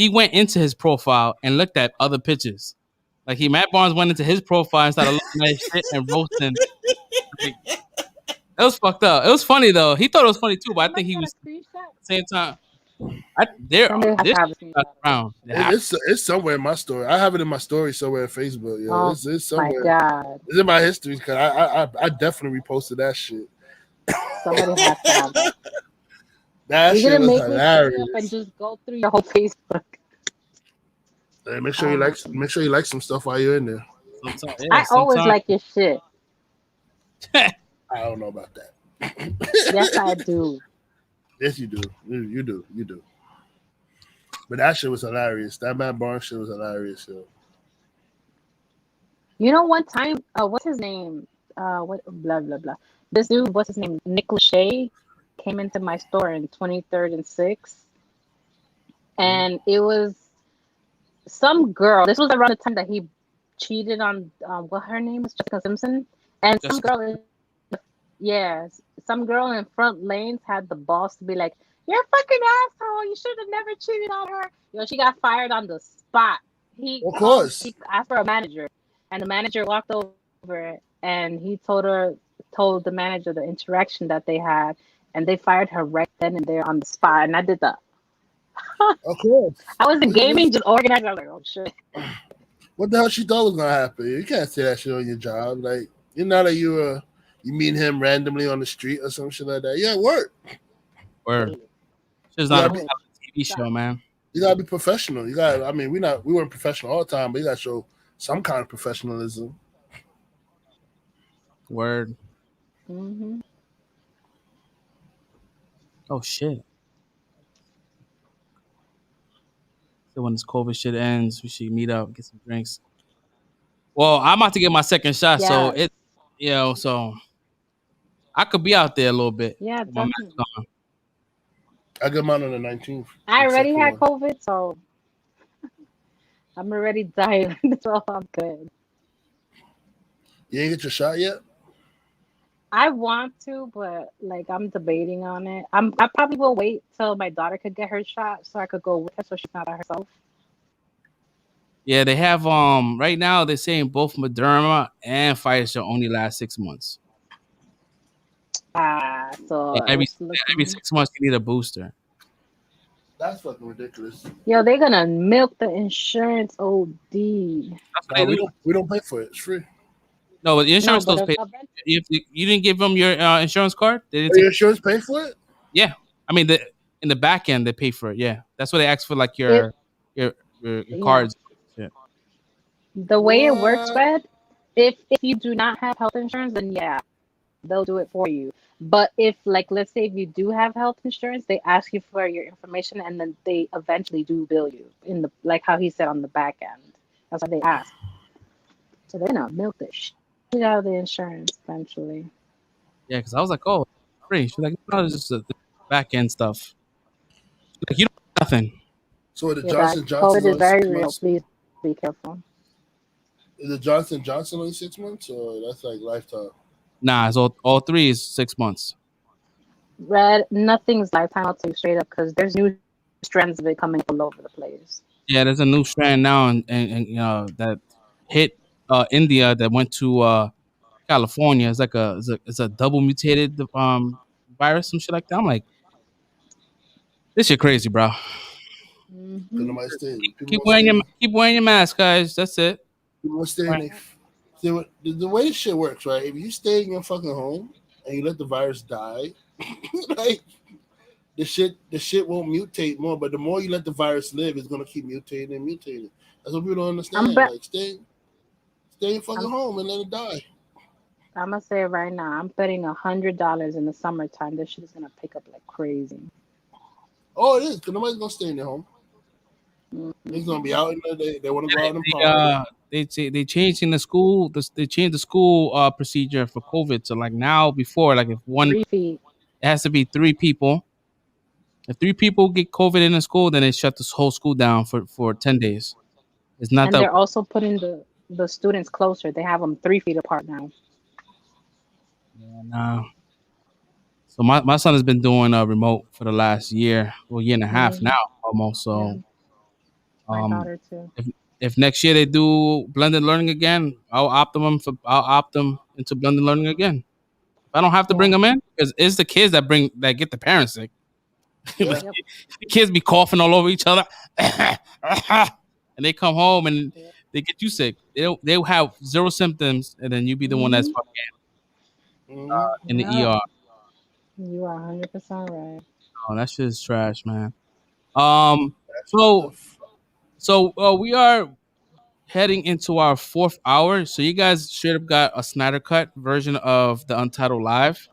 went into his profile and looked at other pictures. Like Matt Barnes went into his profile and started looking at his shit and roasting. Like, it was fucked up. It was funny though. He thought it was funny too, but I think he was at the same time. Around. It's somewhere in my story. I have it in my story somewhere on Facebook. Yo. Oh, it's somewhere. My God. It's in my history because I definitely reposted that shit. Somebody has to have it. That You're shit gonna was make hilarious. me and just go through your whole Facebook. Hey, make sure you like some stuff while you're in there. I always like your shit. I don't know about that. Yes, I do. Yes, you do. You do. But that shit was hilarious. That Matt Barnes shit was hilarious. Yo. You know, one time, what's his name? What blah blah blah. This dude, what's his name? Nick Lachey came into my store in 23rd and 6th, and it was some girl. This was around the time that he cheated on what her name was, Jessica Simpson, and some girl in front lanes had the balls to be like, "You're a fucking asshole. You should have never cheated on her." She got fired on the spot. Of course. He asked for a manager, and the manager walked over and he told the manager the interaction that they had, and they fired her right then and there on the spot. And I did that. Of course. I was in gaming, just organized. I was like, oh shit. What the hell she thought was gonna happen? You can't say that shit on your job. Like, you know that you meet him randomly on the street or some shit like that. Yeah, work. Word. It's not a TV show, man. You gotta be professional. You got. I mean, we weren't professional all the time, but you gotta show some kind of professionalism. Word. Mm-hmm. Oh shit. So when this COVID shit ends, we should meet up, get some drinks. Well, I'm about to get my second shot, so so I could be out there a little bit. Yeah, definitely. I got mine on the 19th. I already had COVID, so I'm already dying, so I'm good. You ain't get your shot yet? I want to, but like I'm debating on it. I probably will wait till my daughter could get her shot so I could go with her so she's not by herself. Yeah, they have right now they're saying both Moderna and Pfizer only last 6 months. So yeah, every 6 months you need a booster. That's fucking ridiculous. Yo, they're gonna milk the insurance OD. We don't pay for it. It's free. No, but the insurance does pay. If you didn't give them your insurance card, they didn't your insurance pay for it? Yeah, I mean in the back end they pay for it. Yeah, that's what they ask for, like your cards. Yeah. The way it works, Fred, if you do not have health insurance, then yeah, they'll do it for you. But if, like, let's say if you do have health insurance, they ask you for your information, and then they eventually do bill you in the, like how he said, on the back end. That's what they ask. So they're gonna milk the shit out of the insurance eventually. Yeah, because I was like, oh, free. She's like, no, it's just the back end stuff. Like, you don't have nothing. So the Johnson Johnson COVID is very real. Please be careful. Is the Johnson Johnson only 6 months, or that's like lifetime? Nah, it's all three is 6 months. Red, nothing's lifetime. I'll tell you straight up, because there's new strands of it coming all over the place. Yeah, there's a new strand now, and you know that hit India that went to California. It's like it's a double mutated virus, some shit like that. I'm like, this shit crazy, bro. Mm-hmm. Keep wearing your mask, guys. That's it. People stay in the way this shit works, right? If you stay in your fucking home and you let the virus die, like the shit won't mutate more. But the more you let the virus live, it's gonna keep mutating and mutating. That's what people don't understand. Like stay in your fucking home and let it die. I'm gonna say it right now. I'm betting $100 in the summertime. This shit is gonna pick up like crazy. Oh, it is, because nobody's gonna stay in their home. They're gonna be out in there. They want to go out and party. They changed in the school. They changed the school procedure for COVID. So like now, before, like if 3 feet, it has to be 3 people. If 3 people get COVID in the school, then they shut this whole school down for 10 days. It's not. And they're also putting the students closer. They have them 3 feet apart now. Yeah, nah. So my son has been doing remote for the last year and a half now, almost. So my daughter too. If next year they do blended learning again, I'll opt them into blended learning again. I don't have to bring them in, because it's the kids that get the parents sick. The kids be coughing all over each other, and they come home and they get you sick. They'll have 0 symptoms, and then you be the one that's fucking in the ER. You are 100% right. Oh, that shit is trash, man. So we are heading into our 4th hour. So you guys should have got a SnyderCut version of the Untitled Live.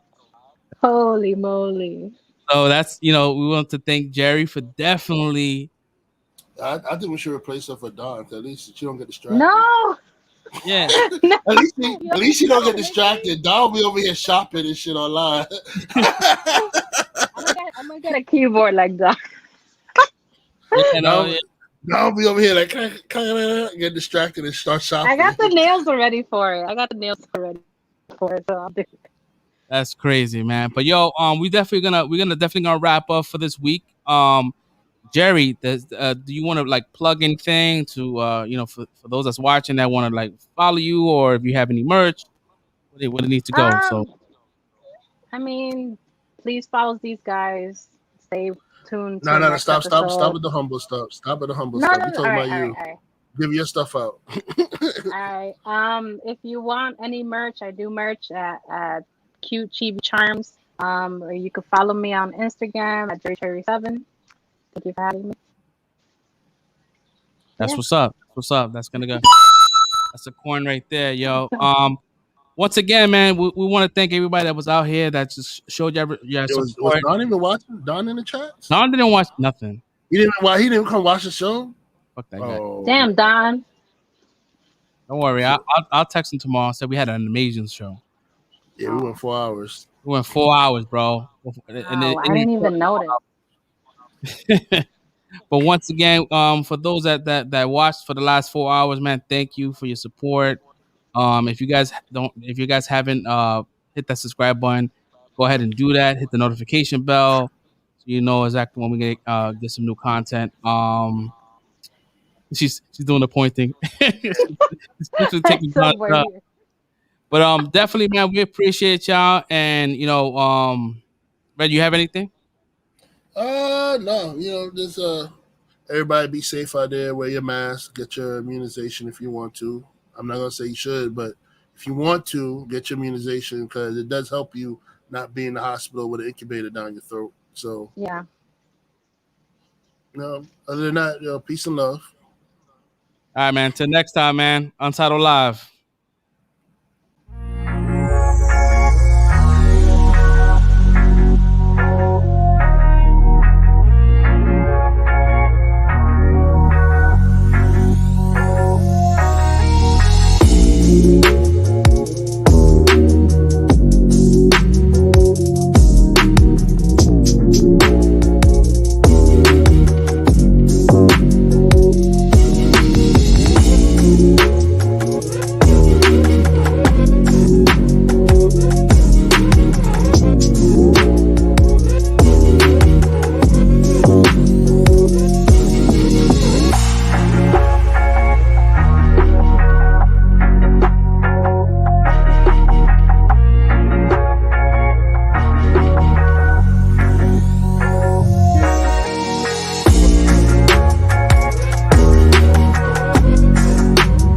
Holy moly. So that's, we want to thank Jerry for definitely. I think we should replace her for Dawn. At least she don't get distracted. No. Yeah. At least she don't get distracted. Dawn will be over here shopping and shit online. I'm gonna get a keyboard like that. I'll be over here like get distracted and start shopping. I got the nails already for it. So I'll do it. That's crazy, man. But we're definitely gonna wrap up for this week. Jerry, do you want to like plug anything to for those that's watching that want to like follow you, or if you have any merch, where they need to go? So I mean, please follow these guys. Stay tuned to No, the no, next stop episode. with the humble stuff. Stop with the humble No, stuff. no, We no. talking All right, about all you. right, all right. Give your stuff out. All right. If you want any merch, I do merch at Cute Chibi Charms. Or you can follow me on Instagram at Cherry7. Thank you for having me. That's what's up. What's up? That's gonna go. That's a coin right there, yo. Once again, man, we want to thank everybody that was out here that just showed your Was support. Don even watching? Don in the chat? Don didn't watch nothing. He didn't come watch the show. Fuck that guy. Damn, Don. Don't worry. I'll text him tomorrow and say we had an amazing show. Yeah, we went 4 hours. We went 4 hours, bro. I didn't even notice. But once again, for those that watched for the last 4 hours, man, thank you for your support. If you guys haven't hit that subscribe button, go ahead and do that. Hit the notification bell so you know exactly when we get some new content. She's doing the pointing. She's taking but definitely, man, we appreciate y'all. And Red, you have anything? No, just everybody be safe out there. Wear your mask. Get your immunization if you want to. I'm not gonna say you should, but if you want to, get your immunization because it does help you not be in the hospital with an incubator down your throat. So yeah. Other than that, peace and love. All right, man. Till next time, man. Untitled Live.